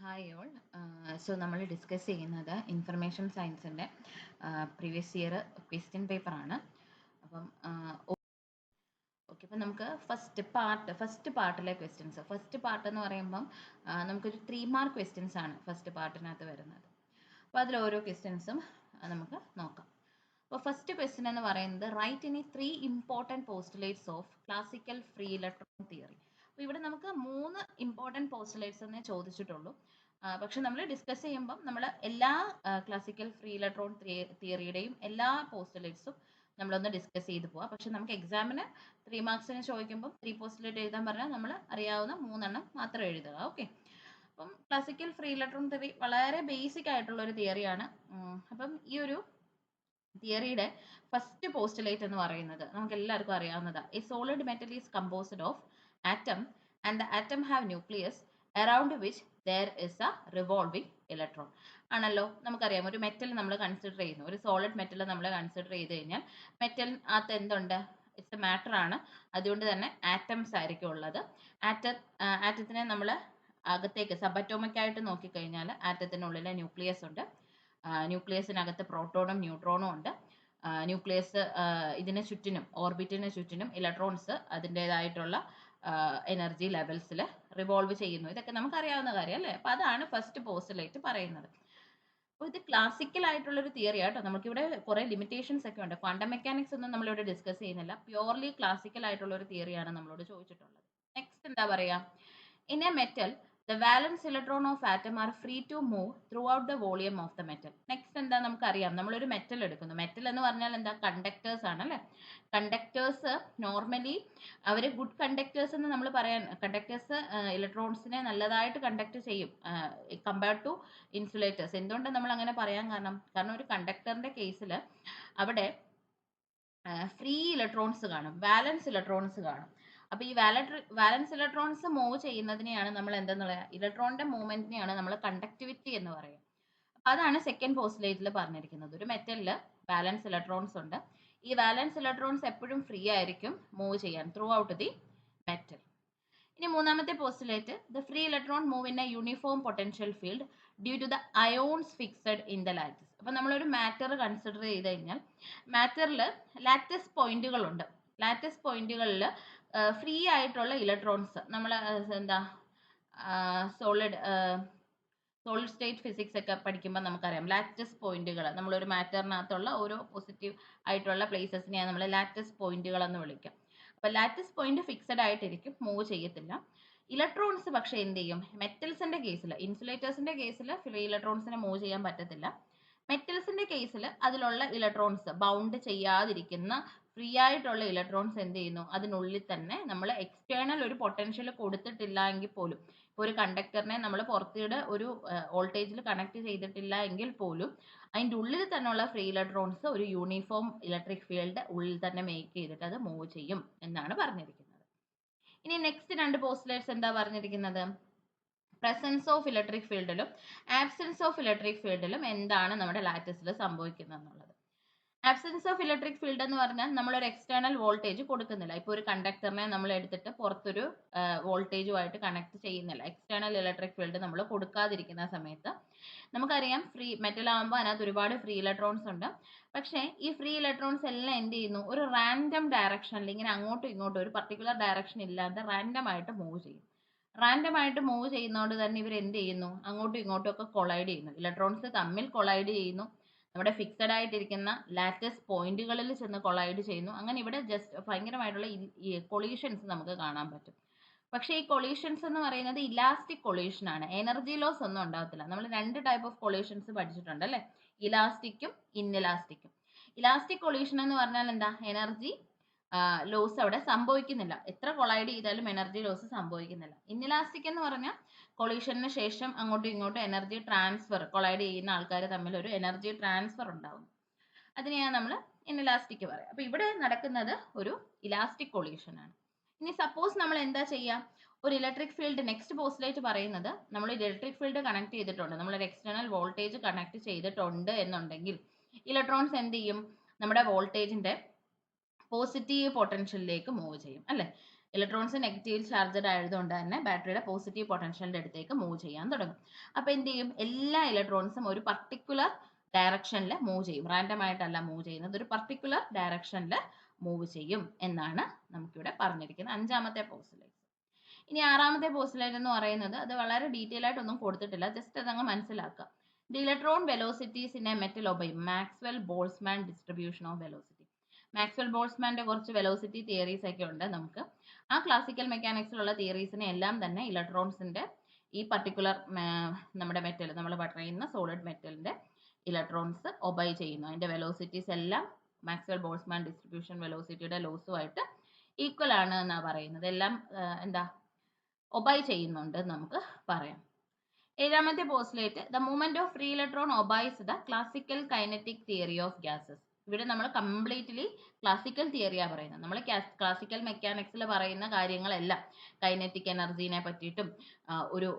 Hi all. So നമ്മൾ discuss ചെയ്യുന്നത് information സയൻസിൻ്റെ പ്രീവിയസ് ഇയർ ക്വസ്റ്റ്യൻ പേപ്പറാണ്. അപ്പം ഓക്കെ, അപ്പം നമുക്ക് ഫസ്റ്റ് പാർട്ടിലെ ക്വസ്റ്റ്യൻസ്. ഫസ്റ്റ് പാർട്ട് എന്ന് പറയുമ്പം നമുക്കൊരു 3 മാർക്ക് ക്വസ്റ്റ്യൻസ് ആണ് ഫസ്റ്റ് പാർട്ടിനകത്ത് വരുന്നത്. അപ്പോൾ അതിൽ ഓരോ ക്വസ്റ്റ്യൻസും നമുക്ക് നോക്കാം. അപ്പോൾ ഫസ്റ്റ് ക്വസ്റ്റ്യൻ എന്ന് പറയുന്നത് റൈറ്റ് ഇനി 3 important postulates of classical free electron theory. അപ്പോൾ ഇവിടെ നമുക്ക് 3 ഇമ്പോർട്ടൻറ്റ് പോസ്റ്റുലേറ്റ്സ് എന്നേ ചോദിച്ചിട്ടുള്ളൂ. പക്ഷെ നമ്മൾ ഡിസ്കസ് ചെയ്യുമ്പം നമ്മൾ എല്ലാ ക്ലാസിക്കൽ ഫ്രീ ഇലക്ട്രോൺ തിയറിയുടെയും എല്ലാ പോസ്റ്റുലേറ്റ്സും നമ്മളൊന്ന് ഡിസ്കസ് ചെയ്ത് പോവാം. പക്ഷെ നമുക്ക് എക്സാമിന് 3 മാർക്സിന് ചോദിക്കുമ്പോൾ 3 പോസ്റ്റുലേറ്റ് എഴുതാൻ പറഞ്ഞാൽ നമ്മൾ അറിയാവുന്ന 3 എണ്ണം മാത്രം എഴുതുക. ഓക്കെ, അപ്പം ക്ലാസിക്കൽ ഫ്രീ ഇലക്ട്രോൺ തിയറി വളരെ ബേസിക് ആയിട്ടുള്ള ഒരു തിയറിയാണ്. അപ്പം ഈ ഒരു തിയറിയുടെ ഫസ്റ്റ് പോസ്റ്റുലേറ്റ് എന്ന് പറയുന്നത് നമുക്ക് എല്ലാവർക്കും അറിയാവുന്നതാണ്. A solid metal is composed of atom and the atom have nucleus around which there is A revolving electron ആണല്ലോ. നമുക്കറിയാം, ഒരു മെറ്റൽ നമ്മൾ കൺസിഡർ ചെയ്യുന്നു, ഒരു സോളിഡ് മെറ്റൽ നമ്മൾ കൺസിഡർ ചെയ്ത് കഴിഞ്ഞാൽ മെറ്റലിനകത്ത് എന്തുണ്ട്? ഇറ്റ്സ് എ മാറ്റർ ആണ്. അതുകൊണ്ട് തന്നെ ആറ്റംസ് ആയിരിക്കും ഉള്ളത്. ആറ്റത്തിനെ നമ്മൾ അകത്തേക്ക് സബറ്റോമിക് ആയിട്ട് നോക്കിക്കഴിഞ്ഞാൽ ആറ്റത്തിനുള്ളിൽ ന്യൂക്ലിയസ് ഉണ്ട്. ന്യൂക്ലിയസിനകത്ത് പ്രോട്ടോണും ന്യൂട്രോണും ഉണ്ട്. ന്യൂക്ലിയസ് ഇതിന് ചുറ്റിനും ഓർബിറ്റിന് ചുറ്റിനും ഇലക്ട്രോൺസ് അതിൻ്റെതായിട്ടുള്ള എനർജി ലെവൽസിൽ റിവോൾവ് ചെയ്യുന്നു. ഇതൊക്കെ നമുക്കറിയാവുന്ന കാര്യം അല്ലേ? അപ്പോൾ അതാണ് ഫസ്റ്റ് പോസ്റ്റുലേറ്റ് പറയുന്നത്. അപ്പോൾ ഇത് ക്ലാസിക്കൽ ആയിട്ടുള്ളൊരു തിയറി ആട്ടോ. നമുക്കിവിടെ കുറേ ലിമിറ്റേഷൻസ് ഒക്കെ ഉണ്ട്. ക്വാണ്ടം മെക്കാനിക്സ് ഒന്നും നമ്മളിവിടെ ഡിസ്കസ് ചെയ്യുന്നില്ല. പ്യുവർലി ക്ലാസിക്കൽ ആയിട്ടുള്ള ഒരു തിയറിയാണ് നമ്മളോട് ചോദിച്ചിട്ടുള്ളത്. നെക്സ്റ്റ് എന്താ പറയുക? In a metal the valence electron of atom are free to move throughout the volume of the metal. Next എന്താ നമുക്കറിയാം, നമ്മളൊരു മെറ്റൽ എടുക്കുന്നു. മെറ്റൽ എന്ന് പറഞ്ഞാൽ എന്താ? കണ്ടക്ടേഴ്സ് ആണ് അല്ലേ? കണ്ടക്ടേഴ്സ് നോർമലി അവർ ഗുഡ് കണ്ടക്ടേഴ്സ് എന്ന് നമ്മൾ പറയാൻ, കണ്ടക്ടേഴ്സ് ഇലക്ട്രോൺസിനെ നല്ലതായിട്ട് കണ്ടക്ട് ചെയ്യും കമ്പയർഡ് ടു ഇൻസുലേറ്റേഴ്സ്. എന്തുകൊണ്ട് നമ്മൾ അങ്ങനെ പറയാൻ കാരണം ഒരു കണ്ടക്ടറിന്റെ കേസിൽ അവിടെ ഫ്രീ ഇലക്ട്രോൺസ് കാണും, വാലൻസ് ഇലക്ട്രോൺസ് കാണും. അപ്പോൾ ഈ വാലൻസ് ഇലക്ട്രോൺസ് മൂവ് ചെയ്യുന്നതിനെയാണ് നമ്മൾ എന്തെന്ന് പറയുക? ഇലക്ട്രോണിന്റെ മൂവ്മെന്റിനെയാണ് നമ്മൾ കണ്ടക്ടിവിറ്റി എന്ന് പറയുക. അപ്പോൾ അതാണ് സെക്കൻഡ് പോസ്റ്റുലേറ്റിൽ പറഞ്ഞിരിക്കുന്നത്. ഒരു മെറ്റലിൽ വാലൻസ് ഇലക്ട്രോൺസ് ഉണ്ട്. ഈ വാലൻസ് ഇലക്ട്രോൺസ് എപ്പോഴും ഫ്രീ ആയിരിക്കും മൂവ് ചെയ്യാൻ ത്രൂ ഔട്ട് ദി മെറ്റൽ. ഇനി മൂന്നാമത്തെ postulate, the free electron move in a uniform potential field due to the ions fixed in the lattice. അപ്പോൾ നമ്മളൊരു മാറ്റർ കൺസിഡർ ചെയ്ത് കഴിഞ്ഞാൽ മാറ്ററിൽ ലാറ്റിസ് പോയിന്റുകളുണ്ട്. ലാറ്റിസ് പോയിന്റുകളിൽ ഫ്രീ ആയിട്ടുള്ള ഇലക്ട്രോൺസ് നമ്മൾ എന്താ സോളിഡ് സ്റ്റേറ്റ് ഫിസിക്സ് ഒക്കെ പഠിക്കുമ്പോൾ നമുക്കറിയാം, ലാറ്റിസ് പോയിന്റുകൾ നമ്മളൊരു മാറ്ററിനകത്തുള്ള ഓരോ പോസിറ്റീവ് ആയിട്ടുള്ള പ്ലേസസിനെയാണ് നമ്മൾ ലാറ്റിസ് പോയിന്റുകൾ എന്ന് വിളിക്കുക. അപ്പോൾ ലാറ്റിസ് പോയിന്റ് ഫിക്സഡ് ആയിട്ടിരിക്കും, മൂവ് ചെയ്യത്തില്ല. ഇലക്ട്രോൺസ് പക്ഷേ എന്ത് ചെയ്യും? മെറ്റൽസിന്റെ കേസിൽ, ഇൻസുലേറ്റേഴ്സിന്റെ കേസിൽ ഫ്രീ ഇലക്ട്രോൺസിനെ മൂവ് ചെയ്യാൻ പറ്റത്തില്ല. മെറ്റൽസിന്റെ കേസിൽ അതിലുള്ള ഇലക്ട്രോൺസ് ബൗണ്ട് ചെയ്യാതിരിക്കുന്ന ഫ്രീ ആയിട്ടുള്ള ഇലക്ട്രോൺസ് എന്ത് ചെയ്യുന്നു? അതിനുള്ളിൽ തന്നെ നമ്മൾ എക്സ്റ്റേണൽ ഒരു പൊട്ടൻഷ്യൽ കൊടുത്തിട്ടില്ല എങ്കിൽ പോലും, ഇപ്പോൾ ഒരു കണ്ടക്ടറിനെ നമ്മൾ പുറത്തുകൂടെ ഒരു വോൾട്ടേജിൽ കണക്ട് ചെയ്തിട്ടില്ല എങ്കിൽ പോലും അതിൻ്റെ ഉള്ളിൽ തന്നെയുള്ള ഫ്രീ ഇലക്ട്രോൺസ് ഒരു യൂണിഫോം ഇലക്ട്രിക് ഫീൽഡ് ഉള്ളിൽ തന്നെ മേക്ക് ചെയ്തിട്ട് അത് മൂവ് ചെയ്യും എന്നാണ് പറഞ്ഞിരിക്കുന്നത്. ഇനി നെക്സ്റ്റ് 2 പോസ്റ്റുലേറ്റ്സ് എന്താ പറഞ്ഞിരിക്കുന്നത്? പ്രസൻസ് ഓഫ് ഇലക്ട്രിക് ഫീൽഡിലും ആബ്സെൻസ് ഓഫ് ഇലക്ട്രിക് ഫീൽഡിലും എന്താണ് നമ്മുടെ ലാറ്റിസിൽ സംഭവിക്കുന്നത് എന്നുള്ളത്. ആബ്സെൻസ് ഓഫ് ഇലക്ട്രിക് ഫീൽഡ് എന്ന് പറഞ്ഞാൽ നമ്മളൊരു എക്സ്റ്റേണൽ വോൾട്ടേജ് കൊടുക്കുന്നില്ല. ഇപ്പോൾ ഒരു കണ്ടക്ടറിനെ നമ്മൾ എടുത്തിട്ട് പുറത്തൊരു വോൾട്ടേജുമായിട്ട് കണക്ട് ചെയ്യുന്നില്ല. എക്സ്റ്റേണൽ ഇലക്ട്രിക് ഫീൽഡ് നമ്മൾ കൊടുക്കാതിരിക്കുന്ന സമയത്ത് നമുക്കറിയാം, ഫ്രീ മെറ്റൽ ആകുമ്പോൾ അതിനകത്ത് ഒരുപാട് ഫ്രീ ഇലക്ട്രോൺസ് ഉണ്ട്. പക്ഷേ ഈ ഫ്രീ ഇലക്ട്രോൺസ് എല്ലാം എന്ത് ചെയ്യുന്നു? ഒരു റാൻഡം ഡയറക്ഷനിൽ, ഇങ്ങനെ അങ്ങോട്ടും ഇങ്ങോട്ടും ഒരു പർട്ടിക്കുലർ ഡയറക്ഷൻ ഇല്ലാതെ റാൻഡം ആയിട്ട് മൂവ് ചെയ്യും. റാൻഡം ആയിട്ട് മൂവ് ചെയ്യുന്നതുകൊണ്ട് തന്നെ ഇവർ എന്ത് ചെയ്യുന്നു? അങ്ങോട്ടും ഇങ്ങോട്ടും ഒക്കെ കൊളൈഡ് ചെയ്യുന്നു. ഇലക്ട്രോൺസ് തമ്മിൽ കൊളൈഡ് ചെയ്യുന്നു. നമ്മുടെ ഫിക്സഡ് ആയിട്ടിരിക്കുന്ന ലാറ്റിസ് പോയിന്റുകളിൽ ചെന്ന് കൊളൈഡ് ചെയ്യുന്നു. അങ്ങനെ ഇവിടെ ജസ്റ്റ് ഭയങ്കരമായിട്ടുള്ള കൊളീഷൻസ് നമുക്ക് കാണാൻ പറ്റും. പക്ഷേ ഈ കൊളീഷൻസ് എന്ന് പറയുന്നത് ഇലാസ്റ്റിക് കൊളീഷൻ ആണ്. എനർജി ലോസ് ഒന്നും ഉണ്ടാകത്തില്ല. നമ്മൾ 2 ടൈപ്പ് ഓഫ് കൊളീഷൻസ് പഠിച്ചിട്ടുണ്ട് അല്ലേ? ഇലാസ്റ്റിക്കും ഇൻഇലാസ്റ്റിക്കും. ഇലാസ്റ്റിക് കൊളീഷൻ എന്ന് പറഞ്ഞാൽ എന്താ? എനർജി ലോസ് അവിടെ സംഭവിക്കുന്നില്ല. എത്ര കൊളൈഡ് ചെയ്താലും എനർജി ലോസ് സംഭവിക്കുന്നില്ല. ഇൻഇലാസ്റ്റിക് എന്ന് പറഞ്ഞാൽ കൊളീഷന് ശേഷം അങ്ങോട്ടും ഇങ്ങോട്ടും എനർജി ട്രാൻസ്ഫർ, കൊളൈഡ് ചെയ്യുന്ന ആൾക്കാർ തമ്മിൽ ഒരു എനർജി ട്രാൻസ്ഫർ ഉണ്ടാവും. അതിനെയാണ് നമ്മൾ ഇൻഇലാസ്റ്റിക് പറയുക. അപ്പോൾ ഇവിടെ നടക്കുന്നത് ഒരു ഇലാസ്റ്റിക് കൊളീഷൻ ആണ്. ഇനി സപ്പോസ് നമ്മൾ എന്താ ചെയ്യുക? ഒരു ഇലക്ട്രിക് ഫീൽഡ്, നെക്സ്റ്റ് പോസ്റ്റുലേറ്റ് പറയുന്നത്, നമ്മൾ ഇലക്ട്രിക് ഫീൽഡ് കണക്ട് ചെയ്തിട്ടുണ്ട്, നമ്മളൊരു എക്സ്റ്റേണൽ വോൾട്ടേജ് കണക്ട് ചെയ്തിട്ടുണ്ട് എന്നുണ്ടെങ്കിൽ ഇലക്ട്രോൺസ് എന്ത് ചെയ്യും? നമ്മുടെ വോൾട്ടേജിന്റെ പോസിറ്റീവ് പൊട്ടൻഷ്യലിലേക്ക് മൂവ് ചെയ്യും അല്ലേ? ഇലക്ട്രോൺസ് നെഗറ്റീവ് ചാർജഡ് ആയതുകൊണ്ട് തന്നെ ബാറ്ററിയുടെ പോസിറ്റീവ് പൊട്ടൻഷ്യലിന്റെ അടുത്തേക്ക് മൂവ് ചെയ്യാൻ തുടങ്ങും. അപ്പോൾ എന്ത് ചെയ്യും, എല്ലാ ഇലക്ട്രോൺസും ഒരു പർട്ടിക്കുലർ ഡയറക്ഷനിൽ മൂവ് ചെയ്യും. റാൻഡം ആയിട്ടല്ല മൂവ് ചെയ്യുന്നത്, ഒരു പർട്ടിക്കുലർ ഡയറക്ഷനിൽ മൂവ് ചെയ്യും എന്നാണ് നമുക്കിവിടെ പറഞ്ഞിരിക്കുന്നത് അഞ്ചാമത്തെ പോസ്റ്റുലേറ്റ്. ഇനി ആറാമത്തെ പോസ്റ്റുലേറ്റ് എന്ന് പറയുന്നത് അത് വളരെ ഡീറ്റെയിൽ ആയിട്ടൊന്നും കൊടുത്തിട്ടില്ല, ജസ്റ്റ് അതങ്ങ് മനസ്സിലാക്കുക. The electron velocities in a metal obey Maxwell Boltzmann distribution of velocity. Maxwell ബോൾസ്മാന്റെ കുറച്ച് വെലോസിറ്റി തിയറീസ് ഒക്കെ ഉണ്ട് നമുക്ക്. ആ ക്ലാസിക്കൽ മെക്കാനിക്സിലുള്ള തിയറീസിനെ എല്ലാം തന്നെ ഇലക്ട്രോൺസിന്റെ ഈ പർട്ടിക്കുലർ നമ്മുടെ മെറ്റൽ, നമ്മൾ പറയുന്ന സോളിഡ് മെറ്റലിന്റെ ഇലക്ട്രോൺസ് ഒബൈ ചെയ്യുന്നു. അതിന്റെ വെലോസിറ്റീസ് എല്ലാം മാക്സ്വെൽ ബോൾസ്മാൻ ഡിസ്ട്രിബ്യൂഷൻ വെലോസിറ്റിയുടെ ലോസുമായിട്ട് ഈക്വൽ ആണ് എന്നാണ് പറയുന്നത്. എല്ലാം എന്താ ഒബൈ ചെയ്യുന്നുണ്ട് നമുക്ക് പറയാം. ഏഴാമത്തെ postulate, the movement of free electron obeys the classical kinetic theory of gases. ഇവിടെ നമ്മൾ കംപ്ലീറ്റ്ലി ക്ലാസിക്കൽ തിയറിയാണ് പറയുന്നത്. നമ്മൾ ക്ലാസിക്കൽ മെക്കാനിക്സിൽ പറയുന്ന കാര്യങ്ങളെല്ലാം കൈനറ്റിക് എനർജീനെ പറ്റിയിട്ടും ഒരു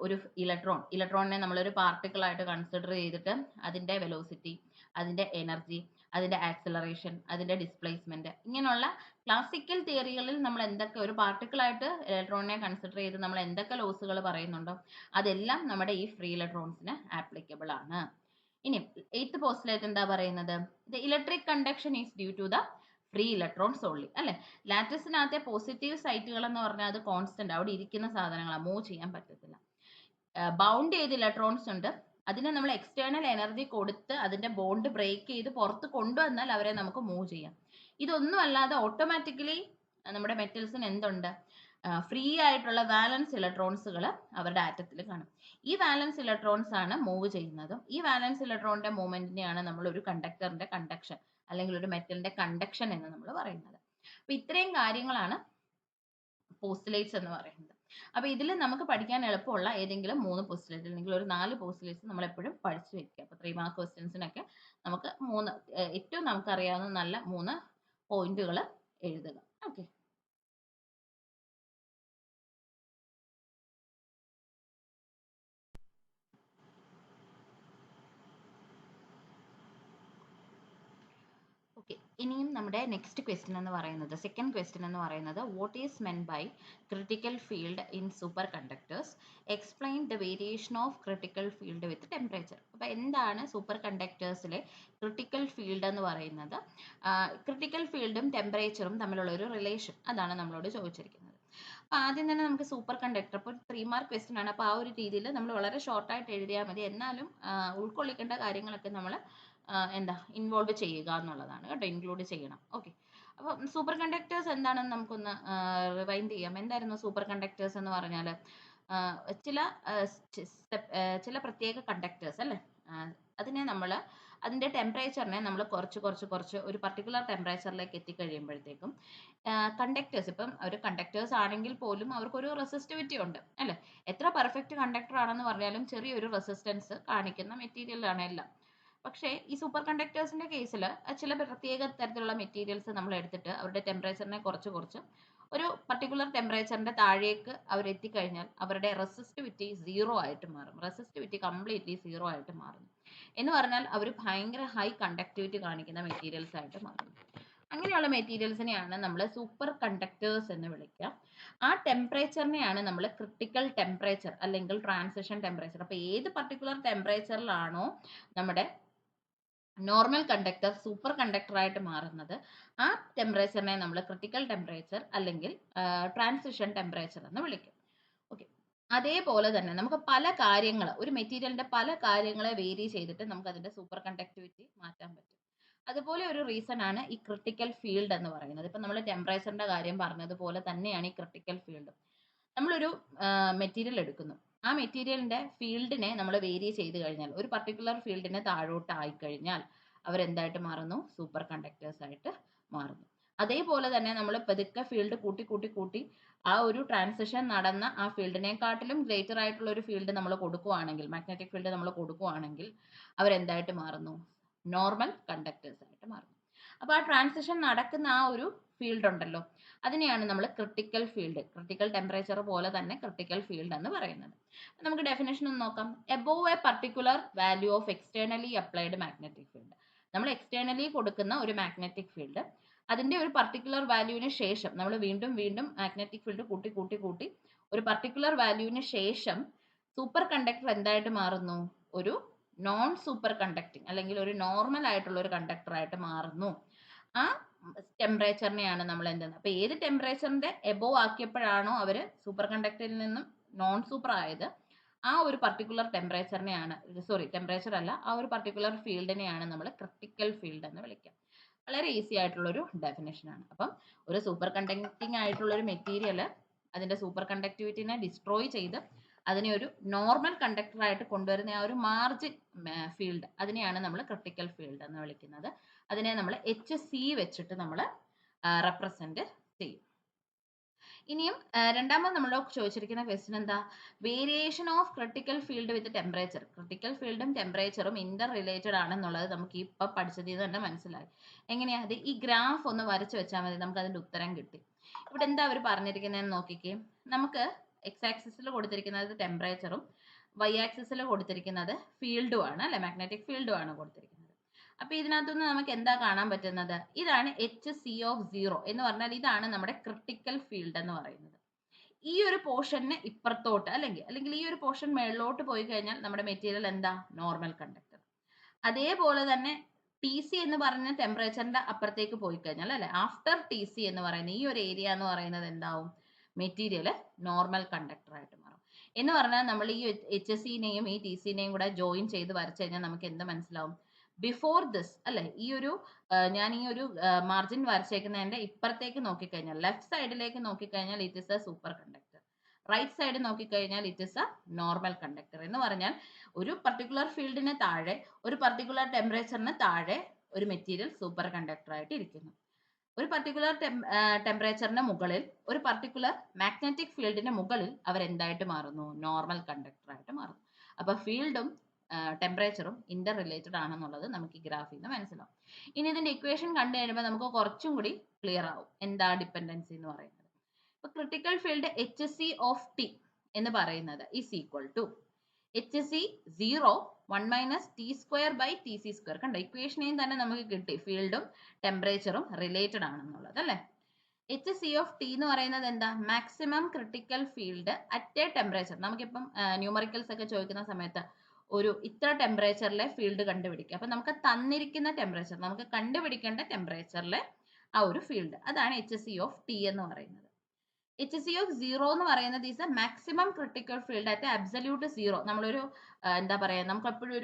ഇലക്ട്രോണിനെ നമ്മളൊരു പാർട്ടിക്കിൾ ആയിട്ട് കൺസിഡർ ചെയ്തിട്ട് അതിന്റെ വെലോസിറ്റി, അതിന്റെ എനർജി, അതിന്റെ ആക്സിലറേഷൻ, അതിന്റെ ഡിസ്പ്ലേസ്മെന്റ്, ഇങ്ങനെയുള്ള ക്ലാസിക്കൽ തിയറികളിൽ നമ്മൾ എന്തൊക്കെ ഒരു പാർട്ടിക്കിൾ ആയിട്ട് ഇലക്ട്രോണിനെ കൺസിഡർ ചെയ്ത് നമ്മൾ എന്തൊക്കെ ലോസുകൾ പറയുന്നുണ്ടോ അതെല്ലാം നമ്മുടെ ഈ ഫ്രീ ഇലക്ട്രോൺസിന് ആപ്ലിക്കബിൾ ആണ്. ഇനി എയ്ത്ത് പോസ്റ്റുലേറ്റ് എന്താ പറയുന്നത്, the electric conduction is due to the free electrons only. അല്ലെ, ലാറ്റിസിനകത്തെ പോസിറ്റീവ് സൈറ്റുകൾ എന്ന് പറഞ്ഞാൽ അത് കോൺസ്റ്റന്റ്, അവിടെ ഇരിക്കുന്ന സാധനങ്ങളാണ്, മൂവ് ചെയ്യാൻ പറ്റത്തില്ല. ബൗണ്ട് ചെയ്ത് ഇലക്ട്രോൺസ് ഉണ്ട്, അതിനെ നമ്മൾ എക്സ്റ്റേണൽ എനർജി കൊടുത്ത് അതിന്റെ ബോണ്ട് ബ്രേക്ക് ചെയ്ത് പുറത്ത് കൊണ്ടുവന്നാൽ അവരെ നമുക്ക് മൂവ് ചെയ്യാം. ഇതൊന്നും അല്ലാതെ ഓട്ടോമാറ്റിക്കലി നമ്മുടെ മെറ്റൽസിന് എന്തുണ്ട്, ഫ്രീ ആയിട്ടുള്ള വാലൻസ് ഇലക്ട്രോൺസുകൾ അവരുടെ ആറ്റത്തിൽ കാണും. ഈ വാലൻസ് ഇലക്ട്രോൺസ് ആണ് മൂവ് ചെയ്യുന്നതും. ഈ വാലൻസ് ഇലക്ട്രോണിന്റെ മൂവ്മെന്റിനെയാണ് നമ്മൾ ഒരു കണ്ടക്ടറിന്റെ കണ്ടക്ഷൻ അല്ലെങ്കിൽ ഒരു മെറ്റലിന്റെ കണ്ടക്ഷൻ എന്ന് നമ്മൾ പറയുന്നത്. അപ്പൊ ഇത്രയും കാര്യങ്ങളാണ് പോസ്റ്റുലേറ്റ്സ് എന്ന് പറയുന്നത്. അപ്പൊ ഇതിൽ നമുക്ക് പഠിക്കാൻ എളുപ്പമുള്ള ഏതെങ്കിലും 3 പോസ്റ്റുലേറ്റ് അല്ലെങ്കിൽ ഒരു 4 പോസ്റ്റുലേറ്റ്സ് നമ്മൾ എപ്പോഴും പഠിച്ചു വെക്കുക. അപ്പൊ 3 മാർക്ക് ക്വസ്റ്റ്യൻസിനൊക്കെ നമുക്ക് ഏറ്റവും നമുക്കറിയാവുന്ന നല്ല 3 പോയിന്റുകൾ എഴുതുക. ഓക്കെ. ഓക്കെ, ഇനിയും നമ്മുടെ നെക്സ്റ്റ് ക്വസ്റ്റ്യൻ എന്ന് പറയുന്നത്, സെക്കൻഡ് ക്വസ്റ്റ്യൻ എന്ന് പറയുന്നത്, what is meant by critical field in superconductors, explain the variation of critical field with temperature. അപ്പോൾ എന്താണ് സൂപ്പർ കണ്ടക്ടേഴ്സിലെ ക്രിട്ടിക്കൽ ഫീൽഡ് എന്ന് പറയുന്നത്, ക്രിട്ടിക്കൽ ഫീൽഡും ടെമ്പറേച്ചറും തമ്മിലുള്ള ഒരു റിലേഷൻ, അതാണ് നമ്മളോട് ചോദിച്ചിരിക്കുന്നത്. അപ്പോൾ ആദ്യം തന്നെ നമുക്ക് സൂപ്പർ കണ്ടക്ടർ, അപ്പോൾ 3 മാർക്ക് ക്വസ്റ്റ്യൻ ആണ്, അപ്പോൾ ആ ഒരു രീതിയിൽ നമ്മൾ വളരെ ഷോർട്ടായിട്ട് എഴുതിയാൽ മതി. എന്നാലും ഉൾക്കൊള്ളിക്കേണ്ട കാര്യങ്ങളൊക്കെ നമ്മൾ എന്താ ഇൻവോൾവ് ചെയ്യുക എന്നുള്ളതാണ് കേട്ടോ, ഇൻക്ലൂഡ് ചെയ്യണം. ഓക്കെ, അപ്പോൾ സൂപ്പർ കണ്ടക്ടേഴ്സ് എന്താണെന്ന് നമുക്കൊന്ന് റിവൈൻഡ് ചെയ്യാം. എന്തായിരുന്നു സൂപ്പർ കണ്ടക്ടേഴ്സ് എന്ന് പറഞ്ഞാൽ, ചില പ്രത്യേക കണ്ടക്ടേഴ്സ് അല്ലേ, അതിനെ നമ്മൾ അതിൻ്റെ ടെമ്പറേച്ചറിനെ നമ്മൾ കുറച്ച് ഒരു പർട്ടിക്കുലർ ടെമ്പറേച്ചറിലേക്ക് എത്തിക്കഴിയുമ്പോഴത്തേക്കും കണ്ടക്ടേഴ്സ്, ഇപ്പം ഒരു കണ്ടക്ടേഴ്സ് ആണെങ്കിൽ പോലും അവർക്കൊരു റെസിസ്റ്റിവിറ്റി ഉണ്ട് അല്ലേ. എത്ര പെർഫെക്റ്റ് കണ്ടക്ടർ ആണെന്ന് പറഞ്ഞാലും ചെറിയൊരു റെസിസ്റ്റൻസ് കാണിക്കുന്ന മെറ്റീരിയലാണ് എല്ലാം. പക്ഷേ ഈ സൂപ്പർ കണ്ടക്ടേഴ്സിന്റെ കേസിൽ ചില പ്രത്യേക തരത്തിലുള്ള മെറ്റീരിയൽസ് നമ്മൾ എടുത്തിട്ട് അവരുടെ ടെമ്പറേച്ചറിനെ കുറച്ച് ഒരു പർട്ടിക്കുലർ ടെമ്പറേച്ചറിന്റെ താഴേക്ക് അവർ എത്തിക്കഴിഞ്ഞാൽ അവരുടെ റെസിസ്റ്റിവിറ്റി 0 ആയിട്ട് മാറും. റെസിസ്റ്റിവിറ്റി കംപ്ലീറ്റ്ലി 0 ആയിട്ട് മാറും എന്ന് പറഞ്ഞാൽ അവർ ഭയങ്കര ഹൈ കണ്ടക്ടിവിറ്റി കാണിക്കുന്ന മെറ്റീരിയൽസ് ആയിട്ട് മാറും. അങ്ങനെയുള്ള മെറ്റീരിയൽസിനെയാണ് നമ്മൾ സൂപ്പർ കണ്ടക്ടേഴ്സ് എന്ന് വിളിക്കുക. ആ ടെമ്പറേച്ചറിനെയാണ് നമ്മൾ ക്രിട്ടിക്കൽ ടെമ്പറേച്ചർ അല്ലെങ്കിൽ ട്രാൻസിഷൻ ടെമ്പറേച്ചർ. അപ്പോൾ ഏത് പർട്ടിക്കുലർ ടെമ്പറേച്ചറിലാണോ നമ്മുടെ നോർമൽ കണ്ടക്ടർ സൂപ്പർ കണ്ടക്ടർ ആയിട്ട് മാറുന്നത്, ആ ടെമ്പറേച്ചറിനെ നമ്മൾ ക്രിട്ടിക്കൽ ടെമ്പറേച്ചർ അല്ലെങ്കിൽ ട്രാൻസിഷൻ ടെമ്പറേച്ചർ എന്ന് വിളിക്കും. ഓക്കെ, അതേപോലെ തന്നെ നമുക്ക് പല കാര്യങ്ങൾ, ഒരു മെറ്റീരിയലിന്റെ പല കാര്യങ്ങളെ വേരി ചെയ്തിട്ട് നമുക്ക് അതിന്റെ സൂപ്പർ കണ്ടക്ടിവിറ്റി മാറ്റാൻ പറ്റും. അതുപോലെ ഒരു റീസൺ ആണ് ഈ ക്രിട്ടിക്കൽ ഫീൽഡ് എന്ന് പറയുന്നത്. ഇപ്പം നമ്മൾ ടെമ്പറേച്ചറിന്റെ കാര്യം പറഞ്ഞതുപോലെ തന്നെയാണ് ഈ ക്രിട്ടിക്കൽ ഫീൽഡ്. നമ്മളൊരു മെറ്റീരിയൽ എടുക്കുന്നു, ആ മെറ്റീരിയലിന്റെ ഫീൽഡിനെ നമ്മൾ വേരി ചെയ്ത് കഴിഞ്ഞാൽ, ഒരു പർട്ടിക്കുലർ ഫീൽഡിനെ താഴോട്ട് ആയിക്കഴിഞ്ഞാൽ അവരെന്തായിട്ട് മാറുന്നു, സൂപ്പർ കണ്ടക്ടേഴ്സ് ആയിട്ട് മാറുന്നു. അതേപോലെ തന്നെ നമ്മൾ പതുക്കെ ഫീൽഡ് കൂട്ടി ആ ഒരു ട്രാൻസിഷൻ നടന്ന ആ ഫീൽഡിനെക്കാട്ടിലും ഗ്രേറ്റർ ആയിട്ടുള്ള ഒരു ഫീൽഡ് നമ്മൾ കൊടുക്കുകയാണെങ്കിൽ, മാഗ്നറ്റിക് ഫീൽഡ് നമ്മൾ കൊടുക്കുകയാണെങ്കിൽ അവരെന്തായിട്ട് മാറുന്നു, നോർമൽ കണ്ടക്ടേഴ്സ് ആയിട്ട് മാറുന്നു. അപ്പോൾ ആ ട്രാൻസിഷൻ നടക്കുന്ന ആ ഒരു ഫീൽഡ് ഉണ്ടല്ലോ, അതിനെയാണ് നമ്മൾ ക്രിട്ടിക്കൽ ഫീൽഡ്, ക്രിട്ടിക്കൽ ടെമ്പറേച്ചർ പോലെ തന്നെ ക്രിട്ടിക്കൽ ഫീൽഡ് എന്ന് പറയുന്നത്. നമുക്ക് ഡെഫിനേഷൻ ഒന്ന് നോക്കാം. Above A particular value of externally applied magnetic field. നമ്മൾ എക്സ്റ്റേണലി കൊടുക്കുന്ന ഒരു മാഗ്നറ്റിക് ഫീൽഡ് അതിന്റെ ഒരു പർട്ടിക്കുലർ വാല്യൂവിന് ശേഷം നമ്മൾ വീണ്ടും വീണ്ടും മാഗ്നറ്റിക് ഫീൽഡ് കൂട്ടി കൂട്ടി കൂട്ടി ഒരു പർട്ടിക്കുലർ വാല്യൂവിന് ശേഷം സൂപ്പർ കണ്ടക്ടർ എന്തായിട്ട് മാറുന്നു? ഒരു നോൺ സൂപ്പർ കണ്ടക്ടിങ് അല്ലെങ്കിൽ ഒരു നോർമൽ ആയിട്ടുള്ള ഒരു കണ്ടക്ടർ ആയിട്ട് മാറുന്നു. ആ ടെമ്പറേച്ചറിനെയാണ് നമ്മൾ എന്തെന്ന്, അപ്പൊ ഏത് ടെമ്പറേച്ചറിന്റെ എബോവ് ആക്കിയപ്പോഴാണോ അവര് സൂപ്പർ കണ്ടക്ടറിൽ നിന്നും നോൺ സൂപ്പർ ആയത്, ആ ഒരു പർട്ടിക്കുലർ ടെമ്പറേച്ചറിനെയാണ്, ടെമ്പറേച്ചർ അല്ല, ആ ഒരു പർട്ടിക്കുലർ ഫീൽഡിനെയാണ് നമ്മൾ ക്രിട്ടിക്കൽ ഫീൽഡ് എന്ന് വിളിക്കുക. വളരെ ഈസി ആയിട്ടുള്ള ഒരു ഡെഫിനേഷൻ ആണ്. അപ്പം ഒരു സൂപ്പർ കണ്ടക്ടിങ് ആയിട്ടുള്ള ഒരു മെറ്റീരിയൽ അതിന്റെ സൂപ്പർ കണ്ടക്ടിവിറ്റിനെ ഡിസ്ട്രോയ് ചെയ്ത് അതിനെ ഒരു നോർമൽ കണ്ടക്ടർ ആയിട്ട് കൊണ്ടുവരുന്ന ആ ഒരു മാർജിൻ ഫീൽഡ്, അതിനെയാണ് നമ്മൾ ക്രിട്ടിക്കൽ ഫീൽഡ് എന്ന് വിളിക്കുന്നത്. അതിനെ നമ്മൾ HC വെച്ചിട്ട് നമ്മൾ റെപ്രസെന്റ് ചെയ്യും. ഇനിയും രണ്ടാമത് നമ്മളോട് ചോദിച്ചിരിക്കുന്ന ക്വസ്റ്റ്യൻ എന്താ? Variation of critical field with temperature. Critical ഫീൽഡും ടെമ്പറേച്ചറും ഇന്റർ റിലേറ്റഡ് ആണെന്നുള്ളത് നമുക്ക് ഇപ്പൊ പഠിച്ചതിൽ നിന്ന് തന്നെ മനസ്സിലായി. എങ്ങനെയാ അത്? ഈ ഗ്രാഫ് ഒന്ന് വരച്ചു വെച്ചാൽ മതി, നമുക്ക് അതിന്റെ ഉത്തരം കിട്ടി. ഇവിടെ എന്താ അവർ പറഞ്ഞിരിക്കുന്നതെന്ന് നോക്കിക്കേ. നമുക്ക് എക്സ് ആക്സിസിൽ കൊടുത്തിരിക്കുന്നത് ടെമ്പറേച്ചറും വൈ ആക്സിസിൽ കൊടുത്തിരിക്കുന്നത് ഫീൽഡും ആണ് അല്ലെ, മാഗ്നറ്റിക് ഫീൽഡും ആണ് കൊടുത്തിരിക്കുന്നത്. അപ്പൊ ഇതിനകത്തുനിന്ന് നമുക്ക് എന്താ കാണാൻ പറ്റുന്നത്? ഇതാണ് HC(0) എന്ന് പറഞ്ഞാൽ ഇതാണ് നമ്മുടെ ക്രിട്ടിക്കൽ ഫീൽഡ് എന്ന് പറയുന്നത്. ഈ ഒരു പോർഷന് ഇപ്പുറത്തോട്ട് അല്ലെങ്കിൽ ഈ ഒരു പോർഷൻ മേളിലോട്ട് പോയി കഴിഞ്ഞാൽ നമ്മുടെ മെറ്റീരിയൽ എന്താ? Normal conductor. അതേപോലെ തന്നെ TC എന്ന് പറഞ്ഞ ടെമ്പറേച്ചറിന്റെ അപ്പുറത്തേക്ക് പോയി കഴിഞ്ഞാൽ അല്ലെ, ആഫ്റ്റർ TC എന്ന് പറയുന്ന ഈ ഒരു ഏരിയ എന്ന് പറയുന്നത് എന്താവും? മെറ്റീരിയൽ നോർമൽ കണ്ടക്ടർ ആയിട്ട് മാറും. എന്ന് പറഞ്ഞാൽ നമ്മൾ ഈ HC-നെയും ഈ TC-നെയും കൂടെ ജോയിൻ ചെയ്ത് വരച്ചു കഴിഞ്ഞാൽ നമുക്ക് എന്ത് മനസ്സിലാവും? ബിഫോർ ദിസ് അല്ലെ, ഈ ഒരു ഞാൻ ഈ ഒരു മാർജിൻ വരച്ചേക്കുന്നതിന്റെ ഇപ്പുറത്തേക്ക് നോക്കിക്കഴിഞ്ഞാൽ, ലെഫ്റ്റ് സൈഡിലേക്ക് നോക്കിക്കഴിഞ്ഞാൽ it is a super conductor, right side നോക്കിക്കഴിഞ്ഞാൽ it is a normal conductor. എന്ന് പറഞ്ഞാൽ ഒരു പർട്ടിക്കുലർ ഫീൽഡിന് താഴെ, ഒരു പർട്ടിക്കുലർ ടെമ്പറേച്ചറിന് താഴെ ഒരു മെറ്റീരിയൽ സൂപ്പർ കണ്ടക്ടർ ആയിട്ട് ഇരിക്കുന്നു. ഒരു പർട്ടിക്കുലർ ടെമ്പറേച്ചറിന് മുകളിൽ, ഒരു പർട്ടിക്കുലർ മാഗ്നറ്റിക് ഫീൽഡിന് മുകളിൽ അവർ എന്തായിട്ട് മാറുന്നു? നോർമൽ കണ്ടക്ടർ ആയിട്ട് മാറുന്നു. അപ്പൊ ഫീൽഡും ടെമ്പറേച്ചറും ഇന്റർ റിലേറ്റഡ് ആണെന്നുള്ളത് നമുക്ക് ഈ ഗ്രാഫിൽ നിന്ന് മനസ്സിലാവും. ഇനി ഇതിന്റെ ഇക്വേഷൻ കണ്ടു കഴിയുമ്പോൾ നമുക്ക് കുറച്ചും കൂടി ക്ലിയർ ആവും എന്താ ഡിപ്പെൻഡൻസി എന്ന് പറയുന്നത്. ഇപ്പൊ ക്രിട്ടിക്കൽ ഫീൽഡ് HC(T) എന്ന് പറയുന്നത് is equal to HC(0) 1 - T²/TC². കണ്ടോ, ഇക്വേഷനെയും തന്നെ നമുക്ക് കിട്ടി ഫീൽഡും ടെമ്പറേച്ചറും റിലേറ്റഡ് ആണെന്നുള്ളത് അല്ലെ. HC(T) എന്ന് പറയുന്നത് എന്താ? Maximum critical field at A temperature. നമുക്കിപ്പം ന്യൂമറിക്കൽസ് ഒക്കെ ചോദിക്കുന്ന സമയത്ത് ഒരു ഇത്ര ടെമ്പറേച്ചറിലെ ഫീൽഡ് കണ്ടുപിടിക്കുക. അപ്പൊ നമുക്ക് തന്നിരിക്കുന്ന ടെമ്പറേച്ചർ, നമുക്ക് കണ്ടുപിടിക്കേണ്ട ടെമ്പറേച്ചറിലെ ആ ഒരു ഫീൽഡ്, അതാണ് HC(T) എന്ന് പറയുന്നത്. HC(0) എന്ന് പറയുന്നത് is A maximum critical field at absolute 0. നമ്മളൊരു എന്താ പറയാ, നമുക്ക് എപ്പോഴും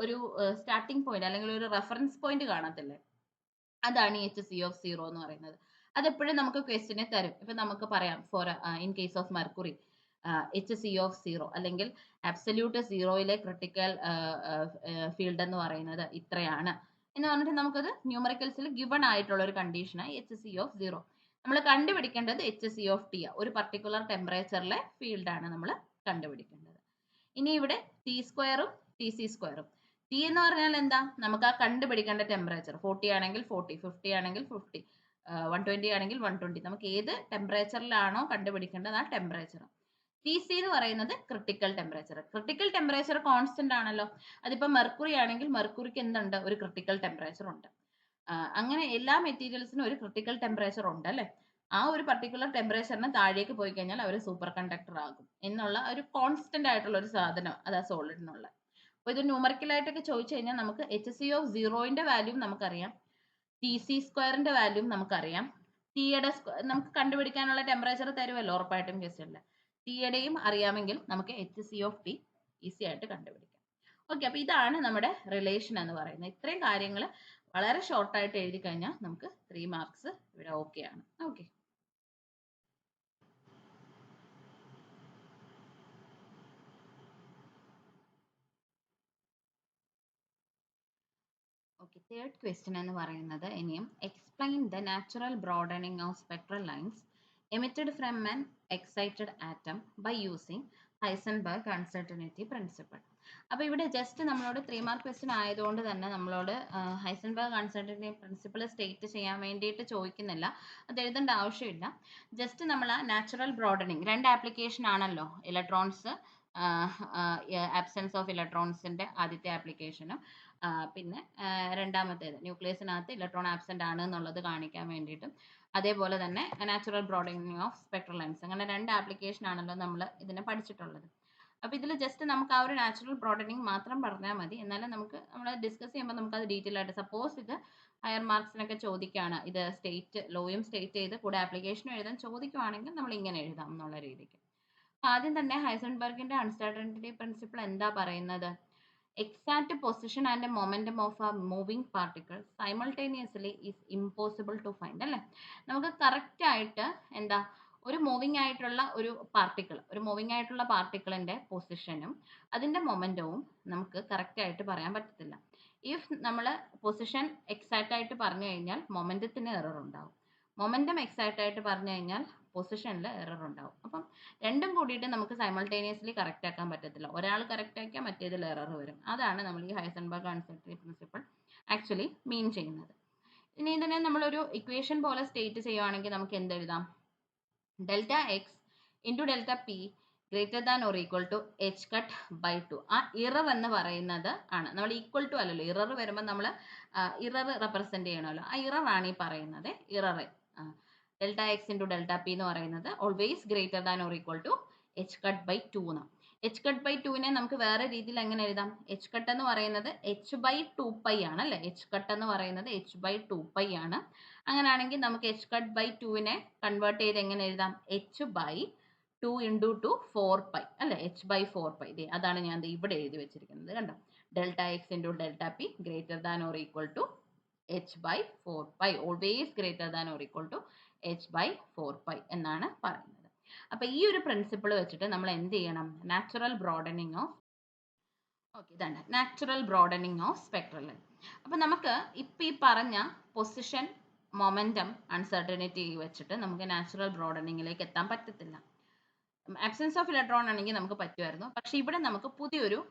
ഒരു സ്റ്റാർട്ടിംഗ് പോയിന്റ് അല്ലെങ്കിൽ ഒരു റെഫറൻസ് പോയിന്റ് കാണത്തില്ലേ, അതാണ് ഈ HC(0) എന്ന് പറയുന്നത്. അതെപ്പോഴും നമുക്ക് ക്വസ്റ്റിനെ തരും. ഇപ്പൊ നമുക്ക് പറയാം, for in case of mercury HC(0) അല്ലെങ്കിൽ അബ്സല്യൂട്ട് 0യിലെ ക്രിട്ടിക്കൽ ഫീൽഡ് എന്ന് പറയുന്നത് ഇത്രയാണ് എന്ന് പറഞ്ഞിട്ട് നമുക്കത് ന്യൂമറിക്കൽസിൽ ഗിവൺ ആയിട്ടുള്ള ഒരു കണ്ടീഷനാണ് HC(0). നമ്മൾ കണ്ടുപിടിക്കേണ്ടത് HC(T). ഒരു പർട്ടിക്കുലർ ടെമ്പറേച്ചറിലെ ഫീൽഡ് ആണ് നമ്മൾ കണ്ടുപിടിക്കേണ്ടത്. ഇനി ഇവിടെ T² TC². T എന്ന് പറഞ്ഞാൽ എന്താ? നമുക്ക് ആ കണ്ടുപിടിക്കേണ്ട ടെമ്പറേച്ചർ 40 ആണെങ്കിൽ 40, 50 ആണെങ്കിൽ 50, 120 ആണെങ്കിൽ 120. നമുക്ക് ഏത് ടെമ്പറേച്ചറിലാണോ കണ്ടുപിടിക്കേണ്ടത് ആ ടെമ്പറേച്ചർ. TC എന്ന് പറയുന്നത് critical temperature. Critical temperature constant ആണല്ലോ. അതിപ്പോ മെർക്കുറി ആണെങ്കിൽ മെർക്കുറിക്ക് എന്തുണ്ട്? ഒരു ക്രിട്ടിക്കൽ ടെമ്പറേച്ചർ ഉണ്ട്. അങ്ങനെ എല്ലാ മെറ്റീരിയൽസിനും ഒരു ക്രിട്ടിക്കൽ ടെമ്പറേച്ചർ ഉണ്ട് അല്ലെ. ആ ഒരു പർട്ടിക്കുലർ ടെമ്പറേച്ചറിന് താഴേക്ക് പോയി കഴിഞ്ഞാൽ അവർ സൂപ്പർ കണ്ടക്ടർ ആകും എന്നുള്ള ഒരു കോൺസ്റ്റന്റ് ആയിട്ടുള്ള ഒരു സാധനം അതാ സോളിഡിനുള്ള. അപ്പൊ ഇത് ന്യൂമറിക്കലായിട്ടൊക്കെ ചോദിച്ചു കഴിഞ്ഞാൽ നമുക്ക് HC(0)ന്റെ വാല്യൂം നമുക്കറിയാം, TC²ന്റെ വാല്യൂം നമുക്കറിയാം, Tയുടെ നമുക്ക് കണ്ടുപിടിക്കാനുള്ള ടെമ്പറേച്ചർ തരുമല്ലോ ഉറപ്പായിട്ടും ക്വസ്റ്റ്യനിൽ. Tയുടെയും അറിയാമെങ്കിൽ നമുക്ക് HC(T) ഈസി ആയിട്ട് കണ്ടുപിടിക്കാം. ഓക്കെ, അപ്പൊ ഇതാണ് നമ്മുടെ റിലേഷൻ എന്ന് പറയുന്നത്. ഇത്രയും കാര്യങ്ങൾ വളരെ ഷോർട്ടായിട്ട് എഴുതി കഴിഞ്ഞാൽ നമുക്ക് 3 മാർക്സ് ഇവിടെ ഓക്കെ ആണ്. ഓക്കെ, തേർഡ് ക്വസ്റ്റ്യൻ എന്ന് പറയുന്നത് ഇനിയും explain the natural broadening of spectral lines emitted from an excited atom by using Heisenberg uncertainty principle. അപ്പൊ ഇവിടെ ജസ്റ്റ് നമ്മളോട് 3 മാർക്ക് ക്വസ്റ്റ്യൻ ആയതുകൊണ്ട് തന്നെ നമ്മളോട് ഹൈസൻബർഗ് അൺസർട്ടനിറ്റി പ്രിൻസിപ്പിൾ സ്റ്റേറ്റ് ചെയ്യാൻ വേണ്ടിയിട്ട് ചോദിക്കുന്നില്ല, അത് എഴുതേണ്ട ആവശ്യമില്ല. ജസ്റ്റ് നമ്മൾ ആ നാച്ചുറൽ ബ്രോഡനിങ് 2 ആപ്ലിക്കേഷൻ ആണല്ലോ, ഇലക്ട്രോൺസ് ആബ്സെൻസ് ഓഫ് ഇലക്ട്രോൺസിൻ്റെ ആദ്യത്തെ ആപ്ലിക്കേഷനും പിന്നെ രണ്ടാമത്തേത് ന്യൂക്ലിയസിനകത്ത് ഇലക്ട്രോൺ ആബ്സെൻ്റ് ആണ് എന്നുള്ളത് കാണിക്കാൻ വേണ്ടിയിട്ടും അതേപോലെ തന്നെ natural broadening of spectral lens അങ്ങനെ 2 ആപ്ലിക്കേഷൻ ആണല്ലോ നമ്മൾ ഇതിനെ പഠിച്ചിട്ടുള്ളത്. അപ്പോൾ ഇതിൽ ജസ്റ്റ് നമുക്ക് ആ ഒരു നാച്ചുറൽ ബ്രോഡനിങ് മാത്രം പറഞ്ഞാൽ മതി. എന്നാലും നമുക്ക് നമ്മൾ ഡിസ്കസ് ചെയ്യുമ്പോൾ നമുക്കത് ഡീറ്റെയിൽ ആയിട്ട് സപ്പോസ് ഇത് ഹയർ മാർക്സിനൊക്കെ ചോദിക്കുകയാണ്, ഇത് ലോയും സ്റ്റേറ്റ് ചെയ്ത് കൂടെ ആപ്ലിക്കേഷനും എഴുതാൻ ചോദിക്കുവാണെങ്കിൽ നമ്മൾ ഇങ്ങനെ എഴുതാം എന്നുള്ള രീതിക്ക്. ആദ്യം തന്നെ ഹൈസൻബർഗിന്റെ അൺസർട്ടനിറ്റി പ്രിൻസിപ്പിൾ എന്താ പറയുന്നത്? Exact position and momentum of a moving particle simultaneously is impossible to find അല്ലേ. നമുക്ക് കറക്റ്റ് ആയിട്ട് എന്താ ഒരു മൂവിങ് ആയിട്ടുള്ള ഒരു പാർട്ടിക്കിളിന്റെ പൊസിഷനും അതിന്റെ മൊമെന്റവും നമുക്ക് കറക്റ്റ് ആയിട്ട് പറയാൻ പറ്റത്തില്ല. ഇഫ് നമ്മൾ പൊസിഷൻ എക്സാക്റ്റ് ആയിട്ട് പറഞ്ഞു കഴിഞ്ഞാൽ മൊമെന്റത്തിന് എറർ ഉണ്ടാവും, മൊമെന്റം എക്സാക്റ്റ് ആയിട്ട് പറഞ്ഞു കഴിഞ്ഞാൽ പൊസിഷനിൽ എറർ ഉണ്ടാവും. അപ്പം രണ്ടും കൂടിയിട്ട് നമുക്ക് സൈമൾട്ടേനിയസ്ലി കറക്റ്റ് ആക്കാൻ പറ്റത്തില്ല. ഒരാൾ കറക്റ്റ് ആക്കിയാൽ മറ്റേതിൽ എറർ വരും. അതാണ് നമ്മൾ ഈ Heisenberg uncertainty principle actually mean ചെയ്യുന്നത്. ഇനി ഇതിനെ നമ്മളൊരു ഇക്വേഷൻ പോലെ സ്റ്റേറ്റ് ചെയ്യുവാണെങ്കിൽ നമുക്ക് എന്തെഴുതാം? Delta X into delta P greater than or equal to H cut by 2. ആ ഇറർ എന്ന് പറയുന്നത് ആണ്, നമ്മൾ ഈക്വൽ ടു അല്ലല്ലോ, ഇറർ വരുമ്പോൾ നമ്മൾ ഇറർ റെപ്രസെൻറ്റ് ചെയ്യണമല്ലോ, ആ ഇറർ ആണ് ഈ പറയുന്നത്. Error delta X into delta P എന്ന് പറയുന്നത് always greater than or equal to H cut by 2 എന്നാണ്. എച്ച് കട്ട് ബൈ 2നെ നമുക്ക് വേറെ രീതിയിൽ എങ്ങനെ എഴുതാം? എച്ച് കട്ട് എന്ന് പറയുന്നത് എച്ച് ബൈ 2 പൈ ആണ് അല്ലേ. എച്ച് കട്ട് എന്ന് പറയുന്നത് എച്ച് ബൈ 2 പൈ ആണ്. അങ്ങനെയാണെങ്കിൽ നമുക്ക് എച്ച് കട്ട് ബൈ 2നെ കൺവേർട്ട് ചെയ്ത് എങ്ങനെ എഴുതാം? എച്ച് ബൈ 2 ഇൻറ്റു 2 4 പൈ അല്ലേ. എച്ച് ബൈ 4 പൈ, അതാണ് ഞാൻ ഇവിടെ എഴുതി വെച്ചിരിക്കുന്നത് കണ്ടോ. Delta X into delta P greater than or equal to H by 4 pi, always greater than or equal to H by 4 pi എന്നാണ് പറയുന്നത്. അപ്പോൾ ഈ ഒരു പ്രിൻസിപ്പിൾ വെച്ചിട്ട് നമ്മൾ എന്ത് ചെയ്യണം? Natural broadening of spectral lens. അപ്പോൾ നമുക്ക് ഇപ്പോൾ ഈ പറഞ്ഞ പൊസിഷൻ, മൊമെന്റം, അൺസർട്ടനിറ്റി വെച്ചിട്ട് നമുക്ക് നാച്ചുറൽ ബ്രോഡനിങ്ങിലേക്ക് എത്താൻ പറ്റത്തില്ല. ആബ്സെൻസ് ഓഫ് ഇലക്ട്രോൺ ആണെങ്കിൽ നമുക്ക് പറ്റുമായിരുന്നു. പക്ഷെ ഇവിടെ നമുക്ക് പുതിയൊരു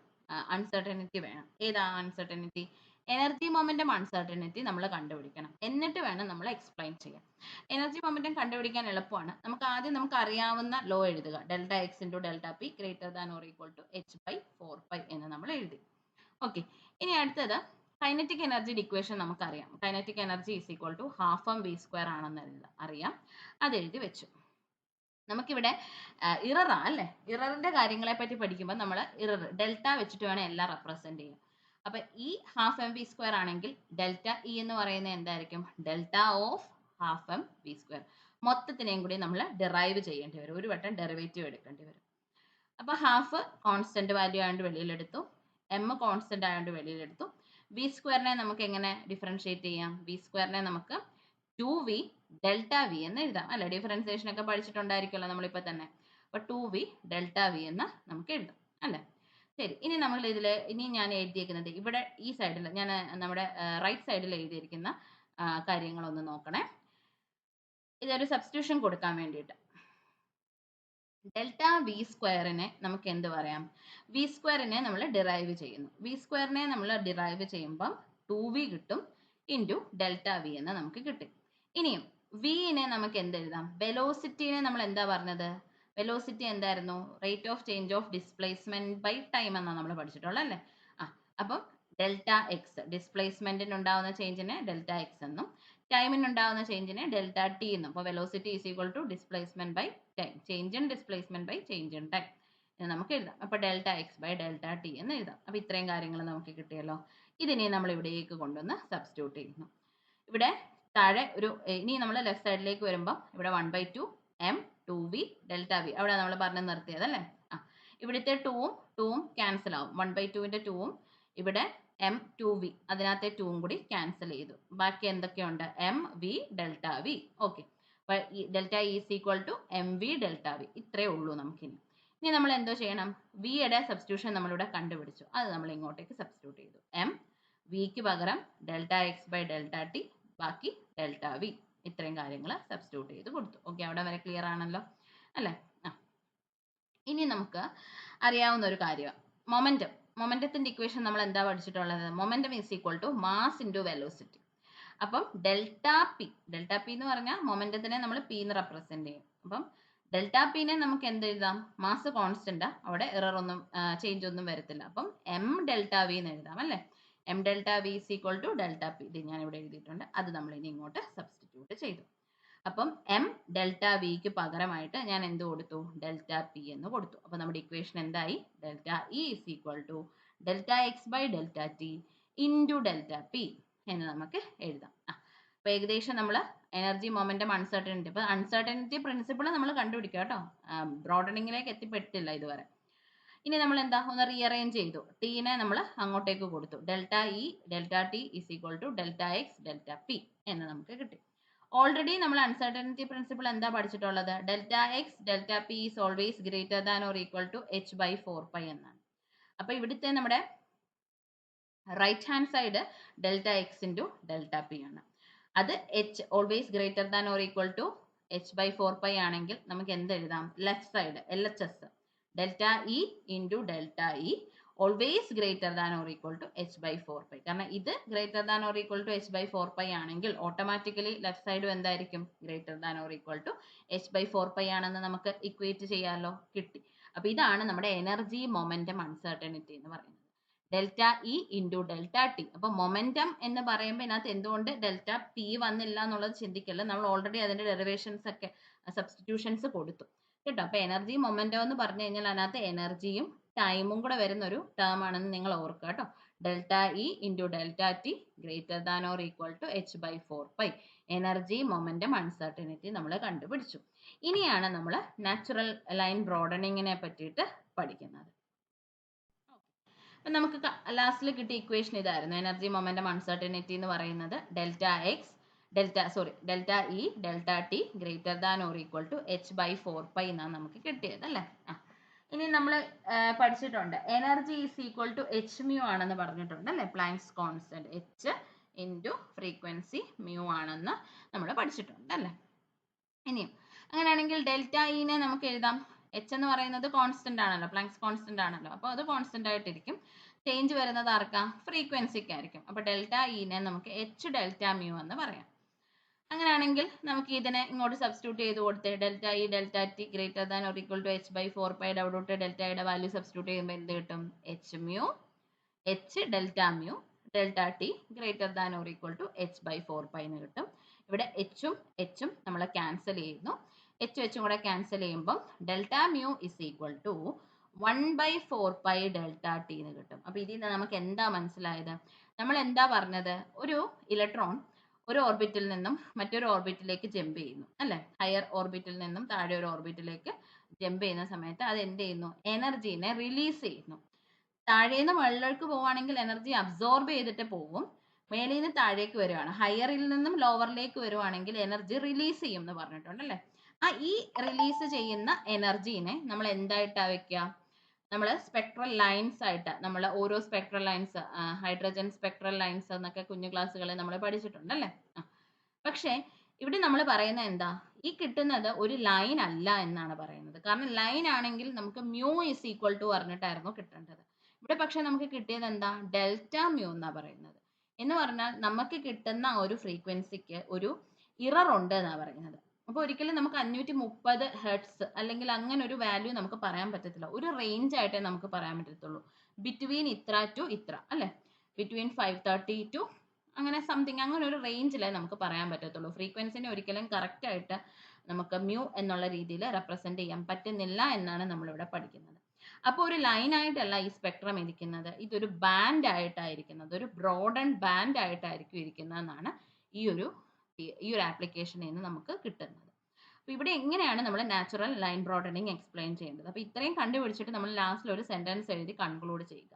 അൺസർട്ടനിറ്റി വേണം. ഏതാ അൺസർട്ടനിറ്റി? എനർജി മൊമെന്റം അൺസർട്ടനിറ്റി നമ്മൾ കണ്ടുപിടിക്കണം. എന്നിട്ട് വേണം നമ്മൾ എക്സ്പ്ലെയിൻ ചെയ്യാൻ. എനർജി മൊമെന്റം കണ്ടുപിടിക്കാൻ എളുപ്പമാണ്. നമുക്ക് അറിയാവുന്ന ലോ എഴുതുക. Delta X into delta P greater than or equal to H by 4 pi എന്ന് നമ്മൾ എഴുതി. ഓക്കെ, ഇനി അടുത്തത് കൈനറ്റിക് എനർജി ഇക്വേഷൻ നമുക്കറിയാം. Kinetic energy is equal to half M V square ആണെന്ന് അറിയാം. അത് എഴുതി വെച്ചു. നമുക്കിവിടെ ഇററാ അല്ലേ. ഇററിന്റെ കാര്യങ്ങളെ പറ്റി പഠിക്കുമ്പോൾ നമ്മൾ ഇറർ ഡെൽറ്റ വെച്ചിട്ട് വേണം എല്ലാം റെപ്രസെന്റ് ചെയ്യാൻ. അപ്പൊ ഈ ഹാഫ് എം വി സ്ക്വയർ ആണെങ്കിൽ ഡെൽറ്റ ഇ എന്ന് പറയുന്നത് എന്തായിരിക്കും? Delta of half M V square. മൊത്തത്തിനെയും കൂടി നമ്മൾ ഡിറൈവ് ചെയ്യേണ്ടി വരും, ഒരു വട്ടം ഡെറിവേറ്റീവ് എടുക്കേണ്ടി വരും. അപ്പൊ ഹാഫ് കോൺസ്റ്റന്റ് വാല്യൂ ആയതുകൊണ്ട് വെളിയിലെടുത്തു, എം കോൺസ്റ്റന്റ് ആയതുകൊണ്ട് വെളിയിലെടുത്തു. വി സ്ക്വയറിനെ നമുക്ക് എങ്ങനെ ഡിഫറൻഷിയേറ്റ് ചെയ്യാം? വി സ്ക്വയറിനെ നമുക്ക് 2v ഡെൽറ്റ വി എന്ന് എഴുതാം അല്ലെ. ഡിഫറൻസിയേഷൻ ഒക്കെ പഠിച്ചിട്ടുണ്ടായിരിക്കുമല്ലോ നമ്മളിപ്പോൾ തന്നെ. അപ്പോൾ 2v ഡെൽറ്റ വി എന്ന് നമുക്ക് എഴുതാം അല്ലേ. ശരി, ഇനി ഞാൻ എഴുതിയിരിക്കുന്നത് ഇവിടെ ഈ സൈഡിൽ, ഞാൻ നമ്മുടെ റൈറ്റ് സൈഡിൽ എഴുതിയിരിക്കുന്ന കാര്യങ്ങളൊന്ന് നോക്കണേ. ഇതൊരു സബ്സ്റ്റിറ്റ്യൂഷൻ കൊടുക്കാൻ വേണ്ടിയിട്ട് ഡെൽറ്റ വി സ്ക്വയറിനെ നമുക്ക് എന്ത് പറയാം? വി സ്ക്വയറിനെ നമ്മൾ ഡിറൈവ് ചെയ്യുന്നു. വി സ്ക്വയറിനെ നമ്മൾ ഡിറൈവ് ചെയ്യുമ്പം 2v കിട്ടും ഇൻറ്റു ഡെൽറ്റ വി എന്ന് നമുക്ക് കിട്ടും. ഇനിയും വിനെ നമുക്ക് എന്തെഴുതാം? വെലോസിറ്റിനെ നമ്മൾ എന്താ പറഞ്ഞത്? വെലോസിറ്റി എന്തായിരുന്നു? Rate of change of displacement by time എന്നാണ് നമ്മൾ പഠിച്ചിട്ടുള്ളത് അല്ലേ. അപ്പം ഡെൽറ്റ എക്സ്, ഡിസ്പ്ലേസ്മെന്റിന് ഉണ്ടാവുന്ന ചേഞ്ചിനെ ഡെൽറ്റ എക്സ് എന്നും ടൈമിന് ഉണ്ടാവുന്ന ചേഞ്ചിനെ ഡെൽറ്റ ടി എന്നും. അപ്പോൾ velocity is equal to displacement by time, change in displacement by change in time എന്ന് നമുക്ക് എഴുതാം. അപ്പോൾ delta x by delta T എന്ന് എഴുതാം. അപ്പോൾ ഇത്രയും കാര്യങ്ങൾ നമുക്ക് കിട്ടിയല്ലോ. ഇതിനെ നമ്മൾ ഇവിടേക്ക് കൊണ്ടുവന്ന് സബ്സ്റ്റിറ്റ്യൂട്ട് ചെയ്യുന്നു. ഇവിടെ താഴെ ഇനി നമ്മൾ ലെഫ്റ്റ് സൈഡിലേക്ക് വരുമ്പോൾ ഇവിടെ 1/2 m 2v ഡെൽറ്റ വി, അവിടെ നമ്മൾ പറഞ്ഞ് നിർത്തിയത് അല്ലേ. ഇവിടുത്തെ 2ഉം ക്യാൻസൽ ആവും. 1/2ന്റെ 2ഉം ഇവിടെ m 2v, അതിനകത്തെ 2ഉം കൂടി ക്യാൻസൽ ചെയ്തു. ബാക്കി എന്തൊക്കെയുണ്ട്? m v delta V. Okay, അപ്പോൾ delta is equal to M V delta V. ഇത്രയേ ഉള്ളൂ നമുക്കിനി. ഇനി നമ്മൾ എന്തോ ചെയ്യണം? വിയുടെ സബ്സ്റ്റിറ്റ്യൂഷൻ നമ്മളിവിടെ കണ്ടുപിടിച്ചു, അത് നമ്മൾ ഇങ്ങോട്ടേക്ക് സബ്സ്റ്റിറ്റ്യൂട്ട് ചെയ്തു. m വിക്ക് പകരം delta x by delta t, ബാക്കി ഡെൽറ്റ വി. ഇത്രയും കാര്യങ്ങൾ സബ്സ്റ്റിറ്റ്യൂട്ട് ചെയ്ത് കൊടുത്തു. ഓക്കെ, അവിടെ വരെ ക്ലിയർ ആണല്ലോ അല്ലേ. ഇനി നമുക്ക് അറിയാവുന്ന ഒരു കാര്യമാണ് മൊമെന്റം. മൊമെന്റത്തിന്റെ ഇക്വേഷൻ നമ്മൾ എന്താ പഠിച്ചിട്ടുള്ളത്? Momentum is equal to mass into velocity. അപ്പം ഡെൽറ്റ പി എന്ന് പറഞ്ഞാൽ മൊമെന്റത്തിനെ നമ്മൾ പി എന്ന് റെപ്രസെന്റ് ചെയ്യും. അപ്പം ഡെൽറ്റ പിനെ നമുക്ക് എന്ത് എഴുതാം? മാസ് കോൺസ്റ്റന്റ്, അവിടെ എറർ ഒന്നും ചേഞ്ച് ഒന്നും വരത്തില്ല. അപ്പം എം ഡെൽറ്റ വി എന്ന് എഴുതാം അല്ലേ? M delta v is equal to delta p. ഇത് ഞാൻ ഇവിടെ എഴുതിയിട്ടുണ്ട്. അത് നമ്മൾ ഇനി ഇങ്ങോട്ട് സബ്സ്റ്റിറ്റ്യൂട്ട് ചെയ്തു. അപ്പം എം ഡെൽറ്റ വിക്ക് പകരമായിട്ട് ഞാൻ എന്ത് കൊടുത്തു? ഡെൽറ്റ പി എന്ന് കൊടുത്തു. അപ്പം നമ്മുടെ ഇക്വേഷൻ എന്തായി? Delta E is equal to delta x by delta t into delta P എന്ന് നമുക്ക് എഴുതാം. അപ്പോൾ ഏകദേശം നമ്മൾ എനർജി മൊമെന്റം അൺസർട്ടനിറ്റി, ഇപ്പോൾ അൺസർട്ടനിറ്റി പ്രിൻസിപ്പിൾ നമ്മൾ കണ്ടുപിടിക്കുക കേട്ടോ. ബ്രോഡനിങ്ങിലേക്ക് എത്തിപ്പെട്ടില്ല ഇതുവരെ. ഇനി നമ്മൾ എന്താ ഒന്ന് റീഅറേഞ്ച് ചെയ്തു. ടീനെ നമ്മൾ അങ്ങോട്ടേക്ക് കൊടുത്തു. Delta E delta T is equal to delta X delta P എന്ന് നമുക്ക് കിട്ടി. ഓൾറെഡി നമ്മൾ അൺസർട്ടനിറ്റി പ്രിൻസിപ്പിൾ എന്താ പഠിച്ചിട്ടുള്ളത്? Delta X delta P is always greater than or equal to H by 4π എന്നാണ്. അപ്പൊ ഇവിടുത്തെ നമ്മുടെ right hand side delta X into delta P ആണ്. അത് H always greater than or equal to H by 4π ആണെങ്കിൽ നമുക്ക് എന്ത് എഴുതാം? Left side L H S delta E into delta E always greater than or equal to H by 4π. കാരണം ഇത് greater than or equal to H by 4π ആണെങ്കിൽ automatically left സൈഡും എന്തായിരിക്കും? Greater than or equal to H by 4π ആണെന്ന് നമുക്ക് equate ചെയ്യാമല്ലോ. കിട്ടി. അപ്പൊ ഇതാണ് നമ്മുടെ എനർജി മൊമെന്റം അൺസർട്ടനിറ്റി എന്ന് പറയുന്നത്. Delta E into delta T. അപ്പൊ മൊമെന്റം എന്ന് പറയുമ്പോൾ ഇതിനകത്ത് എന്തുകൊണ്ട് ഡെൽറ്റ പി വന്നില്ല എന്നുള്ളത് ചിന്തിക്കല്ല. നമ്മൾ ഓൾറെഡി അതിന്റെ ഡെറിവേഷൻസ് ഒക്കെ സബ്സ്റ്റിറ്റ്യൂഷൻസ് കൊടുത്തു കേട്ടോ. അപ്പൊ എനർജി മൊമെന്റം എന്ന് പറഞ്ഞു കഴിഞ്ഞാൽ അതിനകത്ത് എനർജിയും ടൈമും കൂടെ വരുന്ന ഒരു ടേം ആണെന്ന് നിങ്ങൾ ഓർക്കുക കേട്ടോ. Delta E into delta T greater than or equal to H by 4π. Energy momentum uncertainty നമ്മൾ കണ്ടുപിടിച്ചു. ഇനിയാണ് നമ്മൾ നാച്ചുറൽ ലൈൻ ബ്രോഡനിങ്ങിനെ പറ്റിയിട്ട് പഠിക്കുന്നത്. അപ്പം നമുക്ക് ലാസ്റ്റിൽ കിട്ടിയ ഇക്വേഷൻ ഇതായിരുന്നു. എനർജി മൊമെന്റം അൺസർട്ടനിറ്റി എന്ന് പറയുന്നത് delta E delta T greater than or equal to H by 4π എന്നാണ് നമുക്ക് കിട്ടിയത് അല്ലേ. ഇനി നമ്മൾ പഠിച്ചിട്ടുണ്ട് energy is equal to H mu ആണെന്ന് പറഞ്ഞിട്ടുണ്ട് അല്ലേ. Planck's constant H into frequency mu ആണെന്ന് നമ്മൾ പഠിച്ചിട്ടുണ്ട് അല്ലേ. ഇനിയും അങ്ങനെയാണെങ്കിൽ ഡെൽറ്റ ഇനെ നമുക്ക് എഴുതാം. എച്ച് എന്ന് പറയുന്നത് കോൺസ്റ്റന്റ് ആണല്ലോ, പ്ലാങ്ക്സ് കോൺസ്റ്റന്റ് ആണല്ലോ. അപ്പോൾ അത് കോൺസ്റ്റന്റ് ആയിട്ടിരിക്കും. ചേഞ്ച് വരുന്നത് ആർക്കാം? ഫ്രീക്വൻസിക്കായിരിക്കും. അപ്പോൾ ഡെൽറ്റ ഇനെ നമുക്ക് എച്ച് ഡെൽറ്റ മ്യൂ എന്ന് പറയാം. അങ്ങനെയാണെങ്കിൽ നമുക്ക് ഇതിനെ ഇങ്ങോട്ട് സബ്സ്റ്റിറ്റ്യൂട്ട് ചെയ്ത് കൊടുത്ത് delta E delta T greater than or equal to H by 4π doubt ഡെൽറ്റയുടെ വാല്യൂ സബ്സ്റ്റിറ്റ്യൂട്ട് ചെയ്യുമ്പോൾ എന്ത് കിട്ടും? H mu H delta mu delta T greater than or equal to H by 4π എന്ന് കിട്ടും. ഇവിടെ എച്ചും നമ്മൾ ക്യാൻസൽ ചെയ്യുന്നു. എച്ചും കൂടെ ക്യാൻസൽ ചെയ്യുമ്പോൾ delta mu is equal to 1/4π delta T എന്ന് കിട്ടും. അപ്പൊ ഇതിൽ നിന്ന് നമുക്ക് എന്താ മനസ്സിലായത്? നമ്മൾ എന്താ പറഞ്ഞത്? ഒരു ഇലക്ട്രോൺ ഒരു ഓർബിറ്റിൽ നിന്നും മറ്റൊരു ഓർബിറ്റിലേക്ക് ജമ്പ് ചെയ്യുന്നു അല്ലെ. ഹയർ ഓർബിറ്റിൽ നിന്നും താഴെ ഒരു ഓർബിറ്റിലേക്ക് ജമ്പ് ചെയ്യുന്ന സമയത്ത് അത് എന്ത് ചെയ്യുന്നു? എനർജീനെ റിലീസ് ചെയ്യുന്നു. താഴേന്ന് മുകളിലേക്ക് പോവുകയാണെങ്കിൽ എനർജി അബ്സോർബ് ചെയ്തിട്ട് പോകും. മേലിൽ നിന്ന് താഴേക്ക് വരുവാണ്, ഹയറിൽ നിന്നും ലോവറിലേക്ക് വരുവാണെങ്കിൽ എനർജി റിലീസ് ചെയ്യും എന്ന് പറഞ്ഞിട്ടുണ്ട് അല്ലേ. ഈ റിലീസ് ചെയ്യുന്ന എനർജീനെ നമ്മൾ എന്തായിട്ടാ വെക്കുക? നമ്മൾ സ്പെക്ട്രൽ ലൈൻസ് ആയിട്ട്, നമ്മൾ ഓരോ spectral lines, hydrogen spectral lines എന്നൊക്കെ കുഞ്ഞു ക്ലാസ്സുകളിൽ നമ്മൾ പഠിച്ചിട്ടുണ്ട് അല്ലേ. പക്ഷേ ഇവിടെ നമ്മൾ പറയുന്നത് എന്താ? ഈ കിട്ടുന്നത് ഒരു ലൈൻ അല്ല എന്നാണ് പറയുന്നത്. കാരണം ലൈൻ ആണെങ്കിൽ നമുക്ക് മ്യൂ ഇസ് ഈക്വൽ ടു പറഞ്ഞിട്ടായിരുന്നു കിട്ടേണ്ടത്. ഇവിടെ പക്ഷെ നമുക്ക് കിട്ടിയത് എന്താ? ഡെൽറ്റ മ്യൂ എന്നാ പറയുന്നത്. എന്ന് പറഞ്ഞാൽ നമുക്ക് കിട്ടുന്ന ഒരു ഫ്രീക്വൻസിക്ക് ഒരു ഇറർ ഉണ്ട് എന്നാ പറയുന്നത്. അപ്പോൾ ഒരിക്കലും നമുക്ക് 530 ഹെർട്സ് അല്ലെങ്കിൽ അങ്ങനെ ഒരു വാല്യൂ നമുക്ക് പറയാൻ പറ്റത്തില്ല. ഒരു റേഞ്ച് ആയിട്ടേ നമുക്ക് പറയാൻ പറ്റത്തുള്ളൂ. ബിറ്റ്വീൻ ഇത്ര ടു ഇത്ര അല്ലേ, ബിറ്റ്വീൻ 530 ടു അങ്ങനെ സംതിങ്, അങ്ങനെ ഒരു റേഞ്ചിലേ നമുക്ക് പറയാൻ പറ്റത്തുള്ളൂ. ഫ്രീക്വൻസിനെ ഒരിക്കലും കറക്റ്റ് ആയിട്ട് നമുക്ക് മ്യൂ എന്നുള്ള രീതിയിൽ റെപ്രസെന്റ് ചെയ്യാൻ പറ്റുന്നില്ല എന്നാണ് നമ്മളിവിടെ പഠിക്കുന്നത്. അപ്പോൾ ഒരു ലൈൻ ആയിട്ടല്ല ഈ സ്പെക്ട്രം ഇരിക്കുന്നത്, ഇതൊരു ബാൻഡ് ആയിട്ടായിരിക്കുന്നത്, ഒരു ബ്രോഡൻ ബാൻഡ് ആയിട്ടായിരിക്കും ഇരിക്കുന്നതെന്നാണ് ഈ ഒരു ആപ്ലിക്കേഷനിൽ നിന്ന് നമുക്ക് കിട്ടുന്നത്. അപ്പോൾ ഇവിടെ എങ്ങനെയാണ് നമ്മൾ നാച്ചുറൽ ലൈൻ ബ്രോഡനിങ് എക്സ്പ്ലെയിൻ ചെയ്യേണ്ടത്? അപ്പോൾ ഇത്രയും കണ്ടുപിടിച്ചിട്ട് നമ്മൾ ലാസ്റ്റിൽ ഒരു സെന്റൻസ് എഴുതി കൺക്ലൂഡ് ചെയ്യുക.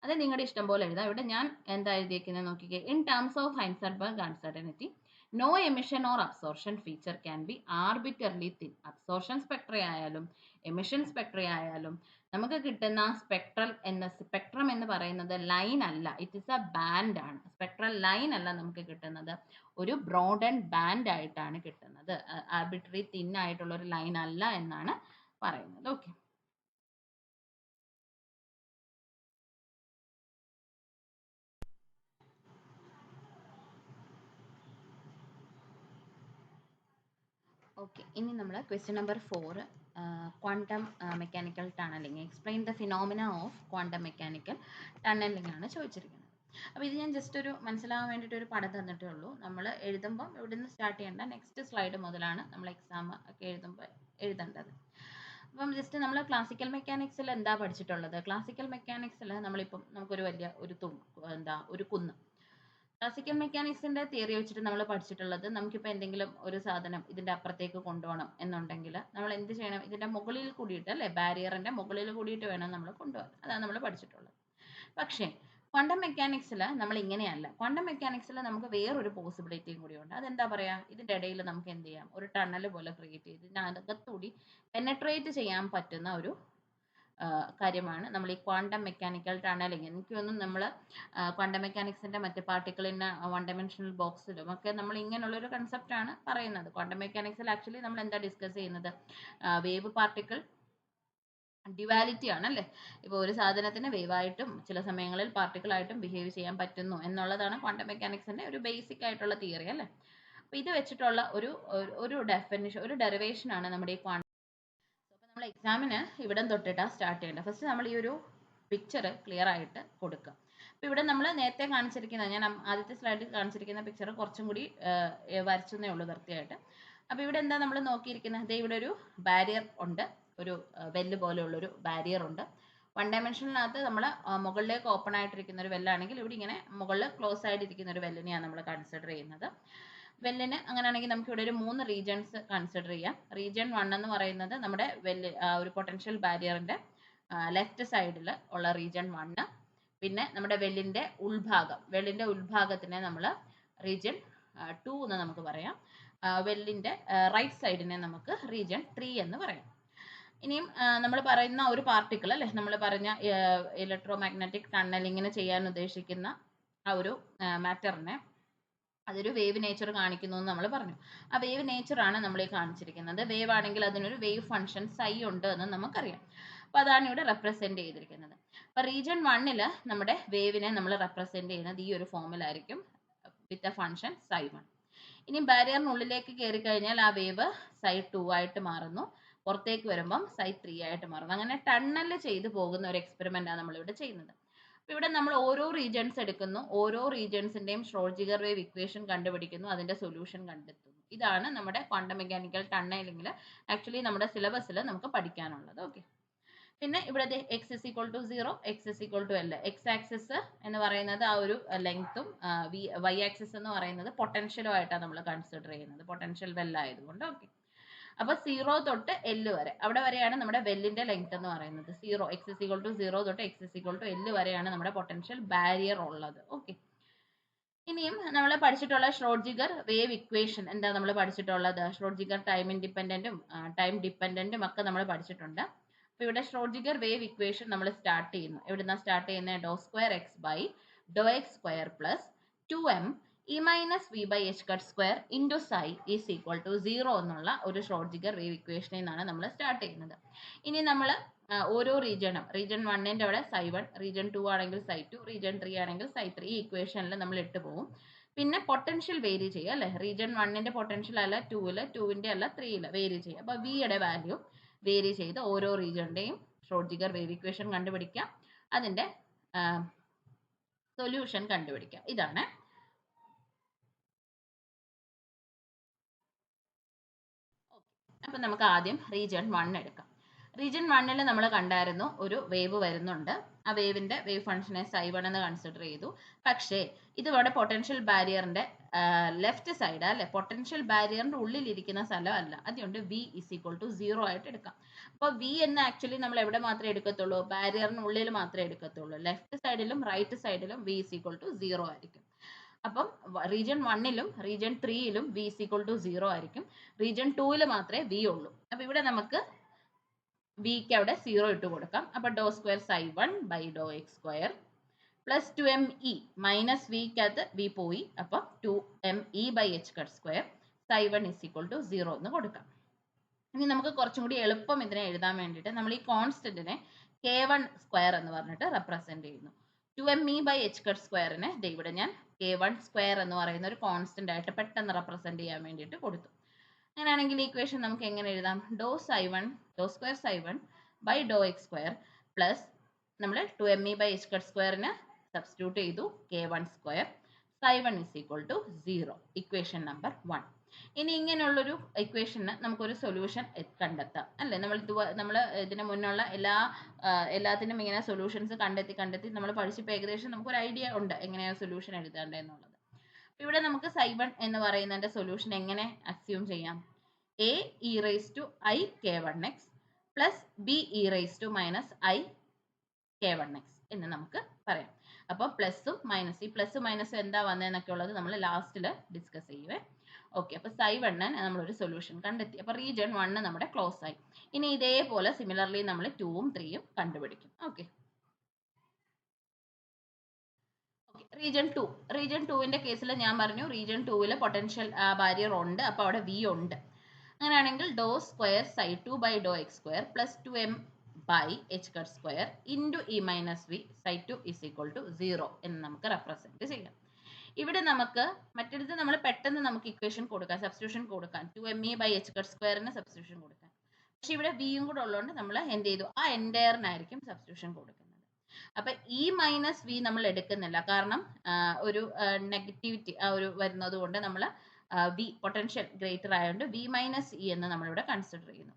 അത് നിങ്ങളുടെ ഇഷ്ടം പോലെ എഴുതാം. ഇവിടെ ഞാൻ എന്താ എഴുതിയിരിക്കുന്നത് നോക്കിക്കേ. In terms of Heisenberg uncertainty no emission or absorption feature can be arbitrarily thin. Absorption spectra ആയാലും എമിഷൻ സ്പെക്ട്ര ആയാലും നമുക്ക് കിട്ടുന്ന സ്പെക്ട്രം എന്ന് പറയുന്നത് ലൈൻ അല്ല, ഇറ്റ് ഇസ് എ ബാൻഡ് ആണ്. സ്പെക്ട്രൽ ലൈൻ അല്ല നമുക്ക് കിട്ടുന്നത്, ഒരു ബ്രോഡൻ ബാൻഡ് ആയിട്ടാണ് കിട്ടുന്നത്. ആർബിട്രറി തിൻ ആയിട്ടുള്ള ഒരു ലൈൻ അല്ല എന്നാണ് പറയുന്നത്. ഓക്കെ. ഓക്കെ, ഇനി നമ്മൾ question number 4 quantum mechanical tunnelling, explain the phenomena of quantum mechanical tunnelling ആണ് ചോദിച്ചിരിക്കുന്നത്. അപ്പോൾ ഇത് ഞാൻ ജസ്റ്റ് ഒരു മനസ്സിലാവാൻ വേണ്ടിയിട്ട് ഒരു പടം തന്നിട്ടേ ഉള്ളൂ. നമ്മൾ എഴുതുമ്പം ഇവിടുന്ന് സ്റ്റാർട്ട് ചെയ്യേണ്ട, നെക്സ്റ്റ് സ്ലൈഡ് മുതലാണ് നമ്മൾ എക്സാം ഒക്കെ എഴുതുമ്പോൾ എഴുതേണ്ടത്. അപ്പം ജസ്റ്റ് നമ്മൾ ക്ലാസിക്കൽ മെക്കാനിക്സിൽ എന്താ പഠിച്ചിട്ടുള്ളത്? ക്ലാസിക്കൽ മെക്കാനിക്സിൽ നമ്മളിപ്പം നമുക്കൊരു വലിയ ഒരു കുന്ന്, ക്ലാസിക്കൽ മെക്കാനിക്സിന്റെ തിയറി വെച്ചിട്ട് നമ്മൾ പഠിച്ചിട്ടുള്ളത്, നമുക്കിപ്പോൾ എന്തെങ്കിലും ഒരു സാധനം ഇതിന്റെ അപ്പുറത്തേക്ക് കൊണ്ടുപോകണം എന്നുണ്ടെങ്കിൽ നമ്മൾ എന്ത് ചെയ്യണം? ഇതിന്റെ മുകളിൽ കൂടിയിട്ട്, അല്ലെ, ബാരിയറിന്റെ മുകളിൽ കൂടിയിട്ട് വേണം നമ്മൾ കൊണ്ടുപോകാൻ. അതാണ് നമ്മൾ പഠിച്ചിട്ടുള്ളത്. പക്ഷേ ക്വാണ്ടം മെക്കാനിക്സിൽ നമ്മൾ ഇങ്ങനെയല്ല. ക്വാണ്ടം മെക്കാനിക്സിൽ നമുക്ക് വേറൊരു പോസിബിലിറ്റിയും കൂടിയുണ്ട്. അതെന്താ പറയാ? ഇതിന്റെ ഇടയിൽ നമുക്ക് എന്ത് ചെയ്യാം? ഒരു ടണൽ പോലെ ക്രിയേറ്റ് ചെയ്ത് ഇതിനകത്തുകൂടി പെനട്രേറ്റ് ചെയ്യാൻ പറ്റുന്ന ഒരു കാര്യമാണ് നമ്മൾ ഈ ക്വാണ്ടം മെക്കാനിക്കൽ ടണലിംഗ്. എനിക്ക് തോന്നുന്നു നമ്മൾ ക്വാണ്ടം മെക്കാനിക്സിന്റെ മറ്റ് പാർട്ടിക്കിൾ ഇൻ വൺ ഡയമെൻഷണൽ ബോക്സിലും ഒക്കെ നമ്മൾ ഇങ്ങനെയുള്ളൊരു കൺസെപ്റ്റാണ് പറയുന്നത്. ക്വാണ്ടം മെക്കാനിക്സിൽ ആക്ച്വലി നമ്മൾ എന്താ ഡിസ്കസ് ചെയ്യുന്നത്? വേവ് പാർട്ടിക്കിൾ ഡ്യുവാലിറ്റി ആണ്, അല്ലേ? ഇപ്പോൾ ഒരു സാധനത്തിന് വേവായിട്ടും ചില സമയങ്ങളിൽ പാർട്ടിക്കിൾ ആയിട്ടും ബിഹേവ് ചെയ്യാൻ പറ്റുന്നു എന്നുള്ളതാണ് ക്വാണ്ടം മെക്കാനിക്സിന്റെ ഒരു ബേസിക് ആയിട്ടുള്ള തിയറി, അല്ലേ? അപ്പോൾ ഇത് വെച്ചിട്ടുള്ള ഒരു ഡെഫിനിഷൻ, ഒരു ഡെറിവേഷൻ ആണ് നമ്മുടെ ഈ ക്വാണ്ടം. അപ്പോൾ നമ്മൾ എക്സാമിന് ഇവിടം തൊട്ടിട്ടാണ് സ്റ്റാർട്ട് ചെയ്യേണ്ടത്. ഫസ്റ്റ് നമ്മൾ ഈ ഒരു പിക്ചർ ക്ലിയർ ആയിട്ട് കൊടുക്കുക. അപ്പോൾ ഇവിടെ നമ്മൾ നേരത്തെ കാണിച്ചിരിക്കുന്ന, ഞാൻ ആദ്യത്തെ സ്ലൈഡിൽ കാണിച്ചിരിക്കുന്ന പിക്ചർ കുറച്ചും കൂടി വരച്ചെന്നേ ഉള്ളൂ വൃത്തിയായിട്ട്. അപ്പോൾ ഇവിടെ എന്താ നമ്മൾ നോക്കിയിരിക്കുന്നത്? ഇവിടെ ഒരു ബാരിയർ ഉണ്ട്, ഒരു വെല്ല് പോലെയുള്ളൊരു ബാരിയർ ഉണ്ട്. വൺ ഡയമെൻഷനിനകത്ത് നമ്മൾ മുകളിലേക്ക് ഓപ്പൺ ആയിട്ടിരിക്കുന്ന ഒരു വെല്ലാണെങ്കിൽ ഇവിടെ ഇങ്ങനെ മുകളിൽ ക്ലോസ് ആയിട്ടിരിക്കുന്ന ഒരു വെല്ലിനെയാണ് നമ്മൾ കൺസിഡർ ചെയ്യുന്നത്. വെല്ലിന് അങ്ങനെയാണെങ്കിൽ നമുക്ക് ഇവിടെ ഒരു 3 റീജിയൻസ് കൺസിഡർ ചെയ്യാം. റീജിയൻ 1 എന്ന് പറയുന്നത് നമ്മുടെ ഒരു പൊട്ടൻഷ്യൽ ബാരിയറിന്റെ ലെഫ്റ്റ് സൈഡിൽ ഉള്ള റീജിയൻ 1. പിന്നെ നമ്മുടെ വെല്ലിന്റെ ഉൾഭാഗത്തിനെ നമ്മൾ റീജിയൻ 2 എന്ന് നമുക്ക് പറയാം. വെല്ലിന്റെ റൈറ്റ് സൈഡിനെ നമുക്ക് റീജിയൻ 3 എന്ന് പറയാം. ഇനിയും നമ്മൾ പറയുന്ന ഒരു പാർട്ടിക്കിൾ, അല്ലെ, നമ്മൾ പറഞ്ഞ ഇലക്ട്രോ മാഗ്നറ്റിക് ടണലിങ്ങിന് ചെയ്യാൻ ഉദ്ദേശിക്കുന്ന ആ ഒരു മാറ്ററിനെ അതൊരു വേവ് നേച്ചർ കാണിക്കുന്നു എന്ന് നമ്മൾ പറഞ്ഞു. ആ വേവ് നേച്ചർ ആണ് നമ്മൾ ഈ കാണിച്ചിരിക്കുന്നത്. വേവ് ആണെങ്കിൽ അതിനൊരു വേവ് ഫംഗ്ഷൻ psi ഉണ്ട് എന്ന് നമുക്കറിയാം. അപ്പോൾ അതാണ് ഇവിടെ റെപ്രസെന്റ് ചെയ്തിരിക്കുന്നത്. അപ്പോൾ റീജിയൻ 1 നമ്മുടെ വേവിനെ നമ്മൾ റെപ്രസെന്റ് ചെയ്യുന്നത് ഈ ഒരു ഫോമിലായിരിക്കും, വിത്ത് എ ഫംഗ്ഷൻ psi1. ഇനി ബാരിയറിനുള്ളിലേക്ക് കയറി കഴിഞ്ഞാൽ ആ വേവ് psi2 ആയിട്ട് മാറുന്നു. പുറത്തേക്ക് വരുമ്പം psi3 ആയിട്ട് മാറുന്നു. അങ്ങനെ ടണൽ ചെയ്തു പോകുന്ന ഒരു എക്സ്പെരിമെന്റ് ആണ് നമ്മൾ ഇവിടെ ചെയ്യുന്നത്. ഇവിടെ നമ്മൾ ഓരോ റീജിയൻസ് എടുക്കുന്നു, ഓരോ റീജിയൻസിന്റെയും ഷ്രോഡിംഗർ വേവ് ഇക്വേഷൻ കണ്ടുപിടിക്കുന്നു, അതിന്റെ സൊല്യൂഷൻ കണ്ടെത്തുന്നു. ഇതാണ് നമ്മുടെ ക്വാണ്ടം മെക്കാനിക്കൽ ടണലിംഗിൽ ആക്ച്വലി നമ്മുടെ സിലബസിൽ നമുക്ക് പഠിക്കാനുള്ളത്. ഓക്കെ, പിന്നെ ഇവിടെ x is equal to 0, x is equal to L. x axis എന്ന് പറയുന്നത് ആ ഒരു ലെങ്ത്തും y ആക്സിസ് എന്ന് പറയുന്നത് പൊട്ടൻഷ്യലും ആയിട്ടാണ് നമ്മൾ കൺസിഡർ ചെയ്യുന്നത്, പൊട്ടൻഷ്യൽ വെൽ ആയതുകൊണ്ട്. ഓക്കെ, അപ്പൊ 0 തൊട്ട് L വരെ, അവിടെ വരെയാണ് നമ്മുടെ വെല്ലിന്റെ ലെങ്ത് എന്ന് പറയുന്നത്. 0, x is equal to 0 തൊട്ട് x is equal to L വരെയാണ് നമ്മുടെ പൊട്ടൻഷ്യൽ ബാരിയർ ഉള്ളത്. ഓക്കെ, ഇനിയും നമ്മൾ പഠിച്ചിട്ടുള്ള ഷ്രോഡിംഗർ വേവ് ഇക്വേഷൻ എന്താ നമ്മൾ പഠിച്ചിട്ടുള്ളത്? ഷ്രോഡിംഗർ ടൈം ഇൻഡിപെൻഡന്റും ടൈം ഡിപെൻഡന്റും ഒക്കെ നമ്മൾ പഠിച്ചിട്ടുണ്ട്. അപ്പോൾ ഇവിടെ ഷ്രോഡിംഗർ വേവ് ഇക്വേഷൻ നമ്മൾ സ്റ്റാർട്ട് ചെയ്യുന്നു. എവിടുന്നാ സ്റ്റാർട്ട് ചെയ്യുന്നത്? Doe square X by Dr X square plus 2m e minus V by H cut square into psi is equal to 0 എന്നുള്ള ഒരു ഷ്രോഡിംഗർ വേവ് ഇക്വേഷനിൽ നിന്നാണ് നമ്മൾ സ്റ്റാർട്ട് ചെയ്യുന്നത്. ഇനി നമ്മൾ ഓരോ റീജിയനും, റീജിയൻ 1ന്റെ അവിടെ psi1, റീജിയൻ 2 ആണെങ്കിൽ psi2, റീജിയൻ 3 ആണെങ്കിൽ psi3, ഈ ഇക്വേഷനിൽ നമ്മൾ ഇട്ട് പോകും. പിന്നെ പൊട്ടൻഷ്യൽ വേരി ചെയ്യുക, അല്ലെ? റീജിയൻ 1ന്റെ പൊട്ടൻഷ്യൽ അല്ല 2ൽ, 2ന്റെ അല്ല 3ൽ വേരി ചെയ്യുക. അപ്പോൾ വിയുടെ വാല്യൂ വേരി ചെയ്ത് ഓരോ റീജിയന്റെയും ഷ്രോഡിംഗർ വേവ് ഇക്വേഷൻ കണ്ടുപിടിക്കാം, അതിന്റെ സൊല്യൂഷൻ കണ്ടുപിടിക്കാം. ഇതാണ്. അപ്പൊ നമുക്ക് ആദ്യം റീജിയൻ 1 എടുക്കാം. റീജിയൻ 1 നമ്മൾ കണ്ടായിരുന്നു ഒരു വേവ് വരുന്നുണ്ട്. ആ വേവിന്റെ വേവ് ഫംഗ്ഷനെ psi1 എന്ന് കൺസിഡർ ചെയ്തു. പക്ഷേ ഇത് ഇവിടെ പൊട്ടൻഷ്യൽ ബാരിയറിന്റെ ലെഫ്റ്റ് സൈഡ്, അല്ലെ? പൊട്ടൻഷ്യൽ ബാരിയറിന്റെ ഉള്ളിൽ ഇരിക്കുന്ന സ്ഥലം അല്ല, അതുകൊണ്ട് v is equal to 0 ആയിട്ട് എടുക്കാം. അപ്പോൾ v എന്ന് ആക്ച്വലി നമ്മൾ എവിടെ മാത്രമേ എടുക്കത്തുള്ളൂ? ബാരിയറിനുള്ളിൽ മാത്രമേ എടുക്കത്തുള്ളൂ. ലെഫ്റ്റ് സൈഡിലും റൈറ്റ് സൈഡിലും v is equal to 0 ആയിരിക്കും. അപ്പം റീജിയൻ 1ലും റീജിയൻ 3ലും v is equal to 0 ആയിരിക്കും. റീജിയൻ 2ൽ മാത്രമേ v ഉള്ളൂ. അപ്പൊ ഇവിടെ നമുക്ക് വിക്ക് അവിടെ 0 ഇട്ട് കൊടുക്കാം. അപ്പൊ doe square psi1 by Dr X square plus 2me minus വിക്കകത്ത് v പോയി, അപ്പൊ 2me by H cut square psi1 is equal to 0 എന്ന് കൊടുക്കാം. ഇനി നമുക്ക് കുറച്ചും കൂടി എളുപ്പം ഇതിനെ എഴുതാൻ വേണ്ടിയിട്ട് നമ്മൾ ഈ കോൺസ്റ്റന്റിനെ k1 സ്ക്വയർ എന്ന് പറഞ്ഞിട്ട് റെപ്രസെന്റ് ചെയ്യുന്നു. 2me ബൈ എച്ച് കട്ട് സ്ക്വയറിനെ ഇവിടെ ഞാൻ k1 സ്ക്വയർ എന്ന് പറയുന്ന ഒരു കോൺസ്റ്റന്റ് ആയിട്ട് പെട്ടെന്ന് റെപ്രസെന്റ് ചെയ്യാൻ വേണ്ടിയിട്ട് കൊടുത്തു. അങ്ങനെയാണെങ്കിൽ ഇക്വേഷൻ നമുക്ക് എങ്ങനെ എഴുതാം? Doe square psi1 by Dr X square plus നമ്മൾ 2me ബൈ h കട്ട് സ്ക്വയറിന് സബ്സ്റ്റിറ്റ്യൂട്ട് ചെയ്തു k1 square psi1 is equal to 0. ഇക്വേഷൻ നമ്പർ 1. ഇനി ഇങ്ങനെയുള്ളൊരു ഇക്വേഷന് നമുക്കൊരു സൊല്യൂഷൻ കണ്ടെത്താം അല്ലേ? നമ്മൾ ഇതിന് മുന്നുള്ള എല്ലാത്തിനും ഇങ്ങനെ സൊല്യൂഷൻസ് കണ്ടെത്തി നമ്മൾ പഠിച്ചപ്പോൾ ഏകദേശം നമുക്കൊരു ഐഡിയ ഉണ്ട് എങ്ങനെയാണ് സൊല്യൂഷൻ എഴുതേണ്ടതെന്നുള്ളത്. ഇവിടെ നമുക്ക് psi1 എന്ന് പറയുന്നതിന്റെ സൊല്യൂഷൻ എങ്ങനെ അസ്യൂം ചെയ്യാം? a e raised to I k1x plus b e raised to minus I k1x എന്ന് നമുക്ക് പറയാം. അപ്പോൾ പ്ലസും മൈനസ്, ഈ പ്ലസ് മൈനസ് എന്താ വന്നതെന്നൊക്കെ ഉള്ളത് നമ്മൾ ലാസ്റ്റിൽ ഡിസ്കസ് ചെയ്യുവേ. ഓക്കെ, അപ്പോൾ psi1 നമ്മളൊരു സൊല്യൂഷൻ കണ്ടെത്തി. അപ്പോൾ റീജിയൻ 1 നമ്മുടെ ക്ലോസ് ആയി. ഇനി ഇതേപോലെ സിമിലർലി നമ്മൾ 2ഉം 3ഉം കണ്ടുപിടിക്കും. ഓക്കെ, റീജിയൻ 2ന്റെ കേസിൽ ഞാൻ പറഞ്ഞു റീജിയൻ 2ൽ പൊട്ടൻഷ്യൽ ബാരിയർ ഉണ്ട്, അപ്പോൾ അവിടെ വി ഉണ്ട്. അങ്ങനെയാണെങ്കിൽ doe square psi2 by Dr X square plus 2m by h cut square into E minus V psi2 is equal to 0 എന്ന് നമുക്ക് റെപ്രസെന്റ് ചെയ്യാം. ഇവിടെ നമുക്ക് മറ്റൊരുത് നമ്മൾ പെട്ടെന്ന് നമുക്ക് ഇക്വേഷൻ കൊടുക്കാം, സബ്സ്റ്റിറ്റ്യൂഷൻ കൊടുക്കാം, 2me ബൈ h കട്ട് സ്ക്വയറിന് സബ്സ്റ്റിറ്റ്യൂഷൻ കൊടുക്കാം. പക്ഷെ ഇവിടെ വിയും കൂടെ ഉള്ളതുകൊണ്ട് നമ്മൾ എന്ത് ചെയ്തു, ആ എൻറ്റയറിനായിരിക്കും സബ്സ്റ്റിറ്റ്യൂഷൻ കൊടുക്കുന്നത്. അപ്പൊ ഇ മൈനസ് വി നമ്മൾ എടുക്കുന്നില്ല, കാരണം ഒരു നെഗറ്റിവിറ്റി ഒരു വരുന്നത് കൊണ്ട് നമ്മൾ വി പൊട്ടൻഷ്യൽ ഗ്രേറ്റർ ആയതുകൊണ്ട് വി മൈനസ് ഇ എന്ന് നമ്മളിവിടെ കൺസിഡർ ചെയ്യുന്നു.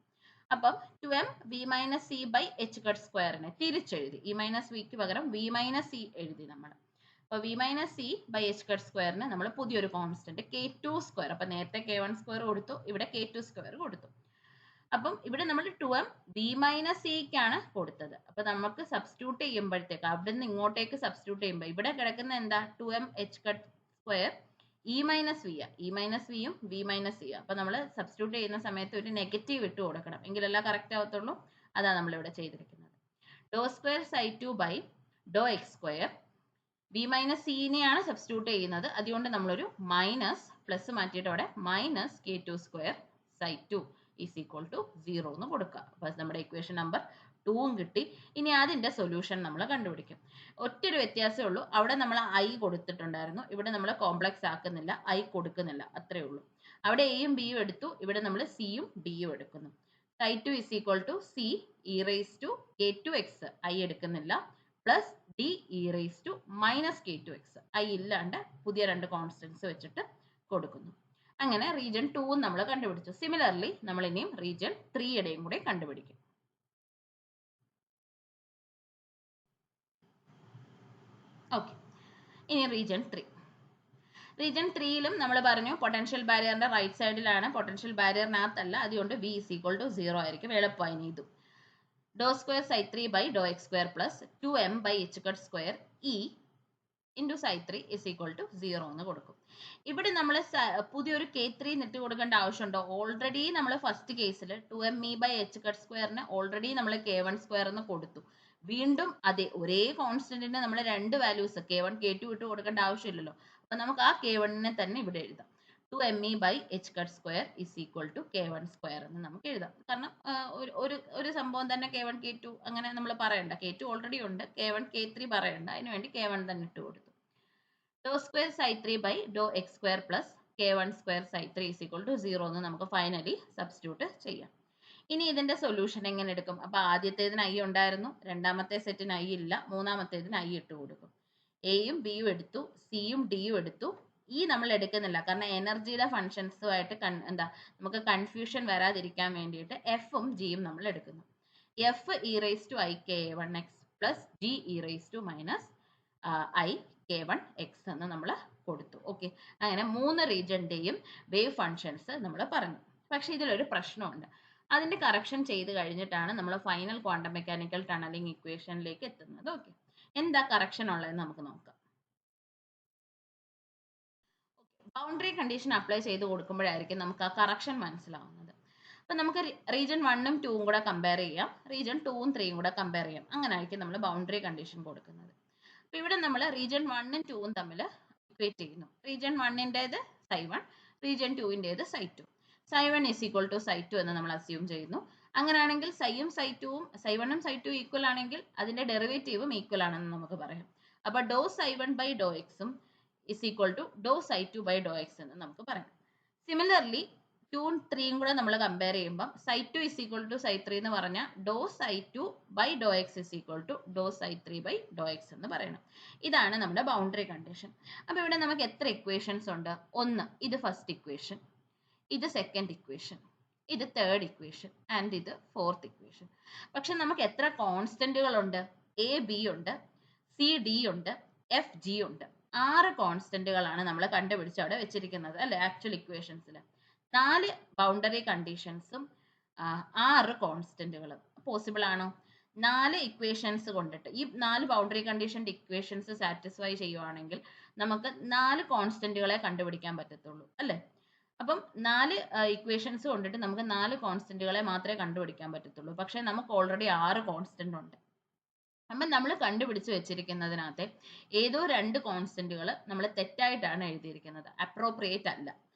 അപ്പം 2m V minus E by h cut സ്ക്വയറിനെ തിരിച്ചെഴുതി, ഇ മൈനസ് വിക്ക് പകരം വി മൈനസ് ഇ എഴുതി നമ്മൾ. അപ്പോൾ V minus E by h cut സ്ക്വയറിന് നമ്മൾ പുതിയൊരു കോൺസ്റ്റന്റ് k2 സ്ക്വയർ, അപ്പം നേരത്തെ k1 സ്ക്വയർ കൊടുത്തു, ഇവിടെ k2 സ്ക്വയർ കൊടുത്തു. അപ്പം ഇവിടെ നമ്മൾ 2m v മൈനസ് ഇക്കാണ് കൊടുത്തത്. അപ്പൊ നമുക്ക് സബ്സ്റ്റിറ്റ്യൂട്ട് ചെയ്യുമ്പോഴത്തേക്ക് അവിടെ നിന്ന് ഇങ്ങോട്ടേക്ക് സബ്സ്റ്റിറ്റ്യൂട്ട് ചെയ്യുമ്പോൾ ഇവിടെ കിടക്കുന്ന എന്താ, 2m h cut square E minus V ആ, ഇ മൈനസ് വിയും വി മൈനസ് ഇ. അപ്പൊ നമ്മൾ സബ്സ്റ്റിറ്റ്യൂട്ട് ചെയ്യുന്ന സമയത്ത് ഒരു നെഗറ്റീവ് ഇട്ട് കൊടുക്കണം, എങ്കിലെല്ലാം കറക്റ്റ് ആവത്തുള്ളൂ. അതാണ് നമ്മളിവിടെ ചെയ്തിരിക്കുന്നത്. Doe square psi2 by Dr X square V minus സിനെയാണ് സബ്സ്റ്റിറ്റ്യൂട്ട് ചെയ്യുന്നത്, അതുകൊണ്ട് നമ്മളൊരു മൈനസ് പ്ലസ് മാറ്റിയിട്ട് അവിടെ minus k2 square psi2 is equal to 0 എന്ന് കൊടുക്കുക. അപ്പോൾ നമ്മുടെ ഇക്വേഷൻ നമ്പർ 2ഉം കിട്ടി. ഇനി അതിന്റെ സൊല്യൂഷൻ നമ്മൾ കണ്ടുപിടിക്കും. ഒറ്റൊരു വ്യത്യാസമേ ഉള്ളൂ, അവിടെ നമ്മൾ ഐ കൊടുത്തിട്ടുണ്ടായിരുന്നു, ഇവിടെ നമ്മൾ കോംപ്ലക്സ് ആക്കുന്നില്ല, ഐ കൊടുക്കുന്നില്ല, അത്രേ ഉള്ളൂ. അവിടെ എയും ബിയും എടുത്തു, ഇവിടെ നമ്മൾ സിയും ഡിയും എടുക്കുന്നു. psi2 is equal to C E raise to k2x, I എടുക്കുന്നില്ല, plus D E raise to minus k2x, I ഇല്ലാണ്ട് പുതിയ രണ്ട് കോൺസ്റ്റൻസ് വെച്ചിട്ട് കൊടുക്കുന്നു. അങ്ങനെ റീജിയൻ 2 നമ്മൾ കണ്ടുപിടിച്ചു. സിമിലർലി നമ്മൾ ഇനിയും റീജിയൻ 3യുടെയും കൂടെ കണ്ടുപിടിക്കും. ഓക്കെ, ഇനി റീജിയൻ 3യിലും നമ്മൾ പറഞ്ഞു പൊട്ടൻഷ്യൽ ബാരിയറിന്റെ റൈറ്റ് സൈഡിലാണ്, പൊട്ടൻഷ്യൽ ബാരിയറിനകത്തല്ല, അതുകൊണ്ട് v is equal to 0 ആയിരിക്കും. എളുപ്പമായി ഇതും. Doe square psi3 by Dr X square plus 2m by h cut square E into psi3 is equal to 0 എന്ന് കൊടുക്കും. ഇവിടെ നമ്മൾ പുതിയൊരു k3 ഇട്ട് കൊടുക്കേണ്ട ആവശ്യമുണ്ടോ? ഓൾറെഡി നമ്മൾ ഫസ്റ്റ് കേസിൽ 2me ബൈ h കട്ട് സ്ക്വയറിന് ഓൾറെഡി നമ്മൾ k1 സ്ക്വയർ എന്ന് കൊടുത്തു. വീണ്ടും അതെ ഒരേ കോൺസ്റ്റന്റിന് നമ്മൾ രണ്ട് വാല്യൂസ് k1 k2 ഇട്ട് കൊടുക്കേണ്ട ആവശ്യമില്ലല്ലോ. അപ്പൊ നമുക്ക് ആ k1നെ തന്നെ ഇവിടെ എഴുതാം. 2me by h cut square is equal to k1 square എന്ന് നമുക്ക് എഴുതാം. കാരണം ഒരു സംഭവം തന്നെ k1 k2 അങ്ങനെ നമ്മൾ പറയണ്ട, k2 ഓൾറെഡി ഉണ്ട്, k1 k3 പറയണ്ട, അതിന് വേണ്ടി k1 തന്നെ ഇട്ട് കൊടുത്തു. Doe square psi3 by Dr X square plus k1 square psi3 is equal to 0 എന്ന് നമുക്ക് ഫൈനലി സബ്സ്റ്റിറ്റ്യൂട്ട് ചെയ്യാം. ഇനി ഇതിന്റെ സൊല്യൂഷൻ എങ്ങനെ എടുക്കും? അപ്പൊ ആദ്യത്തേതിന് ഐ ഉണ്ടായിരുന്നു, രണ്ടാമത്തെ സെറ്റിന് ഐ ഇല്ല, മൂന്നാമത്തേതിന് ഐ ഇട്ട് കൊടുക്കും. എയും ബിയും എടുത്തു, സിയും ഡിയും എടുത്തു. ഈ നമ്മൾ എടുക്കുന്നില്ല, കാരണം എനർജിയുടെ ഫങ്ഷൻസുമായിട്ട് എന്താ നമുക്ക് കൺഫ്യൂഷൻ വരാതിരിക്കാൻ വേണ്ടിയിട്ട് എഫും ജിയും നമ്മൾ എടുക്കുന്നു. F E raise to I k1x plus G e raise to minus I k1x എന്ന് നമ്മൾ കൊടുത്തു. ഓക്കെ, അങ്ങനെ 3 റീജിയന്റെയും വേവ് ഫങ്ഷൻസ് നമ്മൾ പറഞ്ഞു. പക്ഷെ ഇതിലൊരു പ്രശ്നമുണ്ട്, അതിന്റെ കറക്ഷൻ ചെയ്ത് കഴിഞ്ഞിട്ടാണ് നമ്മൾ ഫൈനൽ ക്വാണ്ടം മെക്കാനിക്കൽ ടണലിംഗ് ഇക്വേഷനിലേക്ക് എത്തുന്നത്. ഓക്കെ, എന്താ കറക്ഷൻ ഉള്ളതെന്ന് നമുക്ക് നോക്കാം. ബൗണ്ടറി കണ്ടീഷൻ അപ്ലൈ ചെയ്ത് കൊടുക്കുമ്പോഴായിരിക്കും നമുക്ക് ആ കറക്ഷൻ മനസ്സിലാവുന്നത്. അപ്പൊ നമുക്ക് റീജിയൻ 1ഉം 2ഉം കൂടെ കമ്പയർ ചെയ്യാം, റീജിയൻ 2ഉം 3ഉം കൂടെ കമ്പയർ ചെയ്യാം. അങ്ങനെ ആയിരിക്കും നമ്മൾ ബൗണ്ടറി കണ്ടീഷൻ കൊടുക്കുന്നത്. അപ്പൊ ഇവിടെ നമ്മൾ റീജിയൻ 1ഉം 2ഉം തമ്മിൽ ഇക്വേറ്റ് ചെയ്യുന്നു. റീജിയൻ 1ന്റേത് psi1, റീജിയൻ 2ന്റേത് psi2. psi1 is equal to psi2 എന്ന് നമ്മൾ അസ്യൂം ചെയ്യുന്നു. അങ്ങനെയാണെങ്കിൽ psi1ഉം psi2 ഈക്വൽ ആണെങ്കിൽ അതിന്റെ ഡെറിവേറ്റീവും ഈക്വൽ ആണെന്ന് നമുക്ക് പറയാം. അപ്പൊ ഡോ psi1 ബൈ ഡോ എക്സും is equal to ഡോ psi2 ബൈ ഡോ എക്സ് എന്ന് നമുക്ക് പറയാം. സിമിലർലി ടൂവും ത്രീയും കൂടെ നമ്മൾ കമ്പയർ ചെയ്യുമ്പോൾ psi 2 is equal to psi 3 എന്ന് പറഞ്ഞാൽ ഡോ psi 2 by ഡോ എക്സ് is equal to ഡോ psi 3 by ഡോ എക്സ് എന്ന് പറയണം. ഇതാണ് നമ്മുടെ ബൗണ്ടറി കണ്ടീഷൻ. അപ്പോൾ ഇവിടെ നമുക്ക് എത്ര ഇക്വേഷൻസ് ഉണ്ട്? ഒന്ന്, ഇത് ഫസ്റ്റ് ഇക്വേഷൻ, ഇത് സെക്കൻഡ് ഇക്വേഷൻ, ഇത് തേർഡ് ഇക്വേഷൻ ആൻഡ് ഇത് ഫോർത്ത് ഇക്വേഷൻ. പക്ഷെ നമുക്ക് എത്ര കോൺസ്റ്റന്റുകൾ ഉണ്ട്? എ ബി ഉണ്ട്, സി ഡി ഉണ്ട്, എഫ് ജി ഉണ്ട്. 6 കോൺസ്റ്റന്റുകളാണ് നമ്മൾ കണ്ടുപിടിച്ച് അവിടെ വെച്ചിരിക്കുന്നത് അല്ലെ ആക്ച്വൽ ഇക്വേഷൻസിൽ. 4 ബൗണ്ടറി കണ്ടീഷൻസും 6 കോൺസ്റ്റന്റുകളും പോസിബിൾ ആണോ? 4 ഇക്വേഷൻസ് കൊണ്ടിട്ട് ഈ 4 ബൗണ്ടറി കണ്ടീഷൻ്റെ ഇക്വേഷൻസ് സാറ്റിസ്ഫൈ ചെയ്യുവാണെങ്കിൽ നമുക്ക് 4 കോൺസ്റ്റന്റുകളെ കണ്ടുപിടിക്കാൻ പറ്റത്തുള്ളൂ അല്ലേ? അപ്പം 4 ഇക്വേഷൻസ് കൊണ്ടിട്ട് നമുക്ക് 4 കോൺസ്റ്റന്റുകളെ മാത്രമേ കണ്ടുപിടിക്കാൻ പറ്റത്തുള്ളൂ. പക്ഷെ നമുക്ക് ഓൾറെഡി 6 കോൺസ്റ്റന്റ് ഉണ്ട്. അപ്പം നമ്മൾ കണ്ടുപിടിച്ച് വെച്ചിരിക്കുന്നതിനകത്തെ ഏതോ 2 കോൺസ്റ്റന്റുകൾ നമ്മൾ തെറ്റായിട്ടാണ് എഴുതിയിരിക്കുന്നത്, അപ്രോപ്രിയേറ്റ് അല്ല,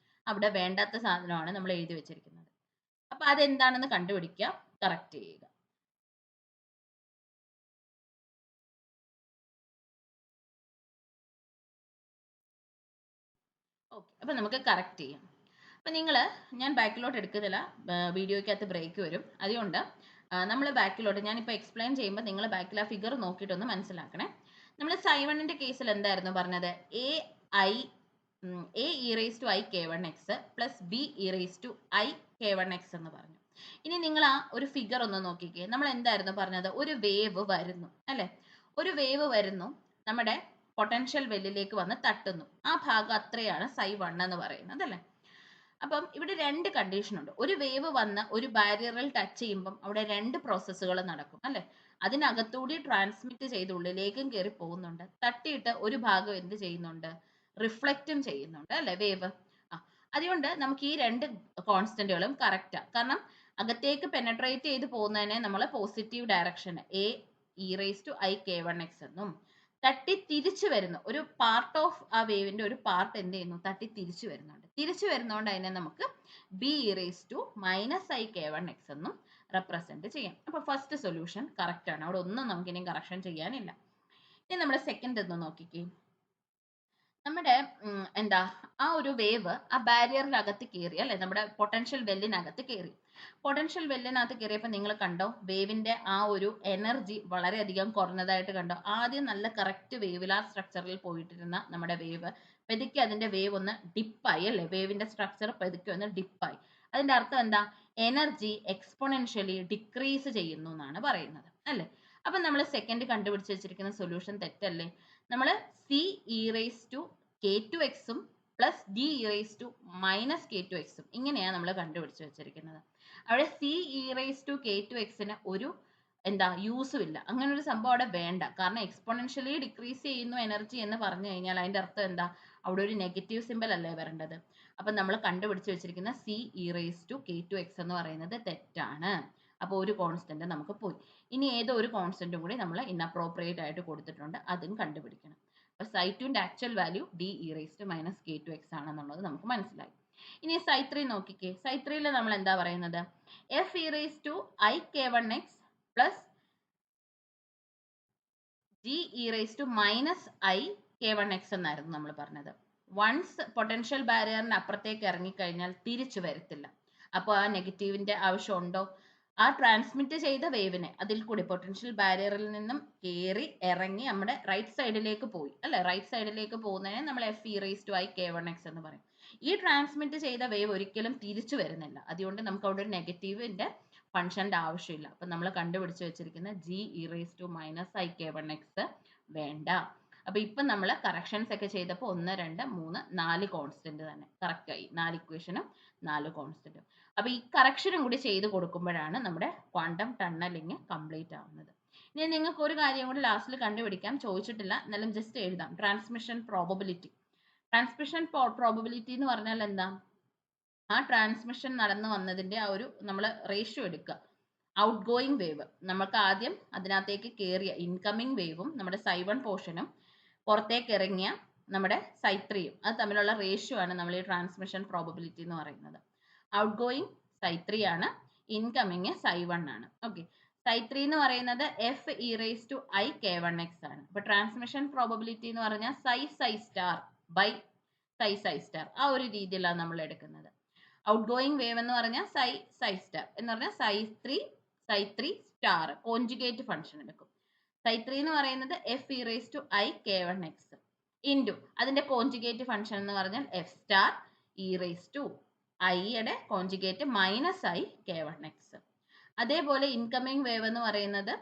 അവിടെ വേണ്ടാത്ത സാധനമാണ് നമ്മൾ എഴുതി വെച്ചിരിക്കുന്നത്. അപ്പൊ അതെന്താണെന്ന് കണ്ടുപിടിക്കുക, കറക്റ്റ് ചെയ്യുക. ഓക്കെ, അപ്പൊ നമുക്ക് കറക്റ്റ് ചെയ്യാം. അപ്പൊ ഞാൻ ബാക്കിലോട്ട് എടുക്കുന്നില്ല, വീഡിയോയ്ക്കകത്ത് ബ്രേക്ക് വരും. അതുകൊണ്ട് നമ്മൾ ബാക്കിലോട്ട് ഞാനിപ്പോൾ എക്സ്പ്ലെയിൻ ചെയ്യുമ്പോൾ നിങ്ങൾ ബാക്കിൽ ആ ഫിഗർ നോക്കിയിട്ടൊന്ന് മനസ്സിലാക്കണേ. നമ്മൾ സൈവണിന്റെ കേസിൽ എന്തായിരുന്നു പറഞ്ഞത്? A E raise to i k one x plus B e raise to i k one x എന്ന് പറഞ്ഞു. ഇനി നിങ്ങൾ ആ ഒരു ഫിഗർ ഒന്ന് നോക്കിക്കേ. നമ്മൾ എന്തായിരുന്നു പറഞ്ഞത്? ഒരു വേവ് വരുന്നു അല്ലെ? ഒരു വേവ് വരുന്നു, നമ്മുടെ പൊട്ടൻഷ്യൽ വെല്ലിലേക്ക് വന്ന് തട്ടുന്നു. ആ ഭാഗം അത്രയാണ് സൈ വൺ എന്ന് പറയുന്നത് അല്ലെ? അപ്പം ഇവിടെ 2 കണ്ടീഷൻ ഉണ്ട്. ഒരു വേവ് വന്ന് ഒരു ബാരിയറിൽ ടച്ച് ചെയ്യുമ്പം അവിടെ 2 പ്രോസസ്സുകൾ നടക്കും അല്ലെ? അതിനകത്തൂടി ട്രാൻസ്മിറ്റ് ചെയ്ത് ഉള്ളിലേക്കും കയറി പോകുന്നുണ്ട്. തട്ടിയിട്ട് ഒരു ഭാഗം എന്ത് ചെയ്യുന്നുണ്ട്? റിഫ്ലക്റ്റും ചെയ്യുന്നുണ്ട് അല്ലെ വേവ്. അതുകൊണ്ട് നമുക്ക് ഈ 2 കോൺസ്റ്റന്റുകളും കറക്റ്റാണ്. കാരണം അകത്തേക്ക് പെനട്രേറ്റ് ചെയ്ത് പോകുന്നതിനെ നമ്മൾ positive direction A E raise to i k one x എന്നും, തട്ടി തിരിച്ചു വരുന്നു ഒരു പാർട്ട് ഓഫ് ആ വേവിന്റെ ഒരു പാർട്ട് എന്ത് ചെയ്യുന്നു? തട്ടി തിരിച്ചു വരുന്നുണ്ട്. തിരിച്ചു വരുന്നതുകൊണ്ട് അതിനെ നമുക്ക് B e raise to minus i k one x എന്നും റെപ്രസെന്റ് ചെയ്യാം. അപ്പൊ ഫസ്റ്റ് സൊല്യൂഷൻ കറക്റ്റ് ആണ്, അവിടെ ഒന്നും നമുക്ക് ഇനി കറക്ഷൻ ചെയ്യാനില്ല. ഇനി നമ്മുടെ സെക്കൻഡ് എന്ന് നോക്കിക്കേ. നമ്മുടെ ആ ഒരു വേവ് ആ ബാരിയറിനകത്ത് കയറി അല്ലെ? നമ്മുടെ പൊട്ടൻഷ്യൽ വെല്ലിനകത്ത് കയറി. പൊട്ടൻഷ്യൽ വെല്ലിനകത്ത് കയറിയപ്പോൾ നിങ്ങൾ കണ്ടോ വേവിന്റെ ആ ഒരു എനർജി വളരെയധികം കുറഞ്ഞതായിട്ട് കണ്ടോ? ആദ്യം നല്ല കറക്റ്റ് വേവിലാർ സ്ട്രക്ചറിൽ പോയിട്ടിരുന്ന നമ്മുടെ വേവ് പെതുക്കെ അതിന്റെ വേവ് ഒന്ന് ഡിപ്പായി അല്ലെ? വേവിന്റെ സ്ട്രക്ചർ പെതുക്കെ ഒന്ന് ഡിപ്പായി. അതിന്റെ അർത്ഥം എന്താ? എനർജി എക്സ്പോണൻഷ്യലി ഡിക്രീസ് ചെയ്യുന്നു എന്നാണ് പറയുന്നത് അല്ലെ? അപ്പൊ നമ്മൾ സെക്കൻഡ് കണ്ടുപിടിച്ച് വെച്ചിരിക്കുന്ന സൊല്യൂഷൻ തെറ്റല്ലേ? നമ്മൾ C E raise to K two എക്സും plus D E raise to minus K two എക്സും ഇങ്ങനെയാണ് നമ്മൾ കണ്ടുപിടിച്ച് വെച്ചിരിക്കുന്നത്. അവിടെ C E raise to K two എക്സിന് ഒരു യൂസും ഇല്ല. അങ്ങനെ ഒരു സംഭവം അവിടെ വേണ്ട. കാരണം എക്സ്പോണൻഷ്യലി ഡിക്രീസ് ചെയ്യുന്നു എനർജി എന്ന് പറഞ്ഞു കഴിഞ്ഞാൽ അതിന്റെ അർത്ഥം എന്താ? അവിടെ ഒരു നെഗറ്റീവ് സിമ്പൽ അല്ലേ വരേണ്ടത്? അപ്പൊ നമ്മൾ കണ്ടുപിടിച്ച് വെച്ചിരിക്കുന്ന C E raise to K two x എന്ന് പറയുന്നത് തെറ്റാണ്. അപ്പോൾ ഒരു കോൺസ്റ്റന്റ് നമുക്ക് പോയി. ഇനി ഏതോ ഒരു കോൺസ്റ്റന്റും കൂടി നമ്മൾ ഇൻഅപ്രോപ്രിയേറ്റ് ആയിട്ട് കൊടുത്തിട്ടുണ്ട്, അതും കണ്ടുപിടിക്കണം. അപ്പൊ സൈ ടുന്റെ actual value D E raise to minus K two X ആണെന്നുള്ളത് നമുക്ക് മനസ്സിലായി. ഇനി സൈ 3 നോക്കിക്കേ. സൈ 3 നമ്മൾ എന്താ പറയുന്നത്? F E raise to i k one x plus G e raise to minus i k one x എന്നായിരുന്നു നമ്മൾ പറഞ്ഞത്. വൺസ് പൊട്ടൻഷ്യൽ ബാരിയറിന് അപ്പുറത്തേക്ക് ഇറങ്ങിക്കഴിഞ്ഞാൽ തിരിച്ചു വരത്തില്ല. അപ്പോൾ ആ നെഗറ്റീവിന്റെ ആവശ്യമുണ്ടോ? ആ ട്രാൻസ്മിറ്റ് ചെയ്ത വേവിനെ അതിൽ കൂടി പൊട്ടൻഷ്യൽ ബാരിയറിൽ നിന്നും കയറി ഇറങ്ങി നമ്മുടെ റൈറ്റ് സൈഡിലേക്ക് പോയി അല്ലെ? റൈറ്റ് സൈഡിലേക്ക് പോകുന്നതിനെ നമ്മൾ F E raise to i k one x എന്ന് പറയും. ഈ ട്രാൻസ്മിറ്റ് ചെയ്ത വേവ് ഒരിക്കലും തിരിച്ചു വരുന്നില്ല. അതുകൊണ്ട് നമുക്ക് അവിടെ ഒരു നെഗറ്റീവിന്റെ ഫംഗ്ഷന്റെ ആവശ്യമില്ല. അപ്പൊ നമ്മൾ കണ്ടുപിടിച്ച് വെച്ചിരിക്കുന്ന G e raise to minus i k one x വേണ്ട. അപ്പൊ ഇപ്പൊ നമ്മൾ കറക്ഷൻസ് ഒക്കെ ചെയ്തപ്പോൾ 1 2 3 4 കോൺസ്റ്റന്റ് തന്നെ കറക്റ്റ് ആയി. 4 ഇക്വേഷനും 4 കോൺസ്റ്റന്റും. അപ്പൊ ഈ കറക്ഷനും കൂടി ചെയ്ത് കൊടുക്കുമ്പോഴാണ് നമ്മുടെ ക്വാണ്ടം ടണലിങ് കംപ്ലീറ്റ് ആവുന്നത്. ഇനി നിങ്ങൾക്ക് ഒരു കാര്യം കൂടി ലാസ്റ്റിൽ കണ്ടുപിടിക്കാം, ചോദിച്ചിട്ടില്ല എന്നാലും ജസ്റ്റ് എഴുതാം. Transmission probability. ട്രാൻസ്മിഷൻ പ്രോബബിലിറ്റി എന്ന് പറഞ്ഞാൽ എന്താ? ആ ട്രാൻസ്മിഷൻ നടന്നു വന്നതിന്റെ ആ ഒരു നമ്മൾ റേഷ്യോ എടുക്കുക. ഔട്ട് ഗോയിങ് വേവ് നമുക്ക് ആദ്യം അതിനകത്തേക്ക് കയറിയ ഇൻകമിങ് വേവും നമ്മുടെ സൈ 1 പോർഷനും പുറത്തേക്ക് ഇറങ്ങിയ നമ്മുടെ സൈ 3യും അത് തമ്മിലുള്ള റേഷ്യോ ആണ് നമ്മൾ ഈ ട്രാൻസ്മിഷൻ പ്രോബബിലിറ്റി എന്ന് പറയുന്നത്. ഔട്ട് ഗോയിങ് സൈ 3 ആണ്, ഇൻകമിങ് സൈ 1 ആണ്. ഓക്കെ, സൈ 3 എന്ന് പറയുന്നത് F E raise to i k one x ആണ്. അപ്പൊ ട്രാൻസ്മിഷൻ പ്രോബബിലിറ്റി എന്ന് പറഞ്ഞാൽ psi star by psi star ആ ഒരു രീതിയിലാണ് നമ്മൾ എടുക്കുന്നത്. ഔട്ട് ഗോയിങ് വേവ് എന്ന് പറഞ്ഞാൽ സൈ സ്റ്റാർ എന്ന് പറഞ്ഞാൽ സൈ3 സ്റ്റാർ കോഞ്ചുഗേറ്റ് ഫംഗ്ഷൻ എടുക്കും. സൈ3 എന്ന് പറയുന്നത് F E raise to I k1x into അതിന്റെ കോഞ്ചുഗേറ്റ് ഫംഗ്ഷൻ എന്ന് പറഞ്ഞാൽ F star E raise to ഐയുടെ കോഞ്ചുഗേറ്റ് മൈനസ് ഐ k1x. അതേപോലെ ഇൻകമിങ് വേവ് എന്ന് പറയുന്നത്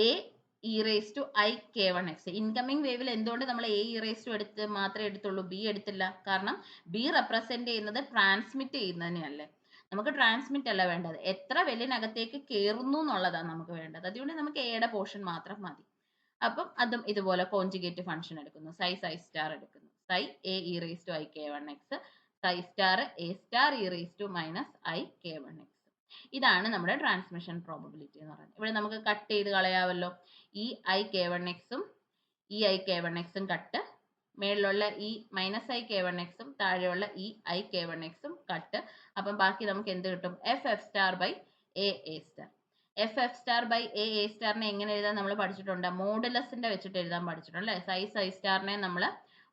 A E raise to I k1x. Incoming വേവിൽ എന്തുകൊണ്ട് നമ്മൾ എ ഇ റേസ് ടു എടുത്ത് മാത്രമേ എടുത്തുള്ളൂ, ബി എടുത്തില്ല? കാരണം ബി റെപ്രസെന്റ് ചെയ്യുന്നത് ട്രാൻസ്മിറ്റ് ചെയ്യുന്നതിനെയല്ലേ. നമുക്ക് ട്രാൻസ്മിറ്റ് അല്ല വേണ്ടത്, എത്ര വെല്ലിനകത്തേക്ക് കയറുന്നു എന്നുള്ളതാണ് നമുക്ക് വേണ്ടത്. അതുകൊണ്ട് നമുക്ക് എയുടെ പോർഷൻ മാത്രം മതി. അപ്പം അതും ഇതുപോലെ കോഞ്ചുഗേറ്റ് ഫംഗ്ഷൻ എടുക്കുന്നു. സൈ സ്റ്റാർ എടുക്കുന്നു. Psi A E raise to I k1x psi star A star E raise to minus I k1x. ഇതാണ് നമ്മുടെ ട്രാൻസ്മിഷൻ പ്രോബബിലിറ്റി എന്ന് പറയുന്നത്. ഇവിടെ നമുക്ക് കട്ട് ചെയ്ത് കളയാമല്ലോ. ഈ ഐ k1x ഈ ഐ k1x കട്ട്, മേളിലുള്ള ഈ മൈനസ് ഐ k1x താഴെയുള്ള ഈ ഐ k1x കട്ട്. അപ്പം ബാക്കി നമുക്ക് എന്ത് കിട്ടും? F star by A star. F star by A സ്റ്റാറിനെ എങ്ങനെ എഴുതാൻ നമ്മൾ പഠിച്ചിട്ടുണ്ട്? മോഡുലസിന്റെ വെച്ചിട്ട് എഴുതാൻ പഠിച്ചിട്ടുണ്ട് അല്ലേ. സൈ സ്റ്റാറിനെ നമ്മൾ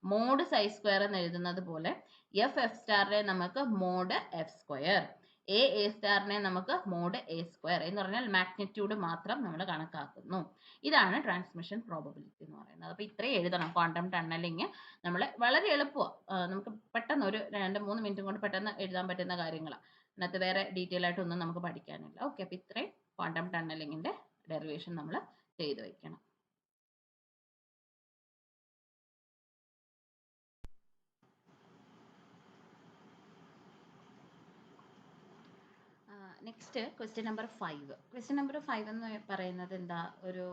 മോഡ് സൈ സ്ക്വയർ എന്ന് എഴുതുന്നത് പോലെ എഫ് സ്റ്റാറിനെ നമുക്ക് മോഡ് എഫ് സ്ക്വയർ, എ സ്റ്റാറിനെ നമുക്ക് മോഡ് എ സ്ക്വയർ എന്ന് പറഞ്ഞാൽ മാഗ്നിറ്റ്യൂഡ് മാത്രം നമ്മൾ കണക്കാക്കുന്നു. ഇതാണ് ട്രാൻസ്മിഷൻ പ്രോബബിലിറ്റി എന്ന് പറയുന്നത്. അപ്പോൾ ഇത്രയും എഴുതണം. ക്വാണ്ടം ടണലിങ് നമ്മൾ വളരെ എളുപ്പമാണ്, നമുക്ക് പെട്ടെന്ന് ഒരു 2-3 മിനിറ്റ് കൊണ്ട് പെട്ടെന്ന് എഴുതാൻ പറ്റുന്ന കാര്യങ്ങളാണ്. അതിനകത്ത് വേറെ ഡീറ്റെയിൽ ആയിട്ടൊന്നും നമുക്ക് പഠിക്കാനില്ല. ഓക്കെ, അപ്പോൾ ഇത്രയും ക്വാണ്ടം ടണലിങ്ങിന്റെ ഡെറിവേഷൻ നമ്മൾ ചെയ്തു വെക്കണം. Next question number 5. Question number 5 എന്ന് പറയുന്നത് എന്താ, ഒരു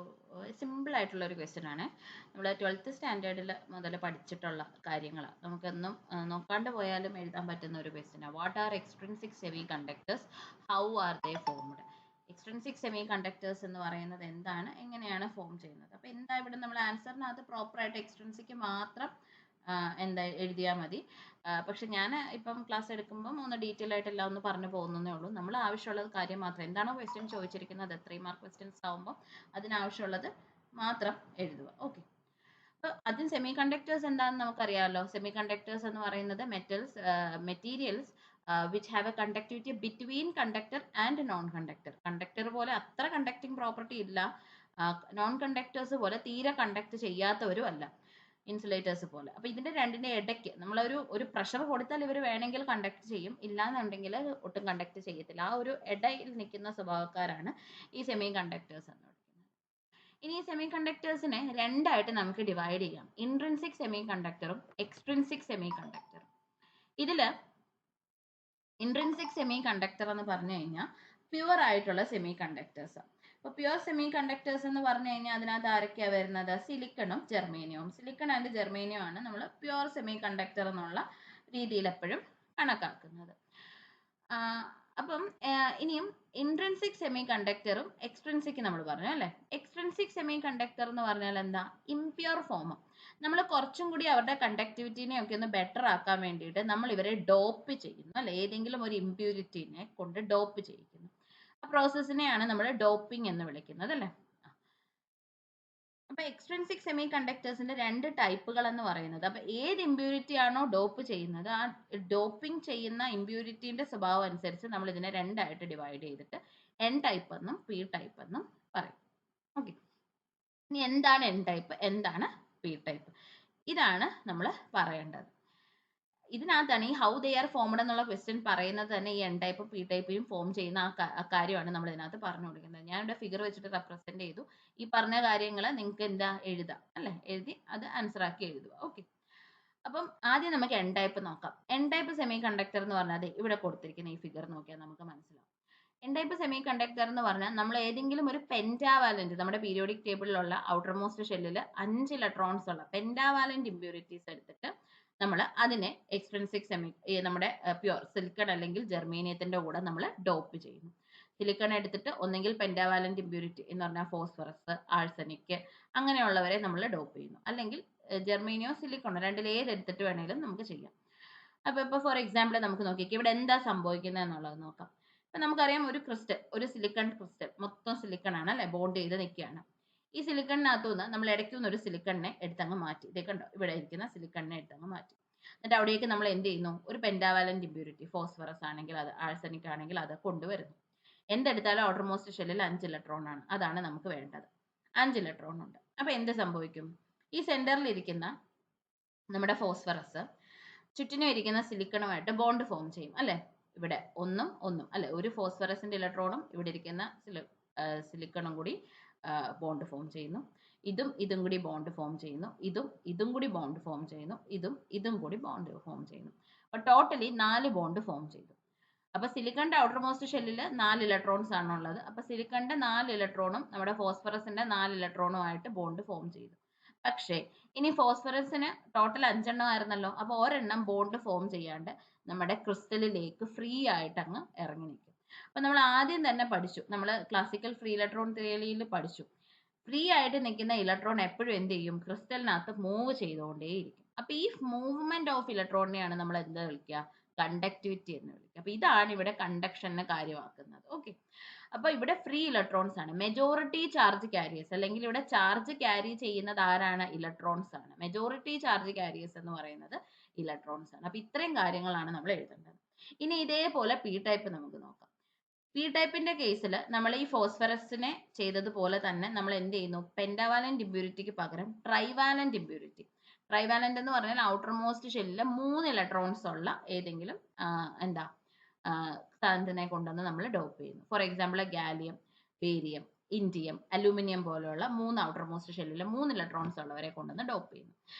സിമ്പിൾ ആയിട്ടുള്ള ഒരു ക്വസ്റ്റ്യൻ ആണ്. നമ്മൾ 12th സ്റ്റാൻഡേർഡിൽ മുതൽ പഠിച്ചിട്ടുള്ള കാര്യങ്ങളാണ്. നമുക്കൊന്നും നോക്കാണ്ട് പോയാലും എഴുതാൻ പറ്റുന്ന ഒരു ക്വസ്റ്റ്യൻ ആണ്. What are extrinsic semi conductors, how are they formed? Extrinsic semi conductors എന്ന് പറയുന്നത് എന്താണ്, എങ്ങനെയാണ് ഫോം ചെയ്യുന്നത്? അപ്പോൾ എന്താ ഇവിടെ നമ്മൾ ആൻസറിനകത്ത് പ്രോപ്പറായിട്ട് എക്സ്ട്രിൻസിക് മാത്രം എന്താ എഴുതിയാൽ മതി. പക്ഷെ ഞാൻ ഇപ്പം ക്ലാസ് എടുക്കുമ്പോൾ ഒന്ന് ഡീറ്റെയിൽ ആയിട്ട് എല്ലാം ഒന്ന് പറഞ്ഞു പോകുന്നതേ ഉള്ളൂ. നമ്മൾ ആവശ്യമുള്ളത് കാര്യം മാത്രം, എന്താണോ ക്വസ്റ്റ്യൻ ചോദിച്ചിരിക്കുന്നത് 3 മാർക്ക് ക്വസ്റ്റ്യൻസ് ആകുമ്പോൾ അതിനാവശ്യമുള്ളത് മാത്രം എഴുതുക. ഓക്കെ, അപ്പോൾ ആദ്യം സെമി കണ്ടക്ടേഴ്സ് എന്താണെന്ന് നമുക്കറിയാമല്ലോ. സെമി കണ്ടക്ടേഴ്സ് എന്ന് പറയുന്നത് materials which have a conductivity between conductor and non-conductor. Conductor പോലെ അത്ര കണ്ടക്ടിങ് പ്രോപ്പർട്ടി ഇല്ല, നോൺ കണ്ടക്ടേഴ്സ് പോലെ തീരെ കണ്ടക്ട് ചെയ്യാത്തവരും അല്ല, ഇൻസുലേറ്റേഴ്സ് പോലെ. അപ്പോൾ ഇതിന്റെ രണ്ടിന്റെ ഇടയ്ക്ക് നമ്മളൊരു പ്രഷർ കൊടുത്താൽ ഇവർ വേണമെങ്കിൽ കണ്ടക്ട് ചെയ്യും, ഇല്ലാന്നുണ്ടെങ്കിൽ ഒട്ടും കണ്ടക്ട് ചെയ്യത്തില്ല. ആ ഒരു ഇടയിൽ നിൽക്കുന്ന സ്വഭാവക്കാരാണ് ഈ സെമി കണ്ടക്ടേഴ്സ് എന്ന് പറയുന്നത്. ഇനി ഈ സെമി കണ്ടക്ടേഴ്സിനെ രണ്ടായിട്ട് നമുക്ക് ഡിവൈഡ് ചെയ്യാം, ഇൻട്രിൻസിക് സെമി കണ്ടക്ടറും എക്സ്ട്രിൻസിക് സെമി കണ്ടക്ടറും. ഇതില് ഇൻട്രിൻസിക് സെമി കണ്ടക്ടർ എന്ന് പറഞ്ഞു കഴിഞ്ഞാൽ പ്യുവർ ആയിട്ടുള്ള സെമി കണ്ടക്ടേഴ്സ്. അപ്പോൾ പ്യുവർ സെമി കണ്ടക്ടേഴ്സ് എന്ന് പറഞ്ഞു കഴിഞ്ഞാൽ അതിനകത്ത് ആരൊക്കെയാണ് വരുന്നത്? സിലിക്കണും ജെർമേനിയവും. സിലിക്കൺ ആൻഡ് ജെർമേനിയം ആണ് നമ്മൾ പ്യുവർ സെമി കണ്ടക്ടർ എന്നുള്ള രീതിയിൽ എപ്പോഴും കണക്കാക്കുന്നത്. അപ്പം ഇനിയും ഇൻട്രിൻസിക് സെമി കണ്ടക്ടറും എക്സ്ട്രിൻസിക് നമ്മൾ പറഞ്ഞു അല്ലേ. എക്സ്ട്രിൻസിക് സെമി കണ്ടക്ടർ എന്ന് പറഞ്ഞാൽ എന്താ? Impure form. നമ്മൾ കുറച്ചും കൂടി അവരുടെ കണ്ടക്ടിവിറ്റിനെ ഒക്കെ ഒന്ന് ബെറ്റർ ആക്കാൻ വേണ്ടിയിട്ട് നമ്മൾ ഇവരെ ഡോപ്പ് ചെയ്യുന്നു അല്ലെ, ഏതെങ്കിലും ഒരു ഇംപ്യൂരിറ്റിനെ കൊണ്ട് ഡോപ്പ് ചെയ്യിക്കുന്നു. ആ പ്രോസസ്സിനെയാണ് നമ്മൾ ഡോപ്പിംഗ് എന്ന് വിളിക്കുന്നത് അല്ലേ. അപ്പൊ എക്സ്ട്രിൻസിക് സെമി കണ്ടക്ടേഴ്സിന്റെ 2 ടൈപ്പുകൾ എന്ന് പറയുന്നത്, അപ്പൊ ഏത് ഇമ്പ്യൂരിറ്റി ആണോ ഡോപ്പ് ചെയ്യുന്നത് ആ ഡോപ്പിംഗ് ചെയ്യുന്ന ഇമ്പ്യൂരിറ്റിന്റെ സ്വഭാവം അനുസരിച്ച് നമ്മൾ ഇതിനെ രണ്ടായിട്ട് ഡിവൈഡ് ചെയ്തിട്ട് എൻ ടൈപ്പ് എന്നും പി ടൈപ്പ് എന്നും പറയും. ഓക്കെ, ഇനി എന്താണ് എൻ ടൈപ്പ്, എന്താണ് പി ടൈപ്പ്, ഇതാണ് നമ്മൾ പറയേണ്ടത്. ഇതിനകത്താണ് ഈ ഹൗ ദേ ആർ ഫോംഡ് എന്നുള്ള ക്വസ്റ്റ്യൻ പറയുന്നത് തന്നെ ഈ എൻ ടൈപ്പും പി ടൈപ്പും ഫോം ചെയ്യുന്ന ആ കാര്യമാണ് നമ്മൾ ഇതിനകത്ത് പറഞ്ഞു കൊടുക്കുന്നത്. ഞാനിവിടെ ഫിഗർ വെച്ചിട്ട് റെപ്രസെന്റ് ചെയ്തു. ഈ പറഞ്ഞ കാര്യങ്ങൾ നിങ്ങൾക്ക് എന്താ എഴുതാം അല്ലെ, എഴുതി അത് ആൻസർ ആക്കി എഴുതുക. ഓക്കെ, അപ്പം ആദ്യം നമുക്ക് എൻ ടൈപ്പ് നോക്കാം. എൻ ടൈപ്പ് സെമി കണ്ടക്ടർ എന്ന് പറഞ്ഞാൽ ഇവിടെ കൊടുത്തിരിക്കുന്ന ഈ ഫിഗർ നോക്കിയാൽ നമുക്ക് മനസ്സിലാവും. എൻ ടൈപ്പ് സെമി കണ്ടക്ടർ എന്ന് പറഞ്ഞാൽ നമ്മൾ ഏതെങ്കിലും ഒരു പെന്റാവാലന്റ്, നമ്മുടെ പീരിയോഡിക് ടേബിളിലുള്ള ഔട്ടർ മോസ്റ്റ് ഷെല്ലിൽ 5 ഇലക്ട്രോൺസ് ഉള്ള പെന്റാവാലന്റ് ഇമ്പ്യൂരിറ്റീസ് എടുത്തിട്ട് നമ്മൾ അതിനെ എക്സ്ട്രിൻസിക് സെമി, നമ്മുടെ പ്യുവർ സിലിക്കൺ അല്ലെങ്കിൽ ജെർമേനിയത്തിന്റെ കൂടെ നമ്മൾ ഡോപ്പ് ചെയ്യുന്നു. സിലിക്കൺ എടുത്തിട്ട് ഒന്നെങ്കിൽ പെന്റാവാലന്റ് ഇമ്പ്യൂരിറ്റി എന്ന് പറഞ്ഞാൽ ഫോസ്ഫറസ്, ആഴ്സനിക് അങ്ങനെയുള്ളവരെ നമ്മൾ ഡോപ്പ് ചെയ്യുന്നു, അല്ലെങ്കിൽ ജെർമേനിയോ സിലിക്കണോ രണ്ടിൽ ഏതെടുത്തിട്ട് വേണമെങ്കിലും നമുക്ക് ചെയ്യാം. അപ്പോൾ ഇപ്പോൾ ഫോർ എക്സാമ്പിൾ നമുക്ക് നോക്കിക്കാം ഇവിടെ എന്താ സംഭവിക്കുന്നത് എന്നുള്ളത് നോക്കാം. ഇപ്പം നമുക്കറിയാം ഒരു ക്രിസ്റ്റൽ, ഒരു സിലിക്കൺ ക്രിസ്റ്റൽ മൊത്തം സിലിക്കൺ ആണ് അല്ലെ, ബോണ്ട് ചെയ്ത് നിൽക്കുകയാണ്. ഈ സിലിക്കണിനകത്തുനിന്ന് നമ്മൾ ഇടയ്ക്കുനിന്ന് ഒരു സിലിക്കണിനെ എടുത്തങ്ങ് മാറ്റി, ഇതേ കണ്ടോ ഇവിടെ ഇരിക്കുന്ന സിലിക്കണിനെ എടുത്തങ്ങ് മാറ്റി. എന്നിട്ട് അവിടേക്ക് നമ്മൾ എന്ത് ചെയ്യുന്നു, ഒരു പെൻഡാവാലന്റ് ഇമ്പ്യൂരിറ്റി, ഫോസ്ഫറസ് ആണെങ്കിൽ അത്, ആഴ്സനിക് ആണെങ്കിൽ അത് കൊണ്ടുവരുന്നു. എന്തെടുത്താലും ഔട്ടർമോസ്റ്റ് ഷെല്ലിൽ 5 ഇലക്ട്രോൺ ആണ്, അതാണ് നമുക്ക് വേണ്ടത്. 5 ഇലക്ട്രോൺ ഉണ്ട്. അപ്പൊ എന്ത് സംഭവിക്കും, ഈ സെന്ററിൽ ഇരിക്കുന്ന നമ്മുടെ ഫോസ്ഫറസ് ചുറ്റിനും ഇരിക്കുന്ന സിലിക്കണുമായിട്ട് ബോണ്ട് ഫോം ചെയ്യും അല്ലെ. ഇവിടെ ഒന്നും ഒന്നും അല്ലെ, ഒരു ഫോസ്ഫറസിന്റെ ഇലക്ട്രോണും ഇവിടെ ഇരിക്കുന്ന സിലിക്കണും കൂടി ബോണ്ട് ഫോം ചെയ്യുന്നു. ഇതും കൂടി ബോണ്ട് ഫോം ചെയ്യുന്നു. ഇതും കൂടി ബോണ്ട് ഫോം ചെയ്യുന്നു. ഇതും കൂടി ബോണ്ട് ഫോം ചെയ്യുന്നു. അപ്പൊ ടോട്ടലി 4 ബോണ്ട് ഫോം ചെയ്തു. അപ്പൊ സിലിക്കണിന്റെ ഔട്ടർമോസ്റ്റ് ഷെല്ലിൽ 4 ഇലക്ട്രോൺസ് ആണ് ഉള്ളത്. അപ്പൊ സിലിക്കണിന്റെ 4 ഇലക്ട്രോണും നമ്മുടെ ഫോസ്ഫറസിന്റെ 4 ഇലക്ട്രോണും ആയിട്ട് ബോണ്ട് ഫോം ചെയ്തു. പക്ഷേ ഇനി ഫോസ്ഫറസിന് ടോട്ടൽ 5 എണ്ണം ആയിരുന്നല്ലോ. അപ്പൊ ഒരെണ്ണം ബോണ്ട് ഫോം ചെയ്യാണ്ട് നമ്മുടെ ക്രിസ്റ്റലിലേക്ക് ഫ്രീ ആയിട്ട് അങ്ങ് ഇറങ്ങി നിൽക്കും. അപ്പൊ നമ്മൾ ആദ്യം തന്നെ പഠിച്ചു, നമ്മൾ ക്ലാസിക്കൽ ഫ്രീ ഇലക്ട്രോൺ തിയറിയിൽ പഠിച്ചു, ഫ്രീ ആയിട്ട് നിൽക്കുന്ന ഇലക്ട്രോൺ എപ്പോഴും എന്ത് ചെയ്യും, ക്രിസ്റ്റലിനകത്ത് മൂവ് ചെയ്തുകൊണ്ടേയിരിക്കും. അപ്പൊ ഈ മൂവ്മെന്റ് ഓഫ് ഇലക്ട്രോണിനെയാണ് നമ്മൾ എന്താ വിളിക്കുക, കണ്ടക്ടിവിറ്റി എന്ന് വിളിക്കുക. അപ്പൊ ഇതാണ് ഇവിടെ കണ്ടക്ഷനെ കാര്യമാക്കുന്നത്. ഓക്കെ, അപ്പൊ ഇവിടെ ഫ്രീ ഇലക്ട്രോൺസ് ആണ്, മെജോറിറ്റി ചാർജ് കാരിയേഴ്സ്, അല്ലെങ്കിൽ ഇവിടെ ചാർജ് ക്യാരി ചെയ്യുന്നത് ആരാണ്, ഇലക്ട്രോൺസ് ആണ്. മെജോറിറ്റി ചാർജ് കാരിയേഴ്സ് എന്ന് പറയുന്നത് ഇലക്ട്രോൺസ് ആണ്. അപ്പൊ ഇത്രയും കാര്യങ്ങളാണ് നമ്മൾ എഴുതേണ്ടത്. ഇനി ഇതേപോലെ പി ടൈപ്പ് നമുക്ക് നോക്കാം. പി ടൈപ്പിന്റെ കേസിൽ നമ്മൾ ഈ ഫോസ്ഫറസിനെ ചെയ്തതുപോലെ തന്നെ നമ്മൾ എന്ത് ചെയ്യുന്നു, പെൻഡാവാലന്റ് ഇമ്പ്യൂരിറ്റിക്ക് പകരം ട്രൈവാലന്റ് ഇമ്പ്യൂരിറ്റി. ട്രൈവാലന്റ് എന്ന് പറഞ്ഞാൽ ഔട്ടർ മോസ്റ്റ് ഷെല്ലിൽ 3 ഇലക്ട്രോൺസ് ഉള്ള ഏതെങ്കിലും എന്താ സാധനത്തിനെ കൊണ്ടുവന്ന് നമ്മൾ ഡോപ്പ് ചെയ്യുന്നു. For example gallium, barium, indium, aluminium പോലെയുള്ള 3 ഔട്ടർ മോസ്റ്റ് ഷെല്ലിൽ 3 ഇലക്ട്രോൺസ് ഉള്ളവരെ കൊണ്ടുവന്ന് ഡോപ്പ് ചെയ്യുന്നു.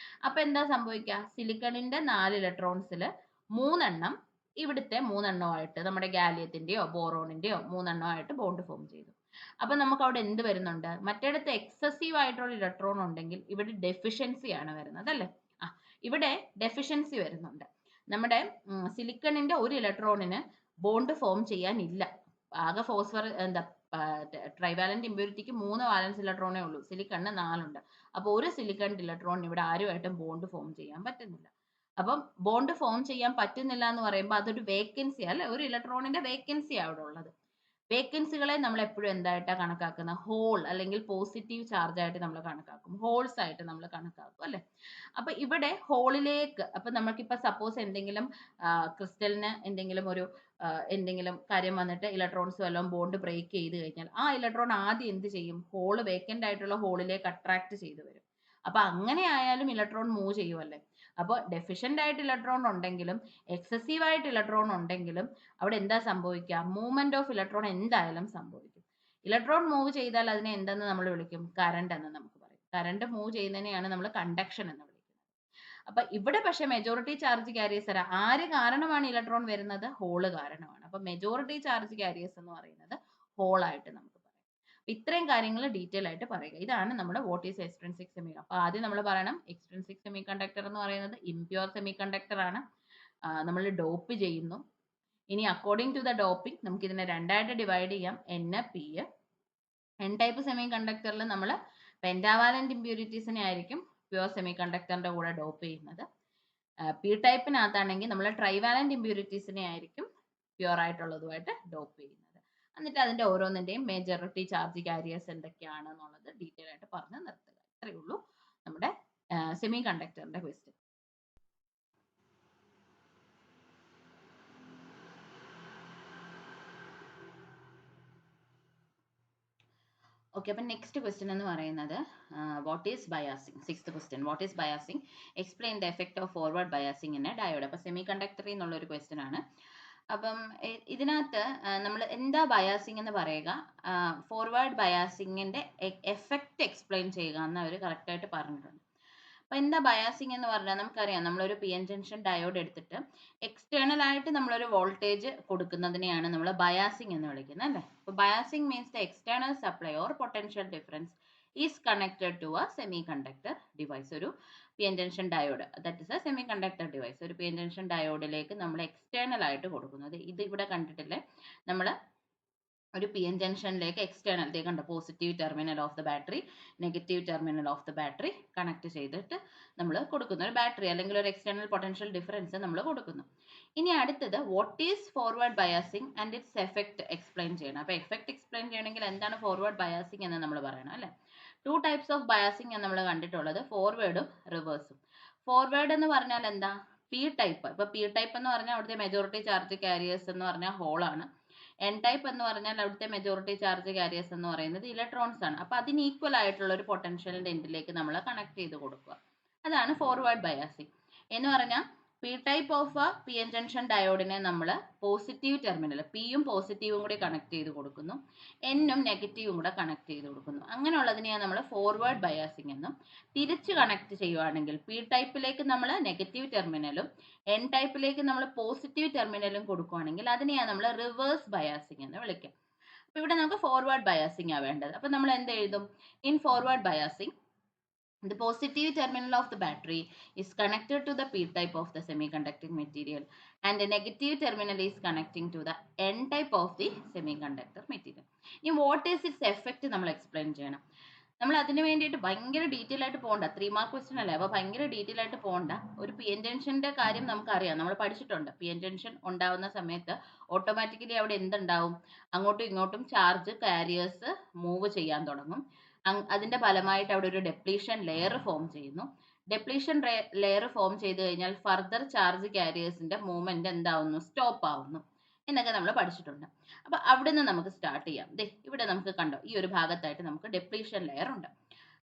അപ്പൊ എന്താ സംഭവിക്കുക, സിലിക്കണിന്റെ 4 ഇലക്ട്രോൺസിൽ 3 എണ്ണം ഇവിടുത്തെ 3 എണ്ണമായിട്ട്, നമ്മുടെ ഗാലിയത്തിന്റെയോ ബോറോണിന്റെയോ 3 എണ്ണമായിട്ട് ബോണ്ട് ഫോം ചെയ്തു. അപ്പൊ നമുക്ക് അവിടെ എന്ത് വരുന്നുണ്ട്, മറ്റേടത്ത് എക്സസീവ് ആയിട്ടുള്ള ഇലക്ട്രോൺ ഉണ്ടെങ്കിൽ ഇവിടെ ഡെഫിഷ്യൻസി ആണ് വരുന്നത് അല്ലേ. ഇവിടെ ഡെഫിഷ്യൻസി വരുന്നുണ്ട്. നമ്മുടെ സിലിക്കണിന്റെ ഒരു ഇലക്ട്രോണിന് ബോണ്ട് ഫോം ചെയ്യാനില്ല. ആകെ ഫോസ്ഫർ എന്താ ട്രൈവാലന്റ് ഇമ്പ്യൂരിറ്റിക്ക് 3 വാലൻസ് ഇലക്ട്രോണേ ഉള്ളൂ, സിലിക്കണിന് 4 ഉണ്ട്. അപ്പൊ ഒരു സിലിക്കൺ ഇലക്ട്രോൺ ഇവിടെ ആരുമായിട്ടും ബോണ്ട് ഫോം ചെയ്യാൻ പറ്റുന്നില്ല. അപ്പം ബോണ്ട് ഫോം ചെയ്യാൻ പറ്റുന്നില്ല എന്ന് പറയുമ്പോൾ അതൊരു വേക്കൻസി അല്ലെ, ഒരു ഇലക്ട്രോണിന്റെ വേക്കൻസി അവിടെ ഉള്ളത്. വേക്കൻസികളെ നമ്മൾ എപ്പോഴും എന്തായിട്ടാണ് കണക്കാക്കുന്നത്, ഹോൾ അല്ലെങ്കിൽ പോസിറ്റീവ് ചാർജ് ആയിട്ട് നമ്മൾ കണക്കാക്കും, ഹോൾസ് ആയിട്ട് നമ്മൾ കണക്കാക്കും അല്ലെ. അപ്പൊ ഇവിടെ ഹോളിലേക്ക്, അപ്പൊ നമുക്കിപ്പോ സപ്പോസ് എന്തെങ്കിലും ക്രിസ്റ്റലിന് എന്തെങ്കിലും കാര്യം വന്നിട്ട് ഇലക്ട്രോൺസ് വല്ലതും ബോണ്ട് ബ്രേക്ക് ചെയ്ത് കഴിഞ്ഞാൽ ആ ഇലക്ട്രോൺ ആദ്യം എന്ത് ചെയ്യും, ഹോള് വേക്കന്റ് ആയിട്ടുള്ള ഹോളിലേക്ക് അട്രാക്ട് ചെയ്ത് വരും. അപ്പൊ അങ്ങനെ ആയാലും ഇലക്ട്രോൺ മൂവ് ചെയ്യുമല്ലേ. അപ്പോൾ ഡെഫിഷ്യന്റ് ആയിട്ട് ഇലക്ട്രോൺ ഉണ്ടെങ്കിലും എക്സസീവ് ആയിട്ട് ഇലക്ട്രോൺ ഉണ്ടെങ്കിലും അവിടെ എന്താ സംഭവിക്കുക, മൂവ്മെന്റ് ഓഫ് ഇലക്ട്രോൺ എന്തായാലും സംഭവിക്കും. ഇലക്ട്രോൺ മൂവ് ചെയ്താൽ അതിനെ എന്തെന്ന് നമ്മൾ വിളിക്കും, കറണ്ട് എന്ന് നമുക്ക് പറയും. കറണ്ട് മൂവ് ചെയ്യുന്നതിനെയാണ് നമ്മൾ കണ്ടക്ഷൻ എന്ന് വിളിക്കുന്നത്. അപ്പൊ ഇവിടെ പക്ഷെ മെജോറിറ്റി ചാർജ് കാരിയേഴ്സ് ആര് കാരണമാണ് ഇലക്ട്രോൺ വരുന്നത്, ഹോള് കാരണമാണ്. അപ്പൊ മെജോറിറ്റി ചാർജ് കാരിയേഴ്സ് എന്ന് പറയുന്നത് ഹോൾ ആയിട്ട് നമുക്ക് പറയാം. ഇത്രയും കാര്യങ്ങൾ ഡീറ്റെയിൽ ആയിട്ട് പറയുക. ഇതാണ് നമ്മുടെ വാട്ട് ഈസ് എക്സ്ട്രിൻസിക് സെമി. അപ്പൊ ആദ്യം നമ്മൾ പറയണം, എക്സ്ട്രിൻസിക് സെമി കണ്ടക്ടർ എന്ന് പറയുന്നത് ഇംപ്യൂർ സെമി കണ്ടക്ടർ ആണ്, നമ്മൾ ഡോപ്പ് ചെയ്യുന്നു. ഇനി അക്കോർഡിംഗ് ടു ദ ഡോപ്പിംഗ് നമുക്ക് ഇതിനെ രണ്ടായിട്ട് ഡിവൈഡ് ചെയ്യാം, N, P. N type semi കണ്ടക്ടറിൽ നമ്മൾ പെൻഡാവാലന്റ് ഇമ്പ്യൂരിറ്റീസിനെ ആയിരിക്കും പ്യുവർ സെമി കണ്ടക്ടറിന്റെ കൂടെ ഡോപ്പ് ചെയ്യുന്നത്. പി ടൈപ്പിനകത്താണെങ്കിൽ നമ്മൾ ട്രൈവാലന്റ് ഇമ്പ്യൂരിറ്റീസിനെ ആയിരിക്കും പ്യുവർ ആയിട്ടുള്ളതുമായിട്ട് ഡോപ്പ് ചെയ്യുന്നത്. എന്നിട്ട് അതിന്റെ ഓരോന്നിന്റെയും മേജോറിറ്റി ചാർജ് കാരിയേഴ്സ് എന്തൊക്കെയാണ് എന്നുള്ളത് ഡീറ്റെയിൽ ആയിട്ട് പറഞ്ഞു നിർത്തുക. ഇത്രയേ ഉള്ളൂ നമ്മുടെ സെമി കണ്ടക്ടറിന്റെ ക്വസ്റ്റ്യൻ. ഓക്കെ, അപ്പം നെക്സ്റ്റ് ക്വസ്റ്റ്യൻ എന്ന് പറയുന്നത് what is biasing. 6th question, what is biasing, explain the effect of forward biasing in A diode. അപ്പം സെമി കണ്ടക്ടറിൽ നിന്നുള്ള ഒരു ക്വസ്റ്റ്യൻ ആണ്. അപ്പം ഇതിനകത്ത് നമ്മൾ എന്താ ബയാസിങ് എന്ന് പറയുക, ഫോർവേഡ് ബയാസിങ്ങിന്റെ എഫക്റ്റ് എക്സ്പ്ലെയിൻ ചെയ്യുക എന്ന് അവർ കറക്റ്റായിട്ട് പറഞ്ഞിട്ടുണ്ട്. അപ്പൊ എന്താ ബയാസിങ് എന്ന് പറഞ്ഞാൽ നമുക്കറിയാം, നമ്മളൊരു പി എൻ ജംഗ്ഷൻ ഡയോഡ് എടുത്തിട്ട് എക്സ്റ്റേണൽ ആയിട്ട് നമ്മളൊരു വോൾട്ടേജ് കൊടുക്കുന്നതിനെയാണ് നമ്മൾ ബയാസിങ് എന്ന് വിളിക്കുന്നത് അല്ലേ. അപ്പൊ biasing means the external supply or potential difference is connected to a semi conductor device. ഒരു P N junction diode, that is a semi conductor device. ഒരു പി എൻ ജംഗ്ഷൻ ഡയോഡിലേക്ക് നമ്മൾ എക്സ്റ്റേണൽ ആയിട്ട് കൊടുക്കുന്നത്, ഇത് ഇവിടെ കണ്ടിട്ടില്ലേ, നമ്മൾ ഒരു പി എൻ ജംഗ്ഷനിലേക്ക് എക്സ്റ്റേണൽ കണ്ട positive terminal of the battery, negative terminal of the battery connect ചെയ്തിട്ട് നമ്മൾ കൊടുക്കുന്ന ഒരു ബാറ്ററി അല്ലെങ്കിൽ ഒരു എക്സ്റ്റേണൽ പൊട്ടൻഷ്യൽ ഡിഫറൻസ് നമ്മൾ കൊടുക്കുന്നു. ഇനി അടുത്തത് what is forward biasing and it's effect explain ചെയ്യണം. അപ്പോൾ എഫക്ട് എക്സ്പ്ലെയിൻ ചെയ്യണമെങ്കിൽ എന്താണ് ഫോർവേഡ് ബയാസിങ് എന്ന് നമ്മൾ പറയണം അല്ലേ. 2 ടൈപ്സ് ഓഫ് ബയാസിങ് നമ്മൾ കണ്ടിട്ടുള്ളത്, ഫോർവേഡും റിവേഴ്സും. ഫോർവേഡ് എന്ന് പറഞ്ഞാൽ എന്താ, പി ടൈപ്പ്, ഇപ്പൊ പി ടൈപ്പ് എന്ന് പറഞ്ഞാൽ അവിടുത്തെ മെജോറിറ്റി ചാർജ് കാരിയേഴ്സ് എന്ന് പറഞ്ഞാൽ ഹോളാണ്. എൻ ടൈപ്പ് എന്ന് പറഞ്ഞാൽ അവിടുത്തെ മെജോറിറ്റി ചാർജ് കാരിയേഴ്സ് എന്ന് പറയുന്നത് ഇലക്ട്രോൺസ് ആണ്. അപ്പൊ അതിന് ഈക്വൽ ആയിട്ടുള്ള ഒരു പൊട്ടൻഷ്യലിന്റെ എൻഡിലേക്ക് നമ്മൾ കണക്ട് ചെയ്ത് കൊടുക്കുക. അതാണ് ഫോർവേഡ് ബയാസിങ് എന്ന് പറഞ്ഞാൽ. P type of P N junction ഡയോഡിനെ നമ്മൾ പോസിറ്റീവ് ടെർമിനൽ, പിയും പോസിറ്റീവും കൂടി കണക്ട് ചെയ്ത് കൊടുക്കുന്നു, എന്നും നെഗറ്റീവും കൂടെ കണക്ട് ചെയ്ത് കൊടുക്കുന്നു. അങ്ങനെയുള്ളതിനെയാണ് നമ്മൾ ഫോർവേഡ് ബയാസിങ് എന്നും. തിരിച്ച് കണക്ട് ചെയ്യുവാണെങ്കിൽ പി ടൈപ്പിലേക്ക് നമ്മൾ നെഗറ്റീവ് ടെർമിനലും എൻ ടൈപ്പിലേക്ക് നമ്മൾ പോസിറ്റീവ് ടെർമിനലും കൊടുക്കുകയാണെങ്കിൽ അതിനെയാണ് നമ്മൾ റിവേഴ്സ് ബയാസിങ് എന്ന് വിളിക്കുക. അപ്പൊ ഇവിടെ നമുക്ക് ഫോർവേഡ് ബയാസിങ് ആണ് വേണ്ടത്. അപ്പൊ നമ്മൾ എന്ത് എഴുതും? In forward biasing the positive terminal of the battery is connected to the p-type of the semiconducting material and the negative terminal is connecting to the n-type of the semiconductor material. Now what is its effect നമ്മൾ explain ചെയ്യണം. നമ്മൾ അതിന് വേണ്ടിയിട്ട് ഭയങ്കര detail ആയിട്ട് പോകണ്ട, 3 mark question അല്ലേ, അപ്പോൾ ഭയങ്കര ഡീറ്റെയിൽ ആയിട്ട് പോകണ്ട. ഒരു പി എൻ ജംഗ്ഷന്റെ കാര്യം നമുക്കറിയാം, നമ്മൾ പഠിച്ചിട്ടുണ്ട്. പി എൻ ജംഗ്ഷൻ ഉണ്ടാവുന്ന സമയത്ത് ഓട്ടോമാറ്റിക്കലി അവിടെ എന്തുണ്ടാവും? അങ്ങോട്ടും ഇങ്ങോട്ടും ചാർജ് കാരിയേഴ്സ് മൂവ് ചെയ്യാൻ തുടങ്ങും. അതിന്റെ ഫലമായിട്ട് അവിടെ ഒരു ഡെപ്ലീഷൻ ലെയർ ഫോം ചെയ്യുന്നു. ഡെപ്ലീഷൻ ലെയർ ഫോം ചെയ്ത് കഴിഞ്ഞാൽ ഫർദർ ചാർജ് കാരിയേഴ്സിന്റെ മൂവ്മെന്റ് എന്താവുന്നു? സ്റ്റോപ്പ് ആവുന്നു എന്നൊക്കെ നമ്മൾ പഠിച്ചിട്ടുണ്ട്. അപ്പൊ അവിടെ നിന്ന് നമുക്ക് സ്റ്റാർട്ട് ചെയ്യാം. ദേ ഇവിടെ നമുക്ക് കണ്ടോ, ഈ ഒരു ഭാഗത്തായിട്ട് നമുക്ക് ഡെപ്ലീഷൻ ലെയർ ഉണ്ട്.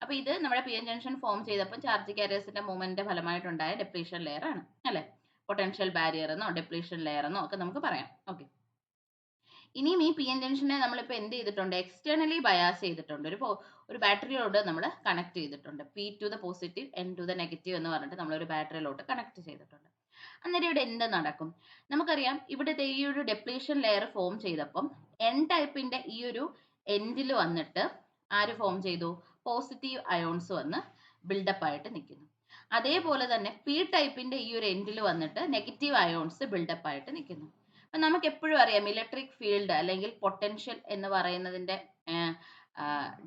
അപ്പൊ ഇത് നമ്മുടെ പി എൻ ജംഗ്ഷൻ ഫോം ചെയ്തപ്പോൾ ചാർജ് കാരിയേഴ്സിന്റെ മൂവ്മെന്റിന്റെ ഫലമായിട്ടുണ്ടായ ഡെപ്ലീഷൻ ലെയർ ആണ് അല്ലെ. പൊട്ടൻഷ്യൽ ബാരിയർ എന്നോ ഡെപ്ലീഷൻ ലെയർ എന്നോ ഒക്കെ നമുക്ക് പറയാം. ഓക്കെ, ഇനിയും ഈ പി എൻ ജംഗ്ഷനെ നമ്മളിപ്പോൾ എന്ത് ചെയ്തിട്ടുണ്ട്? എക്സ്റ്റേണലി ബയാസ് ചെയ്തിട്ടുണ്ട്. ഒരു ബാറ്ററിയിലോട്ട് നമ്മൾ കണക്ട് ചെയ്തിട്ടുണ്ട്. P to the positive N to the negative എന്ന് പറഞ്ഞിട്ട് നമ്മളൊരു ബാറ്ററിയിലോട്ട് കണക്ട് ചെയ്തിട്ടുണ്ട്. അന്നേരം ഇവിടെ എന്ത് നടക്കും? നമുക്കറിയാം, ഇവിടുത്തെ ഈ ഒരു ഡെപ്ലീഷൻ ലെയർ ഫോം ചെയ്തപ്പം എൻ ടൈപ്പിന്റെ ഈ ഒരു എൻഡിൽ വന്നിട്ട് ആര് ഫോം ചെയ്തു? പോസിറ്റീവ് അയോൺസ് വന്ന് ബിൽഡപ്പ് ആയിട്ട് നിൽക്കുന്നു. അതേപോലെ തന്നെ പി ടൈപ്പിന്റെ ഈ ഒരു എൻഡിൽ വന്നിട്ട് നെഗറ്റീവ് അയോൺസ് ബിൽഡപ്പ് ആയിട്ട് നിൽക്കുന്നു. അപ്പൊ നമുക്ക് എപ്പോഴും അറിയാം, ഇലക്ട്രിക് ഫീൽഡ് അല്ലെങ്കിൽ പൊട്ടൻഷ്യൽ എന്ന് പറയുന്നതിന്റെ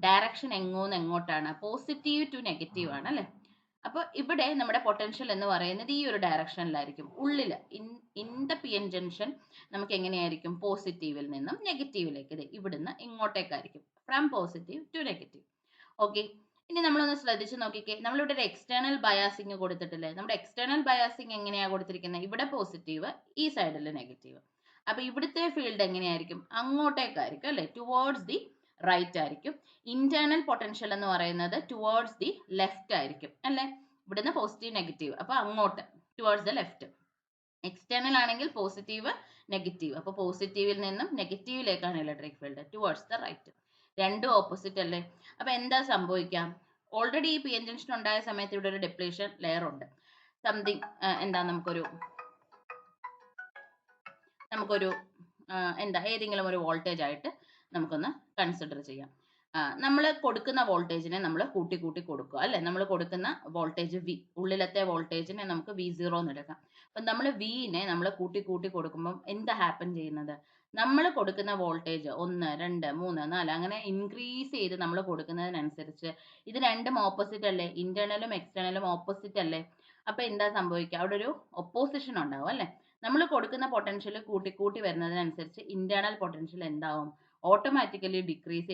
ഡയറക്ഷൻ എങ്ങോട്ടാണ്? പോസിറ്റീവ് ടു നെഗറ്റീവ് ആണ് അല്ലെ. അപ്പൊ ഇവിടെ നമ്മുടെ പൊട്ടൻഷ്യൽ എന്ന് പറയുന്നത് ഈ ഒരു ഡയറക്ഷനിലായിരിക്കും. ഉള്ളില് in the P N junction നമുക്ക് എങ്ങനെയായിരിക്കും? പോസിറ്റീവിൽ നിന്നും നെഗറ്റീവിലേക്ക്, ഇവിടുന്ന് ഇങ്ങോട്ടേക്കായിരിക്കും, from positive to negative. Okay, ഇനി നമ്മളൊന്ന് ശ്രദ്ധിച്ച് നോക്കിക്കേ. നമ്മളിവിടെ ഒരു എക്സ്റ്റേണൽ ബയാസിങ് കൊടുത്തിട്ടില്ലേ? നമ്മുടെ എക്സ്റ്റേണൽ ബയാസിങ് എങ്ങനെയാ കൊടുത്തിരിക്കുന്നത്? ഇവിടെ പോസിറ്റീവ്, ഈ സൈഡിൽ നെഗറ്റീവ്. അപ്പൊ ഇവിടുത്തെ ഫീൽഡ് എങ്ങനെയായിരിക്കും? അങ്ങോട്ടേക്കായിരിക്കും അല്ലെ, ടുവേർഡ്സ് ദി റൈറ്റ് ആയിരിക്കും. ഇന്റേണൽ പൊട്ടൻഷ്യൽ എന്ന് പറയുന്നത് ടുവേർഡ്സ് ദി ലെഫ്റ്റ് ആയിരിക്കും അല്ലെ. ഇവിടുന്ന് പോസിറ്റീവ് നെഗറ്റീവ്, അപ്പൊ അങ്ങോട്ട് ടുവേർഡ്സ് ദ ലെഫ്റ്റ്. എക്സ്റ്റേണൽ ആണെങ്കിൽ പോസിറ്റീവ് നെഗറ്റീവ്, അപ്പൊ പോസിറ്റീവിൽ നിന്നും നെഗറ്റീവിലേക്കാണ് electric field, towards the right. രണ്ടും ഓപ്പോസിറ്റ് അല്ലേ. അപ്പൊ എന്താ സംഭവിക്കാം? ഓൾറെഡി ഈ പി എൻ ജംഗ്ഷൻ ഉണ്ടായ സമയത്ത് ഇവിടെ ഒരു ഡെപ്ലീഷൻ ലെയർ ഉണ്ട്. സംതിങ് എന്താ, നമുക്കൊരു എന്താ ഏതെങ്കിലും ഒരു വോൾട്ടേജ് ആയിട്ട് നമുക്കൊന്ന് കൺസിഡർ ചെയ്യാം. നമ്മൾ കൊടുക്കുന്ന വോൾട്ടേജിനെ നമ്മൾ കൂട്ടി കൊടുക്കുക അല്ലെ. നമ്മൾ കൊടുക്കുന്ന വോൾട്ടേജ് വി, ഉള്ളിലത്തെ വോൾട്ടേജിനെ നമുക്ക് V0 എന്ന് എടുക്കാം. അപ്പൊ നമ്മൾ വിനെ നമ്മൾ കൂട്ടി കൊടുക്കുമ്പോൾ എന്താ ഹാപ്പൻ ചെയ്യുന്നത്? നമ്മൾ കൊടുക്കുന്ന വോൾട്ടേജ് 1, 2, 3, 4 അങ്ങനെ ഇൻക്രീസ് ചെയ്ത് നമ്മൾ കൊടുക്കുന്നതിനനുസരിച്ച് ഇത് രണ്ടും ഓപ്പോസിറ്റ് അല്ലേ, ഇന്റേണലും എക്സ്റ്റേണലും ഓപ്പോസിറ്റ് അല്ലേ. അപ്പൊ എന്താ സംഭവിക്കുക? അവിടെ ഒരു ഒപ്പോസിഷൻ ഉണ്ടാവും അല്ലെ. നമ്മൾ കൊടുക്കുന്ന പൊട്ടൻഷ്യൽ കൂട്ടി വരുന്നതിനനുസരിച്ച് ഇന്റേണൽ പൊട്ടൻഷ്യൽ എന്താവും? ഓട്ടോമാറ്റിക്കലി ഡിക്രീസ്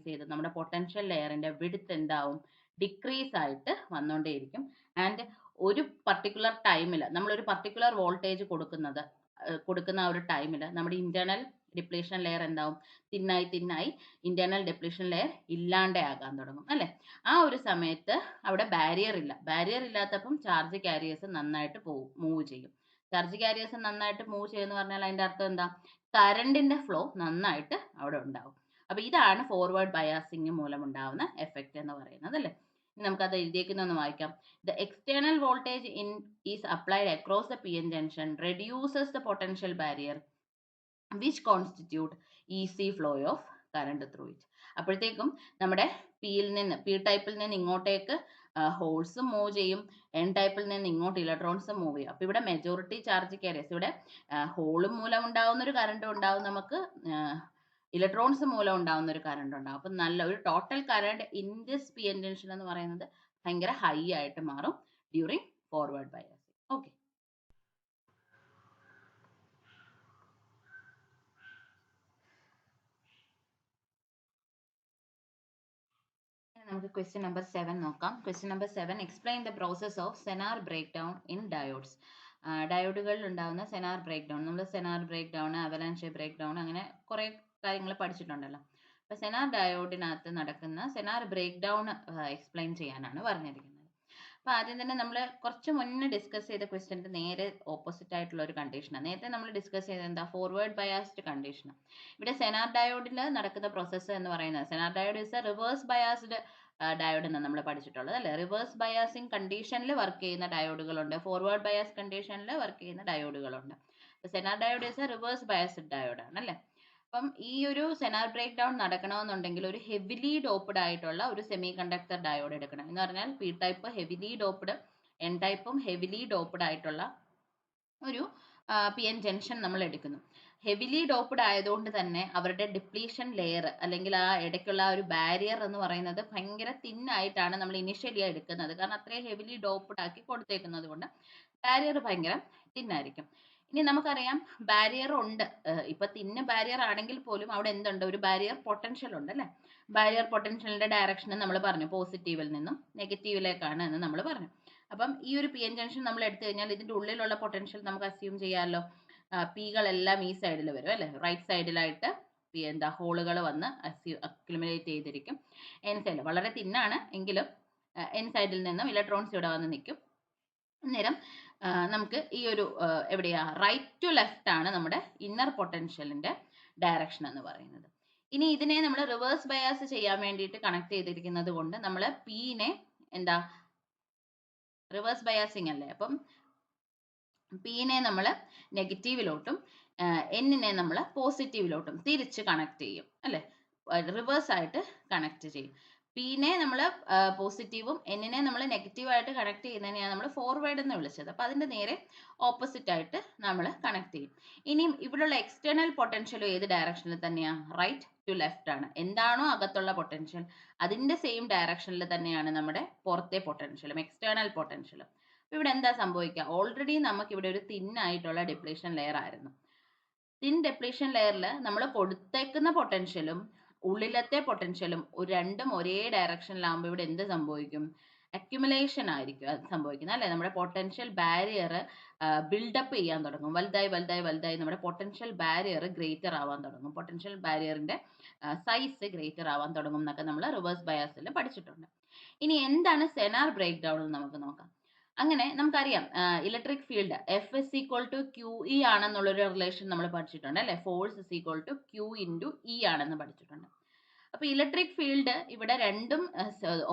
ചെയ്ത് നമ്മുടെ പൊട്ടൻഷ്യൽ ലെയറിന്റെ വിഡ്ത്ത് എന്താവും? ഡിക്രീസ് ആയിട്ട് വന്നുകൊണ്ടേയിരിക്കും. ആൻഡ് ഒരു പർട്ടിക്കുലർ ടൈമിൽ നമ്മളൊരു പർട്ടിക്കുലർ വോൾട്ടേജ് കൊടുക്കുന്ന ആ ഒരു ടൈമിൽ നമ്മുടെ ഇന്റേണൽ ഡിപ്ലീഷൻ ലെയർ എന്താവും? തിന്നായി ഇന്റേണൽ ഡിപ്ലീഷൻ ലെയർ ഇല്ലാണ്ടേ ആകാൻ തുടങ്ങും അല്ലെ. ആ ഒരു സമയത്ത് അവിടെ ബാരിയർ ഇല്ലാത്തപ്പം ചാർജ് കാരിയേഴ്സ് നന്നായിട്ട് മൂവ് ചെയ്യും. ചാർജ് കാരിയേഴ്സ് നന്നായിട്ട് മൂവ് ചെയ്യുമെന്ന് പറഞ്ഞാൽ അതിന്റെ അർത്ഥം എന്താ? കറണ്ടിന്റെ ഫ്ലോ നന്നായിട്ട് അവിടെ ഉണ്ടാവും. അപ്പൊ ഇതാണ് ഫോർവേഡ് ബയാസിങ് മൂലം ഉണ്ടാവുന്ന എഫക്റ്റ് എന്ന് പറയുന്നത് അല്ലേ. നമുക്കത് എഴുതിയേക്കുന്നൊന്ന് വായിക്കാം. The external voltage is applied across the P N junction reduces the potential barrier which constitute easy flow of current through it. അപ്പോഴത്തേക്കും നമ്മുടെ പി ടൈപ്പിൽ നിന്ന് ഇങ്ങോട്ടേക്ക് ഹോൾസ് മൂവ് ചെയ്യും, എൻ ടൈപ്പിൽ നിന്ന് ഇങ്ങോട്ട് ഇലക്ട്രോൺസ് മൂവ് ചെയ്യും. അപ്പൊ ഇവിടെ മെജോറിറ്റി ചാർജ് കാരിയേഴ്സ്, ഇവിടെ ഹോളും മൂലം ഉണ്ടാവുന്ന ഒരു കറണ്ട് ഉണ്ടാവും, നമുക്ക് ഇലക്ട്രോൺസ് മൂലം ഉണ്ടാവുന്ന ഒരു കറണ്ട് ഉണ്ടാവും. അപ്പൊ നല്ല ഒരു total current in this P N junction എന്ന് പറയുന്നത് ഭയങ്കര ഹൈ ആയിട്ട് മാറും ഡ്യൂറിങ് ഫോർവേഡ് ബയാസിങ്. ഓക്കെ, നമുക്ക് ക്വസ്റ്റ്യൻ നമ്പർ 7 നോക്കാം. Question number 7, explain the process of zener break down in diodes. ഡയോഡുകളിൽ ഉണ്ടാകുന്ന സെനാർ ബ്രേക്ക് ഡൗൺ, നമ്മൾ zener break down, avalanche break down, അങ്ങനെ കുറേ കാര്യങ്ങൾ പഠിച്ചിട്ടുണ്ടല്ലോ. അപ്പോൾ സെനാർ ഡയോഡിനകത്ത് നടക്കുന്ന സെനാർ ബ്രേക്ക് ഡൗൺ എക്സ്പ്ലെയിൻ ചെയ്യാനാണ് പറഞ്ഞിരിക്കുന്നത്. അപ്പോൾ ആദ്യം തന്നെ നമ്മൾ കുറച്ച് മുന്നേ ഡിസ്കസ് ചെയ്ത ക്വസ്റ്റ്യൻ്റെ നേരെ ഓപ്പോസിറ്റ് ആയിട്ടുള്ള ഒരു കണ്ടീഷനാണ്. നേരത്തെ നമ്മൾ ഡിസ്കസ് ചെയ്തത് എന്താ, ഫോർവേഡ് ബയാസ്ഡ് കണ്ടീഷൻ. ഇവിടെ സെനാർ ഡയോഡിൽ നടക്കുന്ന പ്രോസസ്സ് എന്ന് പറയുന്നത്, zener diode is a reverse biased diode എന്ന് നമ്മൾ പഠിച്ചിട്ടുള്ളത് അല്ലേ. റിവേഴ്സ് ബയാസിങ് കണ്ടീഷനിൽ വർക്ക് ചെയ്യുന്ന ഡയോഡുകളുണ്ട്, ഫോർവേഡ് ബയാസ് കണ്ടീഷനിൽ വർക്ക് ചെയ്യുന്ന ഡയോഡുകളുണ്ട്. അപ്പോൾ zener diode is a reverse biased ഡയോഡാണ് അല്ലേ. അപ്പം ഈ ഒരു സെനാർ ബ്രേക്ക് ഡൗൺ നടക്കണമെന്നുണ്ടെങ്കിൽ ഒരു ഹെവിലി ഡോപ്ഡ് ആയിട്ടുള്ള ഒരു സെമി കണ്ടക്ടർ ഡയോഡ് എടുക്കണം. എന്ന് പറഞ്ഞാൽ P type heavily doped, N ടൈപ്പും ഹെവിലി ഡോപ്ഡ് ആയിട്ടുള്ള ഒരു പി എൻ ജംഗ്ഷൻ നമ്മൾ എടുക്കുന്നു. ഹെവിലി ഡോപ്ഡ് ആയതുകൊണ്ട് തന്നെ അവരുടെ ഡിപ്ലീഷൻ ലെയർ അല്ലെങ്കിൽ ആ ഇടയ്ക്കുള്ള ഒരു ബാരിയർ എന്ന് പറയുന്നത് ഭയങ്കര തിന്നായിട്ടാണ് നമ്മൾ ഇനിഷ്യലി എടുക്കുന്നത്. കാരണം അത്രയും ഹെവിലി ഡോപ്ഡ് ആക്കി കൊടുത്തേക്കുന്നത് കൊണ്ട് ബാരിയർ ഭയങ്കര തിന്നായിരിക്കും. ഇനി നമുക്കറിയാം ബാരിയർ ഉണ്ട്, ഇപ്പൊ തിന്ന് ബാരിയർ ആണെങ്കിൽ പോലും അവിടെ എന്തുണ്ട്, ഒരു ബാരിയർ പൊട്ടൻഷ്യൽ ഉണ്ട് അല്ലേ. ബാരിയർ പൊട്ടൻഷ്യലിന്റെ ഡയറക്ഷൻ നമ്മൾ പറഞ്ഞു പോസിറ്റീവിൽ നിന്നും നെഗറ്റീവിലേക്കാണ് എന്ന് നമ്മൾ പറഞ്ഞു. അപ്പം ഈ ഒരു പി എൻ ജംഗ്ഷൻ നമ്മൾ എടുത്തു കഴിഞ്ഞാൽ ഇതിന്റെ ഉള്ളിലുള്ള പൊട്ടൻഷ്യൽ നമുക്ക് അസ്യൂം ചെയ്യാമല്ലോ. പികളെല്ലാം ഈ സൈഡിൽ വരും അല്ലേ, റൈറ്റ് സൈഡിലായിട്ട് എന്താ ഹോളുകൾ വന്ന് അക്യുമുലേറ്റ് ചെയ്തിരിക്കും. എൻ സൈഡിൽ വളരെ തിന്നാണ് എങ്കിലും എൻ സൈഡിൽ നിന്നും ഇലക്ട്രോൺസ് ഇവിടെ വന്ന് നിൽക്കും. അന്നേരം നമുക്ക് ഈ ഒരു എവിടെയാ, റൈറ്റ് ടു ലെഫ്റ്റ് ആണ് നമ്മുടെ ഇന്നർ പൊട്ടൻഷ്യലിന്റെ ഡയറക്ഷൻ എന്ന് പറയുന്നത്. ഇനി ഇതിനെ നമ്മൾ റിവേഴ്സ് ബയാസ് ചെയ്യാൻ വേണ്ടിയിട്ട് കണക്ട് ചെയ്തിരിക്കുന്നത് കൊണ്ട് നമ്മൾ പീനെ എന്താ റിവേഴ്സ് ബയാസിങ് അല്ലേ, അപ്പം പീനെ നമ്മൾ നെഗറ്റീവിലോട്ടും എന്നിനെ നമ്മൾ പോസിറ്റീവിലോട്ടും തിരിച്ച് കണക്ട് ചെയ്യും അല്ലേ, റിവേഴ്സ് ആയിട്ട് കണക്ട് ചെയ്യും. പീനെ നമ്മൾ പോസിറ്റീവും എന്നിനെ നമ്മൾ നെഗറ്റീവായിട്ട് കണക്ട് ചെയ്യുന്നതിനെയാണ് നമ്മൾ ഫോർവേഡ് എന്ന് വിളിച്ചത്. അപ്പോൾ അതിൻ്റെ നേരെ ഓപ്പോസിറ്റ് ആയിട്ട് നമ്മൾ കണക്ട് ചെയ്യും. ഇനിയും ഇവിടെയുള്ള എക്സ്റ്റേണൽ പൊട്ടൻഷ്യലും ഏത് ഡയറക്ഷനിൽ തന്നെയാണ്, റൈറ്റ് ടു ലെഫ്റ്റ് ആണ്. എന്താണോ അകത്തുള്ള പൊട്ടൻഷ്യൽ അതിൻ്റെ സെയിം ഡയറക്ഷനിൽ തന്നെയാണ് നമ്മുടെ പുറത്തെ പൊട്ടൻഷ്യലും എക്സ്റ്റേണൽ പൊട്ടൻഷ്യലും. അപ്പോൾ ഇവിടെ എന്താ സംഭവിക്കുക, ഓൾറെഡി നമുക്ക് ഇവിടെ ഒരു തിന്നായിട്ടുള്ള ഡിപ്ലീഷൻ ലെയർ ആയിരുന്നു. തിൻ ഡെപ്ലീഷൻ ലെയറിൽ നമ്മൾ കൊടുത്തേക്കുന്ന പൊട്ടൻഷ്യലും ഉള്ളിലത്തെ പൊട്ടൻഷ്യലും രണ്ടും ഒരേ ഡയറക്ഷനിലാകുമ്പോൾ ഇവിടെ എന്ത് സംഭവിക്കും, അക്യുമുലേഷൻ ആയിരിക്കും അത് സംഭവിക്കുന്നത് അല്ലേ. നമ്മുടെ പൊട്ടൻഷ്യൽ ബാരിയർ ബിൽഡപ്പ് ചെയ്യാൻ തുടങ്ങും, വലുതായി വലുതായി വലുതായി നമ്മുടെ പൊട്ടൻഷ്യൽ ബാരിയർ ഗ്രേറ്റർ ആവാൻ തുടങ്ങും, പൊട്ടൻഷ്യൽ ബാരിയറിന്റെ സൈസ് ഗ്രേറ്റർ ആവാൻ തുടങ്ങും എന്നൊക്കെ നമ്മൾ റിവേഴ്സ് ബയാസിൽ പഠിച്ചിട്ടുണ്ട്. ഇനി എന്താണ് സെനാർ ബ്രേക്ക് ഡൗൺ എന്ന് നമുക്ക് നോക്കാം. അങ്ങനെ നമുക്കറിയാം electric field F is equal to Q E ആണെന്നുള്ളൊരു റിലേഷൻ നമ്മൾ പഠിച്ചിട്ടുണ്ട് അല്ലെ. Force is equal to Q into E ആണെന്ന് പഠിച്ചിട്ടുണ്ട്. അപ്പോൾ ഇലക്ട്രിക് ഫീൽഡ് ഇവിടെ രണ്ടും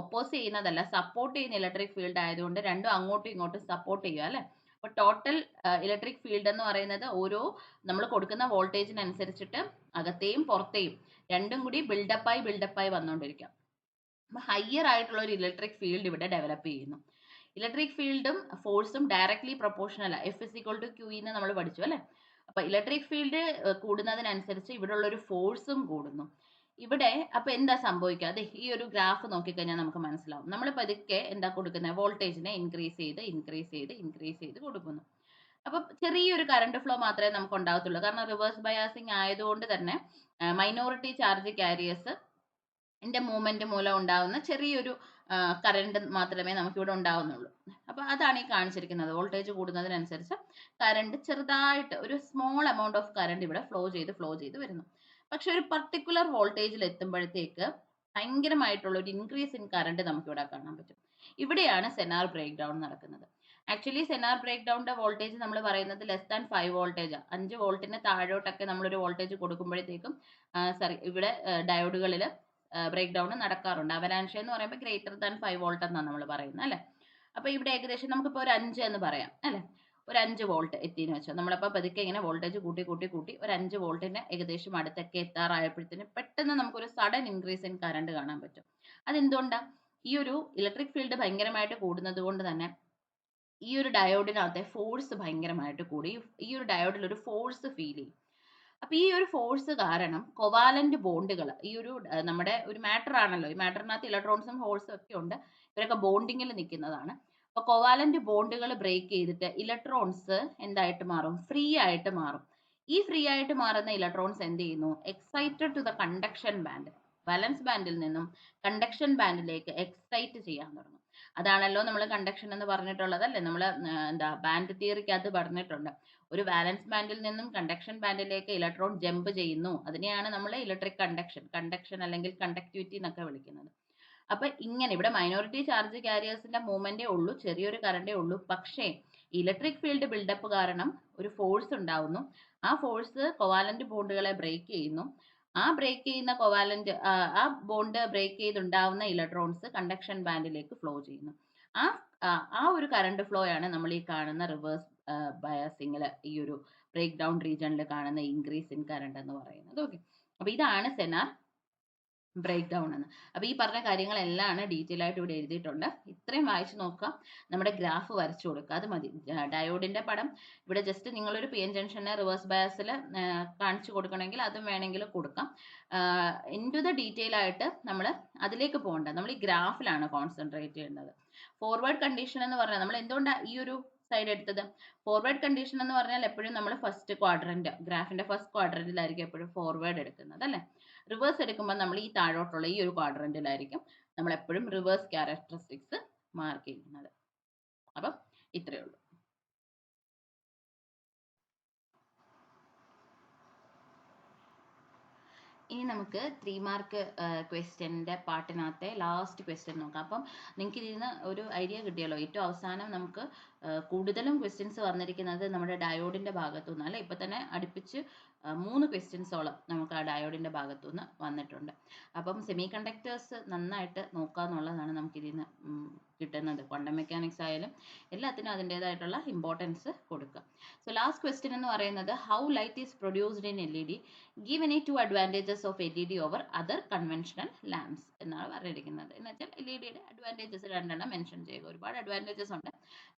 ഒപ്പോസ് ചെയ്യുന്നതല്ല, സപ്പോർട്ട് ചെയ്യുന്ന ഇലക്ട്രിക് ഫീൽഡ് ആയതുകൊണ്ട് രണ്ടും അങ്ങോട്ടും ഇങ്ങോട്ടും സപ്പോർട്ട് ചെയ്യുക അല്ലെ. അപ്പോൾ ടോട്ടൽ ഇലക്ട്രിക് ഫീൽഡ് എന്ന് പറയുന്നത് ഓരോ നമ്മൾ കൊടുക്കുന്ന വോൾട്ടേജിനനുസരിച്ചിട്ട് അകത്തെയും പുറത്തെയും രണ്ടും കൂടി ബിൽഡപ്പായി വന്നുകൊണ്ടിരിക്കുക. അപ്പോൾ ഹയർ ആയിട്ടുള്ള ഒരു ഇലക്ട്രിക് ഫീൽഡ് ഇവിടെ ഡെവലപ്പ് ചെയ്യുന്നു. ഇലക്ട്രിക് ഫീൽഡും ഫോഴ്സും directly proportional, F is equal to q എന്ന് നമ്മൾ പഠിച്ചു അല്ലേ. അപ്പൊ ഇലക്ട്രിക് ഫീൽഡ് കൂടുന്നതിനനുസരിച്ച് ഇവിടെ ഉള്ള ഒരു ഫോഴ്സും കൂടുന്നു. ഇവിടെ അപ്പൊ എന്താ സംഭവിക്കുക, അതെ ഈ ഒരു ഗ്രാഫ് നോക്കിക്കഴിഞ്ഞാൽ നമുക്ക് മനസ്സിലാവും. നമ്മൾ പതുക്കെ എന്താ കൊടുക്കുന്നത്, വോൾട്ടേജിനെ ഇൻക്രീസ് ചെയ്ത് കൊടുക്കുന്നു. അപ്പൊ ചെറിയൊരു കറണ്ട് ഫ്ലോ മാത്രമേ നമുക്ക് ഉണ്ടാകത്തുള്ളൂ. കാരണം റിവേഴ്സ് ബയാസിങ് ആയതുകൊണ്ട് തന്നെ മൈനോറിറ്റി ചാർജ് കാരിയേഴ്സ് മൂവ്മെന്റ് മൂലം ഉണ്ടാകുന്ന ചെറിയൊരു കറണ്ട് മാത്രമേ നമുക്കിവിടെ ഉണ്ടാവുന്നുള്ളൂ. അപ്പോൾ അതാണ് ഈ കാണിച്ചിരിക്കുന്നത്. വോൾട്ടേജ് കൂടുന്നതിനനുസരിച്ച് കറണ്ട് ചെറുതായിട്ട് ഒരു സ്മോൾ എമൗണ്ട് ഓഫ് കറണ്ട് ഇവിടെ ഫ്ലോ ചെയ്ത് വരുന്നു. പക്ഷെ ഒരു പർട്ടിക്കുലർ വോൾട്ടേജിൽ എത്തുമ്പോഴത്തേക്ക് ഭയങ്കരമായിട്ടുള്ള ഒരു ഇൻക്രീസ് ഇൻ കറണ്ട് നമുക്കിവിടെ കാണാൻ പറ്റും. ഇവിടെയാണ് സെനാർ ബ്രേക്ക് ഡൗൺ നടക്കുന്നത്. ആക്ച്വലി സെനാർ ബ്രേക്ക് ഡൗണിന്റെ വോൾട്ടേജ് നമ്മൾ പറയുന്നത് ലെസ് ദാൻ 5 വോൾട്ടേജ്, 5 വോൾട്ടിന് താഴോട്ടൊക്കെ നമ്മളൊരു വോൾട്ടേജ് കൊടുക്കുമ്പോഴത്തേക്കും ഇവിടെ ഡയോഡുകളിൽ ബ്രേക്ക് ഡൗൺ നടക്കാറുണ്ട്. അവലാൻഷ എന്ന് പറയുമ്പോൾ ഗ്രേറ്റർ ദാൻ 5 വോൾട്ട് എന്നാണ് നമ്മൾ പറയുന്നത് അല്ലേ. അപ്പോൾ ഇവിടെ ഏകദേശം നമുക്കിപ്പോൾ ഒരു 5 എന്ന് പറയാം അല്ലേ. ഒരു 5 വോൾട്ട് എത്തിയെന്ന് വെച്ചോ. നമ്മളപ്പോൾ പതുക്കെ ഇങ്ങനെ വോൾട്ടേജ് കൂട്ടി ഒരു 5 വോൾട്ടിന് ഏകദേശം അടുത്തൊക്കെ എത്താറായപ്പോഴത്തേന് പെട്ടെന്ന് നമുക്കൊരു സഡൻ ഇൻക്രീസ് ഇൻ കറണ്ട് കാണാൻ പറ്റും. അതെന്തുകൊണ്ടാണ്, ഈ ഒരു ഇലക്ട്രിക് ഫീൽഡ് ഭയങ്കരമായിട്ട് കൂടുന്നത് കൊണ്ട് തന്നെ ഈ ഒരു ഡയോഡിനകത്തെ ഫോഴ്സ് ഭയങ്കരമായിട്ട് കൂടി ഈ ഒരു ഡയോഡിൽ ഒരു ഫോഴ്സ് ഫീൽ ചെയ്യും. അപ്പൊ ഈ ഒരു ഫോഴ്സ് കാരണം കൊവാലന്റ് ബോണ്ടുകൾ, ഈ ഒരു നമ്മുടെ ഒരു മാറ്റർ ആണല്ലോ, ഈ മാറ്ററിനകത്ത് ഇലക്ട്രോൺസും ഹോൾസും ഒക്കെ ഉണ്ട്, ഇവരൊക്കെ ബോണ്ടിങ്ങിൽ നിൽക്കുന്നതാണ്. അപ്പൊ കൊവാലന്റ് ബോണ്ടുകൾ ബ്രേക്ക് ചെയ്തിട്ട് ഇലക്ട്രോൺസ് എന്തായിട്ട് മാറും, ഫ്രീ ആയിട്ട് മാറും. ഈ ഫ്രീ ആയിട്ട് മാറുന്ന ഇലക്ട്രോൺസ് എന്ത് ചെയ്യുന്നു, excited to the conduction band, valence ബാൻഡിൽ നിന്നും കണ്ടക്ഷൻ ബാൻഡിലേക്ക് എക്സൈറ്റ് ചെയ്യാൻ തുടങ്ങും. അതാണല്ലോ നമ്മൾ കണ്ടക്ഷൻ എന്ന് പറഞ്ഞിട്ടുള്ളത് അല്ലേ, നമ്മൾ എന്താ ബാൻഡ് തിയറിക്കകത്ത് പറഞ്ഞിട്ടുണ്ട്. ഒരു വാലൻസ് ബാൻഡിൽ നിന്നും കണ്ടക്ഷൻ ബാൻഡിലേക്ക് ഇലക്ട്രോൺ ജമ്പ് ചെയ്യുന്നു, അതിനെയാണ് നമ്മൾ ഇലക്ട്രിക് കണ്ടക്ഷൻ അല്ലെങ്കിൽ കണ്ടക്ടിവിറ്റി എന്നൊക്കെ വിളിക്കുന്നത്. അപ്പൊ ഇങ്ങനെ ഇവിടെ മൈനോറിറ്റി ചാർജ് കാരിയേഴ്സിന്റെ മൂവ്മെന്റേ ഉള്ളൂ, ചെറിയൊരു കറണ്ടേ ഉള്ളൂ. പക്ഷേ ഇലക്ട്രിക് ഫീൽഡ് ബിൽഡപ്പ് കാരണം ഒരു ഫോഴ്സ് ഉണ്ടാവുന്നു. ആ ഫോഴ്സ് കൊവാലന്റ് ബോണ്ടുകളെ ബ്രേക്ക് ചെയ്യുന്നു. ആ ബ്രേക്ക് ചെയ്യുന്ന ആ ബോണ്ട് ബ്രേക്ക് ചെയ്തുണ്ടാവുന്ന ഇലക്ട്രോൺസ് കണ്ടക്ഷൻ ബാൻഡിലേക്ക് ഫ്ലോ ചെയ്യുന്നു. ആ ആ ഒരു കറണ്ട് ഫ്ലോ ആണ് നമ്മൾ ഈ കാണുന്ന റിവേഴ്സ് ബയാസിങ്ങിൽ, ഈ ഒരു ബ്രേക്ക് ഡൗൺ റീജിയണിൽ കാണുന്ന ഇൻക്രീസ് ഇൻ കറണ്ട് എന്ന് പറയുന്നത്. ഓക്കെ, അപ്പൊ ഇതാണ് സെനാർ ബ്രേക്ക് ഡൗൺ എന്ന്. അപ്പോൾ ഈ പറഞ്ഞ കാര്യങ്ങളെല്ലാം ഡീറ്റെയിൽ ആയിട്ട് ഇവിടെ എഴുതിയിട്ടുണ്ട്. ഇത്രയും വായിച്ചു നോക്കുക, നമ്മുടെ ഗ്രാഫ് വരച്ചു കൊടുക്കുക, അത് മതി. ഡയോഡിന്റെ പടം ഇവിടെ ജസ്റ്റ് നിങ്ങളൊരു പി എൻ ജംഗ്ഷനെ റിവേഴ്സ് ബയാസിൽ കാണിച്ചു കൊടുക്കണമെങ്കിൽ അതും വേണമെങ്കിൽ കൊടുക്കാം. ഇൻറ്റു ദ ഡീറ്റെയിൽ ആയിട്ട് നമ്മൾ അതിലേക്ക് പോകണ്ട, നമ്മൾ ഈ ഗ്രാഫിലാണ് കോൺസെൻട്രേറ്റ് ചെയ്യുന്നത്. ഫോർവേഡ് കണ്ടീഷൻ എന്ന് പറഞ്ഞാൽ നമ്മൾ എന്തുകൊണ്ടാണ് ഈ ഒരു സൈഡ് എടുത്തത്? ഫോർവേഡ് കണ്ടീഷൻ എന്ന് പറഞ്ഞാൽ എപ്പോഴും നമ്മൾ ഫസ്റ്റ് ക്വാഡ്രന്റ്, ഗ്രാഫിന്റെ ഫസ്റ്റ് ക്വാഡ്രന്റിലായിരിക്കും എപ്പോഴും ഫോർവേഡ് എടുക്കുന്നത് അല്ലേ. റിവേഴ്സ് എടുക്കുമ്പോൾ നമ്മൾ ഈ താഴോട്ടുള്ള ഈ ഒരു ക്വാഡ്രന്റിലായിരിക്കും നമ്മൾ എപ്പോഴും റിവേഴ്സ് ക്യാരക്ടറിസ്റ്റിക്സ് മാർക്ക് ചെയ്യുന്നത്. അപ്പം ഇത്രയേ ഉള്ളൂ. ഇനി നമുക്ക് 3 മാർക്ക് ക്വസ്റ്റ്യൻ്റെ പാർട്ടിനകത്തെ ലാസ്റ്റ് ക്വസ്റ്റ്യൻ നോക്കാം. അപ്പം നിങ്ങൾക്ക് ഇതിന് ഒരു ഐഡിയ കിട്ടിയല്ലോ. ഏറ്റവും അവസാനം നമുക്ക് കൂടുതലും ക്വസ്റ്റ്യൻസ് വന്നിരിക്കുന്നത് നമ്മുടെ ഡയോഡിൻ്റെ ഭാഗത്തുനിന്ന് അല്ലേ. ഇപ്പം തന്നെ അടുപ്പിച്ച് 3 ക്വസ്റ്റ്യൻസോളം നമുക്ക് ആ ഡയോഡിൻ്റെ ഭാഗത്തുനിന്ന് വന്നിട്ടുണ്ട്. അപ്പം സെമി കണ്ടക്ടേഴ്സ് നന്നായിട്ട് നോക്കുക എന്നുള്ളതാണ് നമുക്കിതിൽ നിന്ന് കിട്ടുന്നത്. ക്വാണ്ടം മെക്കാനിക്സ് ആയാലും എല്ലാത്തിനും അതിൻ്റെതായിട്ടുള്ള ഇമ്പോർട്ടൻസ് കൊടുക്കുക. സോ ലാസ്റ്റ് ക്വസ്റ്റ്യൻ എന്ന് പറയുന്നത് how light is produced in LED, give any 2 advantages of LED over other conventional lamps എന്നാണ് പറഞ്ഞിരിക്കുന്നത്. എന്ന് വെച്ചാൽ LEDയുടെ അഡ്വാൻറ്റേജസ് 2 മെൻഷൻ ചെയ്യുക. ഒരുപാട് അഡ്വാൻറ്റേജസ് ഉണ്ട്,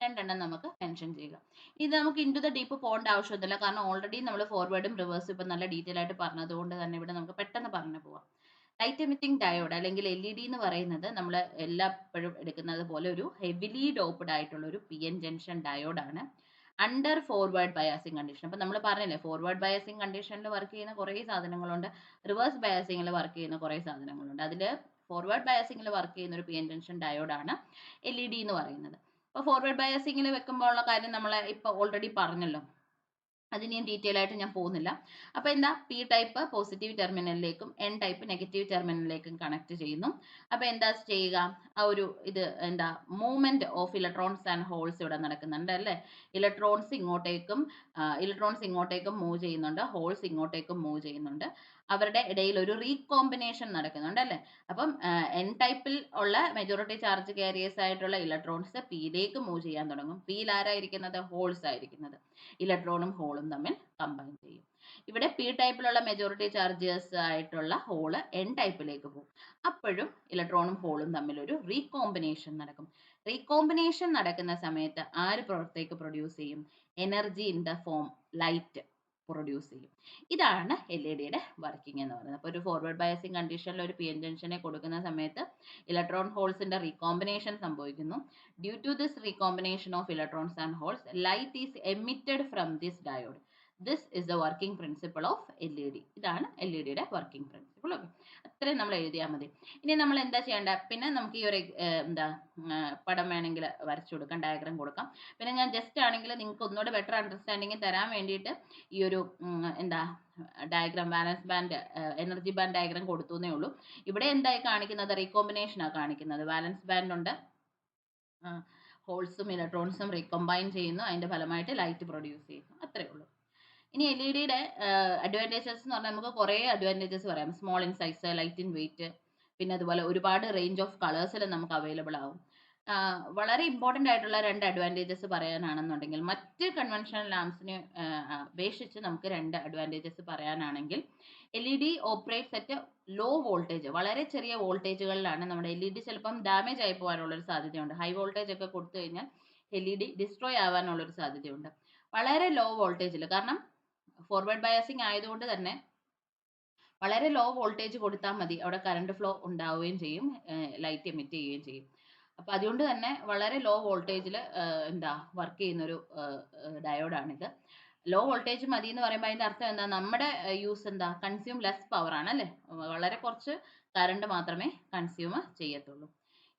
2 നമുക്ക് മെൻഷൻ ചെയ്യുക. ഇത് നമുക്ക് ഇൻറ്റു ദ ഡീപ്പ് പോകേണ്ട ആവശ്യമൊന്നുമില്ല, കാരണം ഓൾറെഡി നമ്മൾ ഫോർവേഡും റിവേഴ്സും ഇപ്പം നല്ല ഡീറ്റെയിൽ ആയിട്ട് പറഞ്ഞതുകൊണ്ട് തന്നെ ഇവിടെ നമുക്ക് പെട്ടെന്ന് പറഞ്ഞു പോവാം. ലൈറ്റ് എമിറ്റിംഗ് ഡയോഡ് അല്ലെങ്കിൽ LED എന്ന് പറയുന്നത് നമ്മൾ എല്ലാപ്പോഴും എടുക്കുന്നത് പോലെ ഒരു ഹെവിലി ഡോപ്ഡ് ആയിട്ടുള്ള ഒരു PN ജംഗ്ഷൻ ഡയോഡാണ് അണ്ടർ ഫോർവേഡ് ബയാസിങ് കണ്ടീഷൻ. അപ്പം നമ്മൾ പറഞ്ഞില്ലേ, ഫോർവേഡ് ബയാസിങ് കണ്ടീഷനിൽ വർക്ക് ചെയ്യുന്ന കുറേ സാധനങ്ങളുണ്ട്, റിവേഴ്സ് ബയാസിങ്ങിൽ വർക്ക് ചെയ്യുന്ന കുറേ സാധനങ്ങളുണ്ട്. അതിൽ ഫോർവേഡ് ബയാസിങ്ങിൽ വർക്ക് ചെയ്യുന്ന ഒരു PN ജംഗ്ഷൻ ഡയോഡാണ് LED എന്ന് പറയുന്നത്. അപ്പോൾ ഫോർവേഡ് ബയാസിങ്ങിൽ വെക്കുമ്പോൾ ഉള്ള കാര്യം നമ്മൾ ഇപ്പോൾ ഓൾറെഡി പറഞ്ഞല്ലോ, അതിന് ഞാൻ ഡീറ്റെയിൽ ആയിട്ട് ഞാൻ പോകുന്നില്ല. അപ്പോൾ എന്താ, പി ടൈപ്പ് പോസിറ്റീവ് ടെർമിനലിലേക്കും N ടൈപ്പ് നെഗറ്റീവ് ടെർമിനലിലേക്കും കണക്ട് ചെയ്യുന്നു. അപ്പോൾ എന്താ ചെയ്യുക, ആ ഒരു ഇത് എന്താ movement of electrons and holes ഇവിടെ നടക്കുന്നുണ്ട് അല്ലേ. ഇലക്ട്രോൺസ് ഇങ്ങോട്ടേക്കും മൂവ് ചെയ്യുന്നുണ്ട്, ഹോൾസ് ഇങ്ങോട്ടേക്കും മൂവ് ചെയ്യുന്നുണ്ട്. അവരുടെ ഇടയിൽ ഒരു റീകോമ്പിനേഷൻ നടക്കുന്നുണ്ട് അല്ലേ. അപ്പം N ടൈപ്പിൽ ഉള്ള മെജോറിറ്റി ചാർജ് കാരിയേഴ്സ് ആയിട്ടുള്ള ഇലക്ട്രോൺസ് പിയിലേക്ക് മൂവ് ചെയ്യാൻ തുടങ്ങും. പിയിൽ ആരായിരിക്കുന്നത്, ഹോൾസ് ആയിരിക്കുന്നത്. ഇലക്ട്രോണും ഹോളും തമ്മിൽ കമ്പൈൻ ചെയ്യും. ഇവിടെ പി ടൈപ്പിലുള്ള മെജോറിറ്റി ചാർജേഴ്സ് ആയിട്ടുള്ള ഹോള് N ടൈപ്പിലേക്ക് പോകും. അപ്പോഴും ഇലക്ട്രോണും ഹോളും തമ്മിൽ ഒരു റീകോമ്പിനേഷൻ നടക്കും. റീകോമ്പിനേഷൻ നടക്കുന്ന സമയത്ത് ആര് പുറത്തേക്ക് പ്രൊഡ്യൂസ് ചെയ്യും, energy in the form light produce ചെയ്യും. ഇതാണ് LED-യുടെ വർക്കിംഗ് എന്ന് പറയുന്നത്. അപ്പോൾ ഒരു ഫോർവേഡ് ബയസിങ് കണ്ടീഷനിൽ ഒരു PN ജംഗ്ഷനെ കൊടുക്കുന്ന സമയത്ത് ഇലക്ട്രോൺ ഹോൾസിന്റെ റീകോമ്പിനേഷൻ സംഭവിക്കുന്നു. Due to this recombination of electrons and holes, light is emitted from this diode. This is the working principle of LED. ഇതാണ് LED-യുടെ വർക്കിംഗ് പ്രിൻസിപ്പിൾ. ഓക്കെ, അത്രയും നമ്മൾ എഴുതിയാൽ മതി. ഇനി നമ്മൾ എന്താ ചെയ്യേണ്ട, പിന്നെ നമുക്ക് ഈ ഒരു പടം വേണമെങ്കിൽ വരച്ചു കൊടുക്കാം, ഡയഗ്രാം കൊടുക്കാം. പിന്നെ ഞാൻ ജസ്റ്റ് ആണെങ്കിൽ നിങ്ങൾക്ക് ഒന്നുകൂടെ ബെറ്റർ അണ്ടർസ്റ്റാൻഡിങ് തരാൻ വേണ്ടിയിട്ട് ഈ ഒരു diagram, വാലൻസ് band energy band diagram കൊടുത്തേ ഉള്ളൂ. ഇവിടെ എന്തായി കാണിക്കുന്നത്, റീകോമ്പിനേഷനാണ് കാണിക്കുന്നത്. വാലൻസ് ബാൻഡ് ഉണ്ട്, ഹോൾസും ഇലക്ട്രോൺസും റീകോമ്പൈൻ ചെയ്യുന്നു, അതിന്റെ ഫലമായിട്ട് ലൈറ്റ് പ്രൊഡ്യൂസ് ചെയ്യുന്നു. അത്രേ ഉള്ളൂ. ഇനി LED-യുടെ അഡ്വാൻറ്റേജസ് എന്ന് പറഞ്ഞാൽ നമുക്ക് കുറേ അഡ്വാൻറ്റേജസ് പറയാം. Small in size, light in weight, പിന്നെ അതുപോലെ ഒരുപാട് റേഞ്ച് ഓഫ് കളേഴ്സിൽ നമുക്ക് അവൈലബിൾ ആവും. വളരെ ഇമ്പോർട്ടൻ്റ് ആയിട്ടുള്ള 2 അഡ്വാൻറ്റേജസ് പറയാനാണെന്നുണ്ടെങ്കിൽ, മറ്റ് കൺവെൻഷണൽ ലാംപ്സിനെ അപേക്ഷിച്ച് നമുക്ക് 2 അഡ്വാൻറ്റേജസ് പറയാനാണെങ്കിൽ, LED operates at low voltage, വളരെ ചെറിയ വോൾട്ടേജുകളിലാണ് നമ്മുടെ LED ചിലപ്പം ഡാമേജ് ആയി പോകാനുള്ളൊരു സാധ്യതയുണ്ട്. ഹൈ വോൾട്ടേജ് ഒക്കെ കൊടുത്തു കഴിഞ്ഞാൽ LED ഡിസ്ട്രോയ് ആവാനുള്ളൊരു സാധ്യതയുണ്ട്. വളരെ ലോ വോൾട്ടേജിൽ, കാരണം ഫോർവേഡ് ബയാസിങ് ആയതുകൊണ്ട് തന്നെ വളരെ ലോ വോൾട്ടേജ് കൊടുത്താൽ മതി, അവിടെ കറണ്ട് ഫ്ലോ ഉണ്ടാവുകയും ചെയ്യും, ലൈറ്റ് എമിറ്റ് ചെയ്യുകയും ചെയ്യും. അപ്പോൾ അതുകൊണ്ട് തന്നെ വളരെ ലോ വോൾട്ടേജിൽ വർക്ക് ചെയ്യുന്നൊരു ഡയോഡാണിത്. ലോ വോൾട്ടേജ് മതി എന്ന് പറയുമ്പോൾ അതിൻ്റെ അർത്ഥം എന്താ, നമ്മുടെ യൂസ് കൺസ്യൂം ലെസ് പവർ ആണ് അല്ലേ. വളരെ കുറച്ച് കറണ്ട് മാത്രമേ കൺസ്യൂം ചെയ്യത്തുള്ളൂ.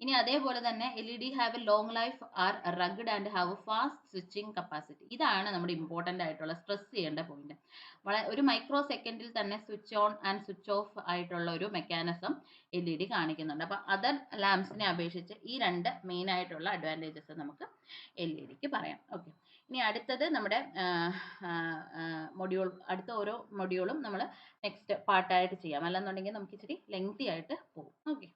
ഇനി അതേപോലെ തന്നെ LED have a long life, are rugged and have a fast switching capacity. ഇതാണ് നമ്മുടെ ഇമ്പോർട്ടൻ്റ് ആയിട്ടുള്ള സ്ട്രെസ് ചെയ്യേണ്ട പോയിന്റ്. ഒരു മൈക്രോ സെക്കൻഡിൽ തന്നെ switch on and switch off ആയിട്ടുള്ള ഒരു മെക്കാനിസം LED കാണിക്കുന്നുണ്ട്. അപ്പോൾ അതർ ലാംപ്സിനെ അപേക്ഷിച്ച് ഈ രണ്ട് മെയിൻ ആയിട്ടുള്ള അഡ്വാൻറ്റേജസ് നമുക്ക് LED പറയാം. ഓക്കെ, ഇനി അടുത്തത് നമ്മുടെ മൊഡ്യൂൾ, അടുത്ത ഓരോ മൊഡ്യൂളും നമ്മൾ നെക്സ്റ്റ് പാർട്ടായിട്ട് ചെയ്യാം, അല്ലെന്നുണ്ടെങ്കിൽ നമുക്ക് ഇച്ചിരി ലെങ്തി ആയിട്ട് പോകും. ഓക്കെ.